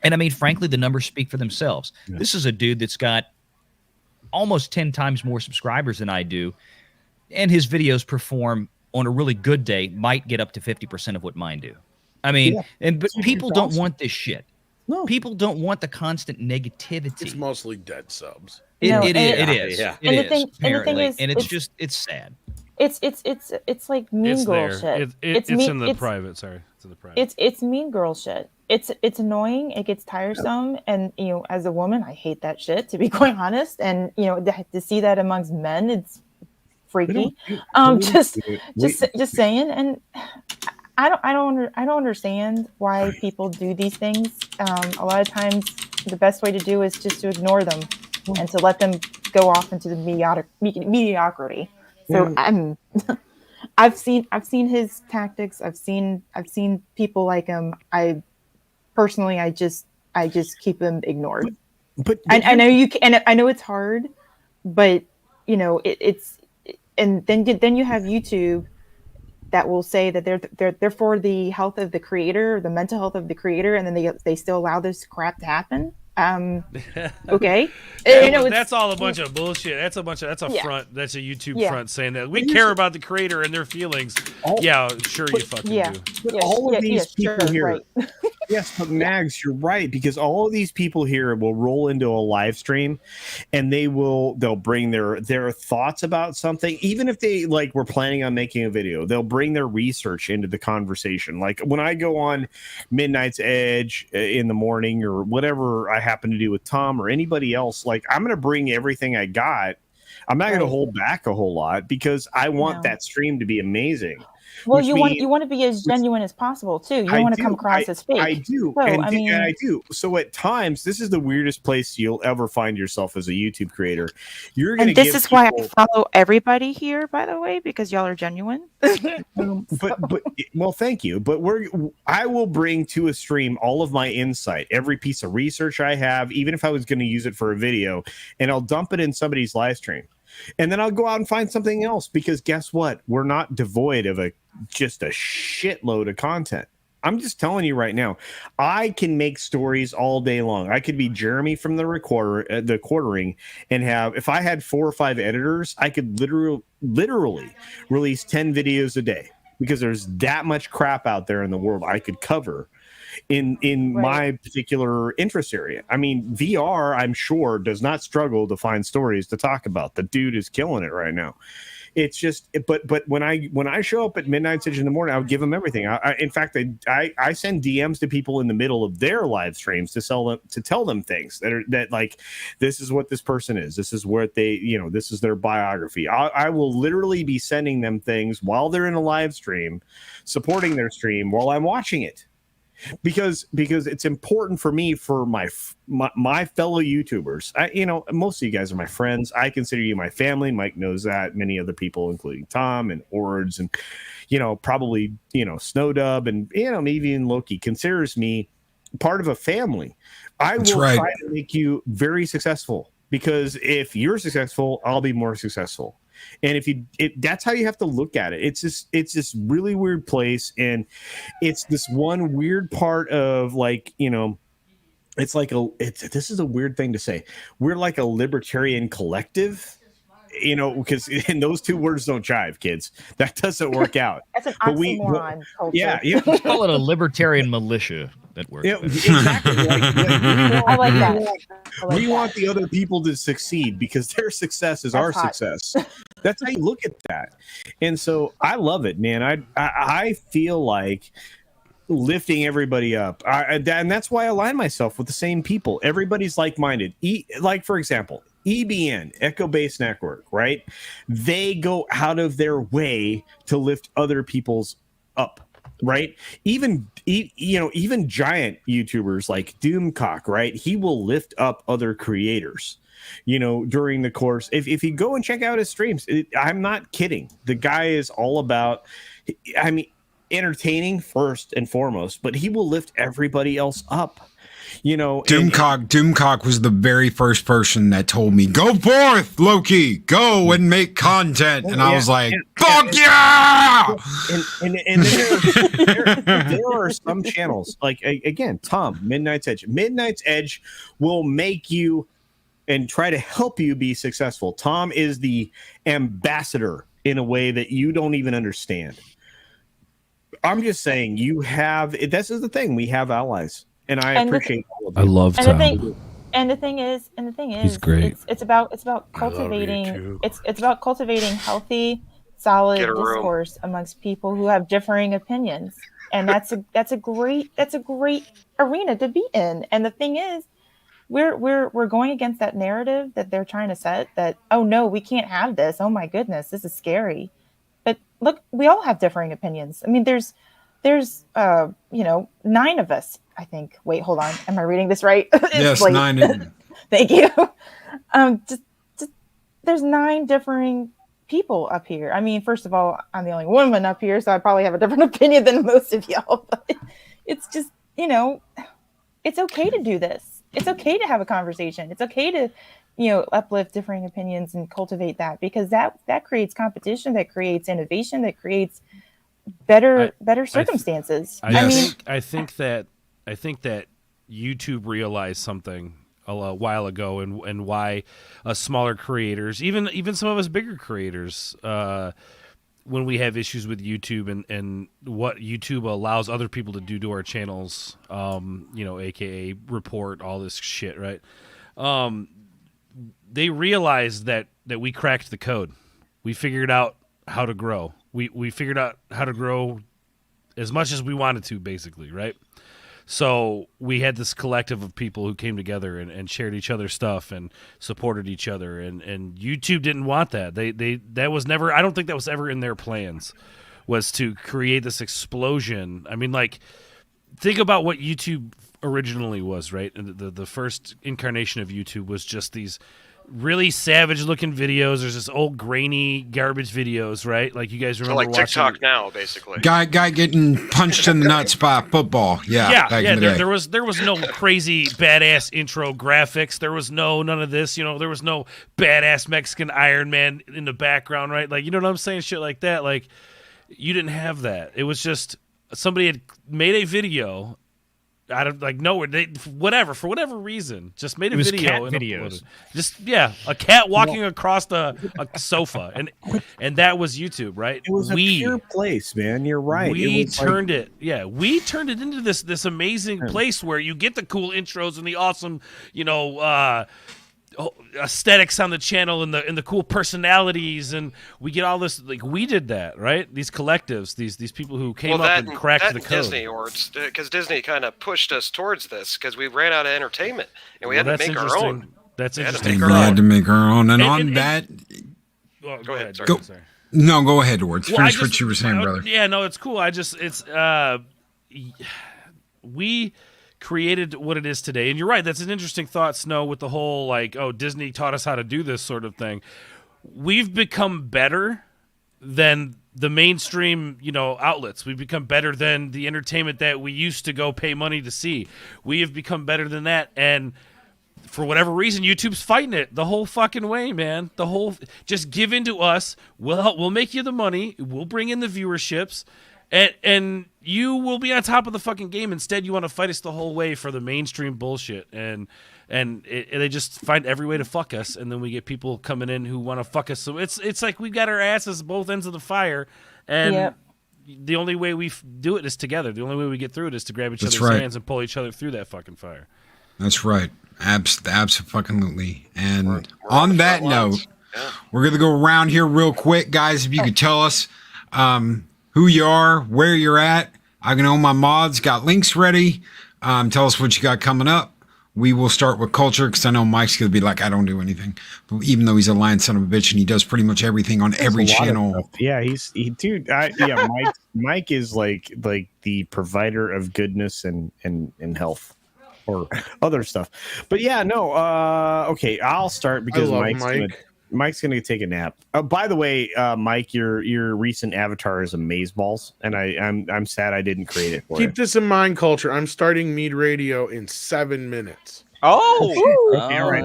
And I mean, frankly, the numbers speak for themselves. Yeah. This is a dude that's got almost 10 times more subscribers than I do. And his videos perform on a really good day, might get up to 50% of what mine do. I mean, but people don't want this shit. No. People don't want the constant negativity. It's mostly dead subs. It is. Yeah. And the thing is, it's sad. It's like mean girl shit. It's in the private. Sorry, it's in the private. It's mean girl shit. It's annoying. It gets tiresome, and as a woman, I hate that shit. To be quite honest, and to see that amongst men, it's freaky. Just saying, and I don't understand why people do these things. A lot of times, the best way to do is just to ignore them and to let them go off into the mediocrity. So I've seen his tactics. I've seen people like him. I just keep them ignored. But I know you can, and I know it's hard, but it's and then you have YouTube that will say that they're for the health of the creator, the mental health of the creator, and then they still allow this crap to happen. Okay. That's all a bunch of bullshit. That's a front. That's a YouTube front saying that we care about the creator and their feelings. Sure you fucking do. But all of these people here. Right. Yes, but Mags, you're right, because all of these people here will roll into a live stream and they'll bring their thoughts about something. Even if they were planning on making a video, they'll bring their research into the conversation. Like when I go on Midnight's Edge in the morning or whatever I happen to do with Tom or anybody else, I'm going to bring everything I got. I'm not going to hold back a whole lot because I want that stream to be amazing. Well, you want to be as genuine as possible too. You don't want to come across as fake. I do, so, and I do. So at times, this is the weirdest place you'll ever find yourself as a YouTube creator. You're going to. This is why I follow everybody here, by the way, because y'all are genuine. but well, thank you. But I will bring to a stream all of my insight, every piece of research I have, even if I was going to use it for a video, and I'll dump it in somebody's live stream. And then I'll go out and find something else because guess what? We're not devoid of just a shitload of content. I'm just telling you right now, I can make stories all day long. I could be Jeremy from the quartering and if I had 4 or 5 editors, I could literally release 10 videos a day because there's that much crap out there in the world I could cover in my particular interest area. I mean, VR, I'm sure, does not struggle to find stories to talk about. The dude is killing it right now. It's just, but when I show up at Midnight Edge in the morning, I'll give them everything. In fact, I send DMs to people in the middle of their live streams to tell them things that this is what this person is. This is what this is their biography. I will literally be sending them things while they're in a live stream, supporting their stream while I'm watching it. Because it's important for me, for my fellow YouTubers. Most of you guys are my friends. I consider you my family. Mike knows that. Many other people, including Tom and Ords, and probably Snowdub, and maybe even Loki considers me part of a family. I will try to make you very successful because if you're successful, I'll be more successful. And that's how you have to look at it. It's this really weird place, and it's this one weird part of this is a weird thing to say. We're like a libertarian collective, because those two words don't jive, kids. That doesn't work out. That's an oxymoron. You call it a libertarian militia. That works. Exactly. I like that. We want the other people to succeed because their success is our success. That's how you look at that. And so I love it, man. I feel like lifting everybody up. And that's why I align myself with the same people. Everybody's like-minded. For example, EBN, Echo Base Network, right? They go out of their way to lift other people's up. right? Even giant YouTubers like Doomcock, right? He will lift up other creators, during the course. If you go and check out his streams, I'm not kidding. The guy is all about, entertaining first and foremost, but he will lift everybody else up. Doomcock was the very first person that told me, "Go forth, Loki, go and make content," and I was like, "Fuck yeah!" And there are some channels like again, Tom, Midnight's Edge. Midnight's Edge will make you and try to help you be successful. Tom is the ambassador in a way that you don't even understand. I'm just saying, this is the thing. We have allies. And I appreciate all of it. I love Tom. And the thing is, he's great. It's about cultivating. It's about cultivating healthy, solid discourse amongst people who have differing opinions, and that's a great arena to be in. And the thing is, we're going against that narrative that they're trying to set. That, oh no, we can't have this. Oh my goodness, this is scary. But look, we all have differing opinions. I mean, there's 9 of us, I think. Wait, hold on. Am I reading this right? Yes, 9. Thank you. Just there's 9 differing people up here. I mean, first of all, I'm the only woman up here, so I probably have a different opinion than most of y'all. But it's just, it's okay to do this. It's okay to have a conversation. It's okay to, uplift differing opinions and cultivate that, because that creates competition, that creates innovation, that creates better circumstances. I think that YouTube realized something a while ago, and why smaller creators, even some of us bigger creators, when we have issues with YouTube and what YouTube allows other people to do to our channels, aka report all this shit, right? They realized that we cracked the code. We figured out how to grow. We figured out how to grow as much as we wanted to, basically, right? So we had this collective of people who came together and shared each other's stuff and supported each other. And YouTube didn't want that. That was never, I don't think that was ever in their plans, was to create this explosion. I mean, like, think about what YouTube originally was, right? And the first incarnation of YouTube was just these really savage looking videos. There's this old grainy garbage videos, right? Like, you guys remember like TikTok now, basically. Guy getting punched in the nuts by football. Yeah. There was no crazy badass intro graphics. There was none of this. There was no badass Mexican Ironman in the background, right? Like, you know what I'm saying? Shit like that. Like, you didn't have that. It was just somebody had made a video out of nowhere, for whatever reason, just made a video and videos. Just a cat walking across a sofa, and that was YouTube, right? It was a pure place, man. You're right. We turned it into this amazing place where you get the cool intros and the awesome, aesthetics on the channel and the cool personalities, and we get all this. Like, we did that, right? These collectives, these people who came up and cracked the code. Disney, because Disney kind of pushed us towards this, because we ran out of entertainment and we had to make our own. That's interesting. We had to make our own, and on that. Go ahead. Sorry. No, go ahead, Edwards. Finish what you were saying, brother. Yeah, no, it's cool. We created what it is today. And you're right, that's an interesting thought, Snow, with the whole Disney taught us how to do this sort of thing. We've become better than the mainstream, outlets. We've become better than the entertainment that we used to go pay money to see. We have become better than that, and for whatever reason, YouTube's fighting it the whole fucking way, man. Just give in to us. We'll make you the money. We'll bring in the viewerships. And you will be on top of the fucking game. Instead, you want to fight us the whole way for the mainstream bullshit. And they just find every way to fuck us. And then we get people coming in who want to fuck us. So it's like we've got our asses both ends of the fire. And the only way we do it is together. The only way we get through it is to grab each other's hands and pull each other through that fucking fire. That's right. Absolutely. And we're on that note, we're going to go around here real quick, guys. If you could tell us who you are, where you're at. I know my mods got links ready. Tell us what you got coming up. we will start with culture because I know Mike's going to be like, I don't do anything. But even though he's a lying son of a bitch and he does pretty much everything on every channel. Yeah, Mike is like the provider of goodness and health or other stuff. But yeah, no. Okay, I'll start because Mike's gonna take a nap. By the way, Mike, your recent avatar is amazeballs, and I'm sad I didn't create it for Keep this in mind, culture. I'm starting Mead Radio in 7 minutes. Oh, okay, all right.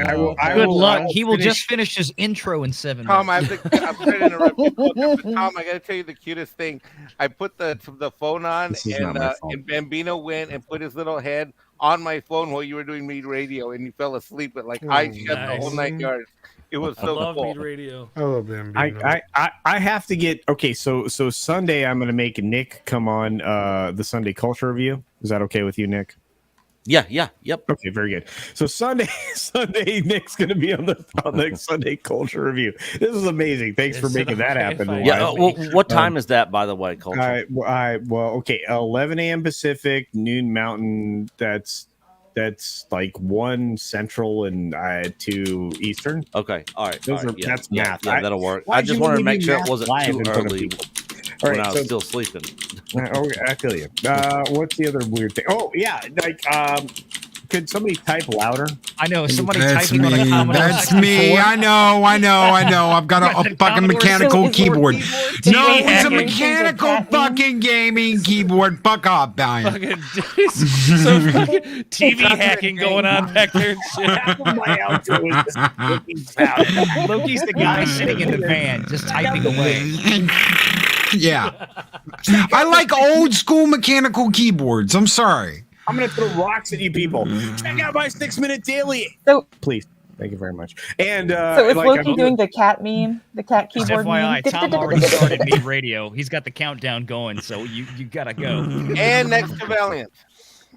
Good luck. He will just finish his intro in 7 minutes. Tom, I'm sorry to interrupt you, but Tom, I got to tell you the cutest thing. I put the phone on, and Bambino went and put his little head on my phone while you were doing Mead Radio, and he fell asleep at I shut the whole 9 yards. It was so love cool. Mead Radio. I love Bambino. I have to get so Sunday I'm gonna make Nick come on the Sunday Culture Review. Is that okay with you, Nick? Yep. Okay, very good. So Sunday, Nick's gonna be on the Sunday Culture Review. This is amazing. Thanks for making that happen. Yeah. Well, what time is that, by the way, Culture? Okay, 11 a.m. Pacific, noon Mountain. That's like 1 Central and 2 Eastern. Okay, all right. That's math. Yeah, that'll work. I just wanted to make sure it wasn't too early when I was still sleeping. Okay, I feel you. What's the other weird thing? Oh yeah, could somebody type louder? I know somebody That's typing me. on a comment. That's me. I know. I've got a fucking mechanical keyboard. No, it's a mechanical fucking gaming keyboard. Fuck off, Brian. Fucking TV hacking going on back there and shit. Loki's the guy sitting in the van just typing away. Yeah. I like old school mechanical keyboards. I'm sorry. I'm going to throw rocks at you people. Check out my 6-minute daily. So please. Thank you very much. And so is Loki doing the cat meme, the cat keyboard FYI, meme? Tom already started Mead Radio. He's got the countdown going, so you gotta go. And next to Valiant.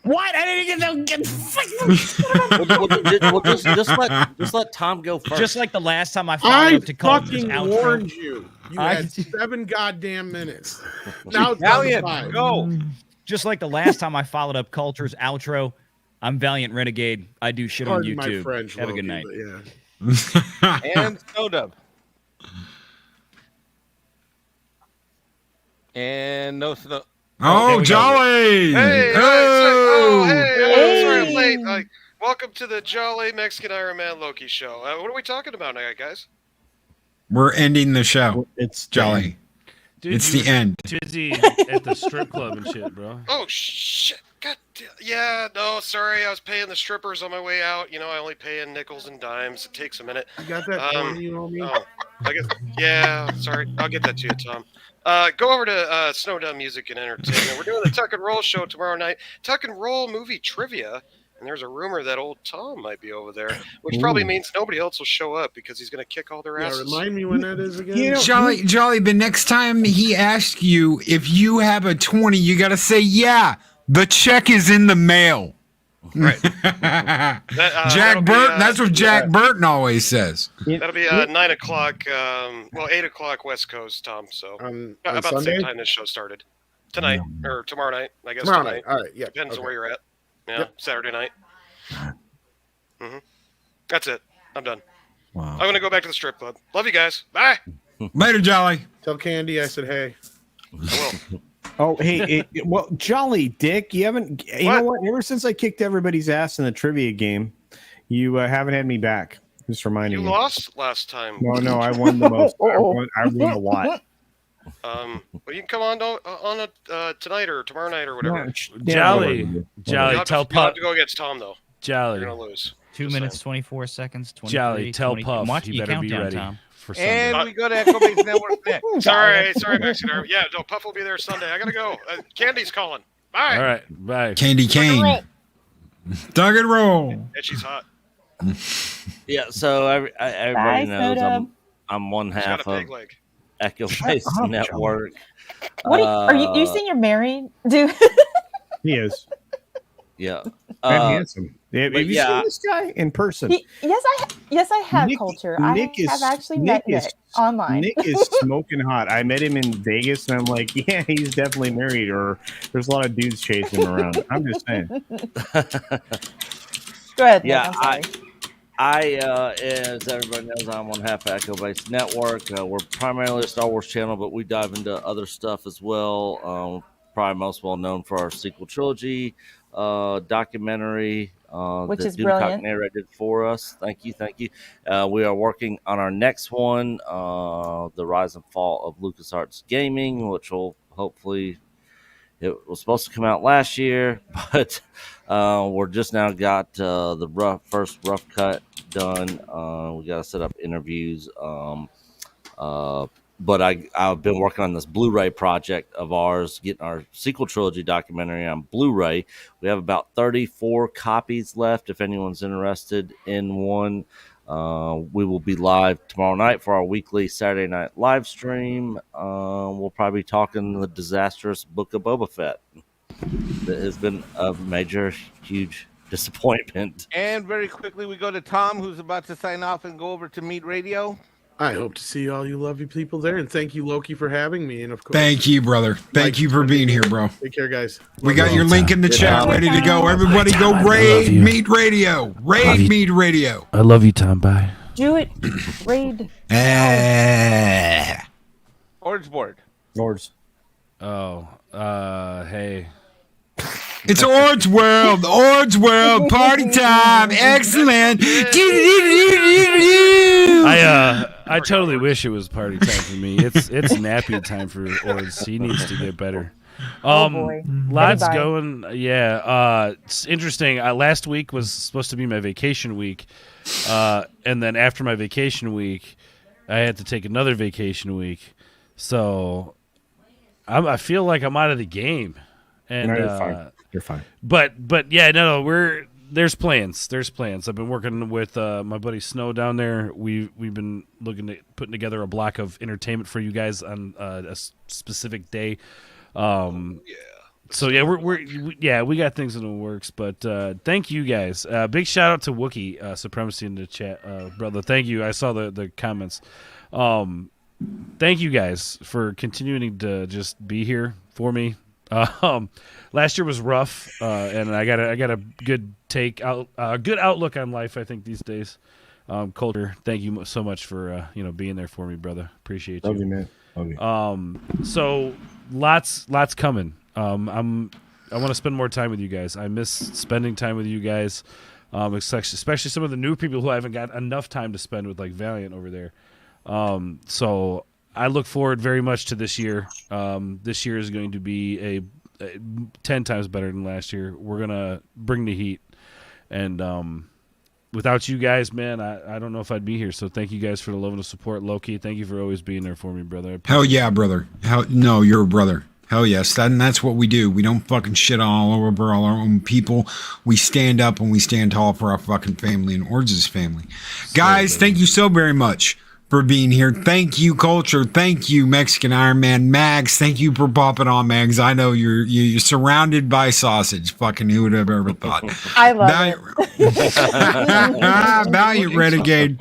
What? I didn't get just let Tom go first. Just like the last time I followed up to call fucking warned you. You had 7 goddamn minutes. Now Valiant, go. Just like the last time I followed up Culture's outro, I'm Valiant Renegade. I do shit on YouTube. My French, Have a good night. Yeah. And Snowdub. And no snow. Oh, Jolly! Hey! Sorry I'm late. Welcome to the Jolly Mexican Ironman Loki show. What are we talking about now, guys? We're ending the show. It's Jolly. Dude, it's the end. Busy at the strip club and shit, bro. Oh shit! God damn. Yeah, no, sorry. I was paying the strippers on my way out. I only pay in nickels and dimes. It takes a minute. You got that? You owe me? Oh, yeah. Sorry, I'll get that to you, Tom. Go over to Snowdown Music and Entertainment. We're doing the Tuck and Roll show tomorrow night. Tuck and Roll movie trivia. And there's a rumor that old Tom might be over there, which probably means nobody else will show up because he's going to kick all their asses. Remind me when that is again. Jolly, but next time he asks you if you have a 20, you got to say, yeah, the check is in the mail. Right. Jack Burton, that's what Jack Burton always says. That'll be 9 o'clock, 8 o'clock West Coast, Tom. So about the same time this show started. Tonight, or tomorrow night, I guess. Tomorrow night. All right, yeah. Depends on where you're at. Yeah, Saturday night. That's it. I'm done. Wow. I'm going to go back to the strip club. Love you guys. Bye. Later, Jolly. Tell Candy I said hey. I will. Oh, hey, well, Jolly Dick, you haven't. You know what? Ever since I kicked everybody's ass in the trivia game, you haven't had me back. Just reminding you. You lost last time. No, I won the most. I won a lot. Well, you can come on tonight or tomorrow night or whatever. Jolly, tell Puff. You have to go against Tom though. Jolly, you're gonna lose. 2 minutes, 24 seconds. 23, Jolly, tell 20. Puff. Watch You better be ready Tom. for Sunday. And we go to Echo Base Network next. Sorry, Mexican. Yeah, no, Puff will be there Sunday. I gotta go. Candy's calling. Bye. All right, bye. Candy Cane. Tug and roll. And she's hot. Yeah, so everybody knows I'm one half of Echo Base Network. What are you saying you're married, dude? He is. Yeah. I'm handsome. Have you seen this guy in person? Yes, I have. Culture. I have actually met Nick online. Nick is smoking hot. I met him in Vegas, and I'm like, yeah, he's definitely married, or there's a lot of dudes chasing him around. I'm just saying. Go ahead, Nick. Yeah, I'm sorry. as everybody knows, I'm on Half Echo Based Network. We're primarily a Star Wars channel, but we dive into other stuff as well. Probably most well known for our sequel trilogy documentary, Which that is Doomcock brilliant. narrated for us. Thank you. We are working on our next one, the Rise and Fall of LucasArts Gaming, which will hopefully. It was supposed to come out last year, but we're just now got the first rough cut done. We got to set up interviews. But I've been working on this Blu-ray project of ours, getting our sequel trilogy documentary on Blu-ray. We have about 34 copies left. If anyone's interested in one, we will be live tomorrow night for our weekly Saturday night live stream. We'll probably be talking the disastrous Book of Boba Fett. That has been a major, huge disappointment. And very quickly, we go to Tom, who's about to sign off and go over to Meat Radio. I hope to see all you lovely people there, and thank you, Loki, for having me. And of course, Thank you, brother. Thank you for being here, bro. Take care, guys. We got your link in the chat ready to go. Everybody go raid Meat Radio. Raid Meat Radio. I love you, Tom. Bye. Do it. Raid. Orange board. Lords. Oh, hey. It's Orange World. Orange World. Party time. Excellent. I totally wish it was party time for me. It's nappy time for Orange. He needs to get better. Boy. Lots Bye-bye. going. Yeah. It's interesting. Last week was supposed to be my vacation week. And then after my vacation week, I had to take another vacation week. So I feel like I'm out of the game. And No, you're fine. You're fine. But yeah, no, there's plans. There's plans. I've been working with my buddy Snow down there. We've been looking at putting together a block of entertainment for you guys on a specific day. So yeah, we got things in the works. But thank you guys. Big shout out to Wookiee Supremacy in the chat, brother. Thank you. I saw the comments. Thank you guys for continuing to just be here for me. Last year was rough, and I got a good good outlook on life. I think these days, Coulter, thank you so much for being there for me, brother. Appreciate you. Love you, man. Love you. So lots coming. I want to spend more time with you guys. I miss spending time with you guys, especially some of the new people who I haven't got enough time to spend with, like Valiant over there. So I look forward very much to this year. This year is going to be a 10 times better than last year. We're going to bring the heat. And without you guys, man, I don't know if I'd be here. So thank you guys for the love and the support. Loki, thank you for always being there for me, brother. Hell yeah, brother. No, you're a brother. Hell yes. That's what we do. We don't fucking shit all over our own people. We stand up and we stand tall for our fucking family and Orange's family. Guys, thank you so very much for being here. Thank you, Culture. Thank you, Mexican Ironman. Mags, thank you for popping on, Mags. I know you're surrounded by sausage. Fucking who would have ever thought? I love it. Valiant Renegade.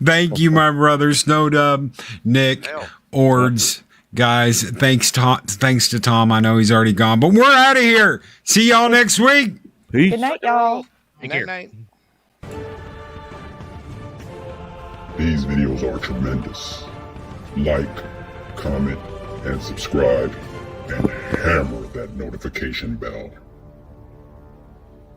Thank you, my brother. Snowdub, Nick, Ords. Guys, thanks to Tom. I know he's already gone, but we're out of here. See y'all next week. Peace. Good night, y'all. Good night. These videos are tremendous. Like, comment, and subscribe, and hammer that notification bell.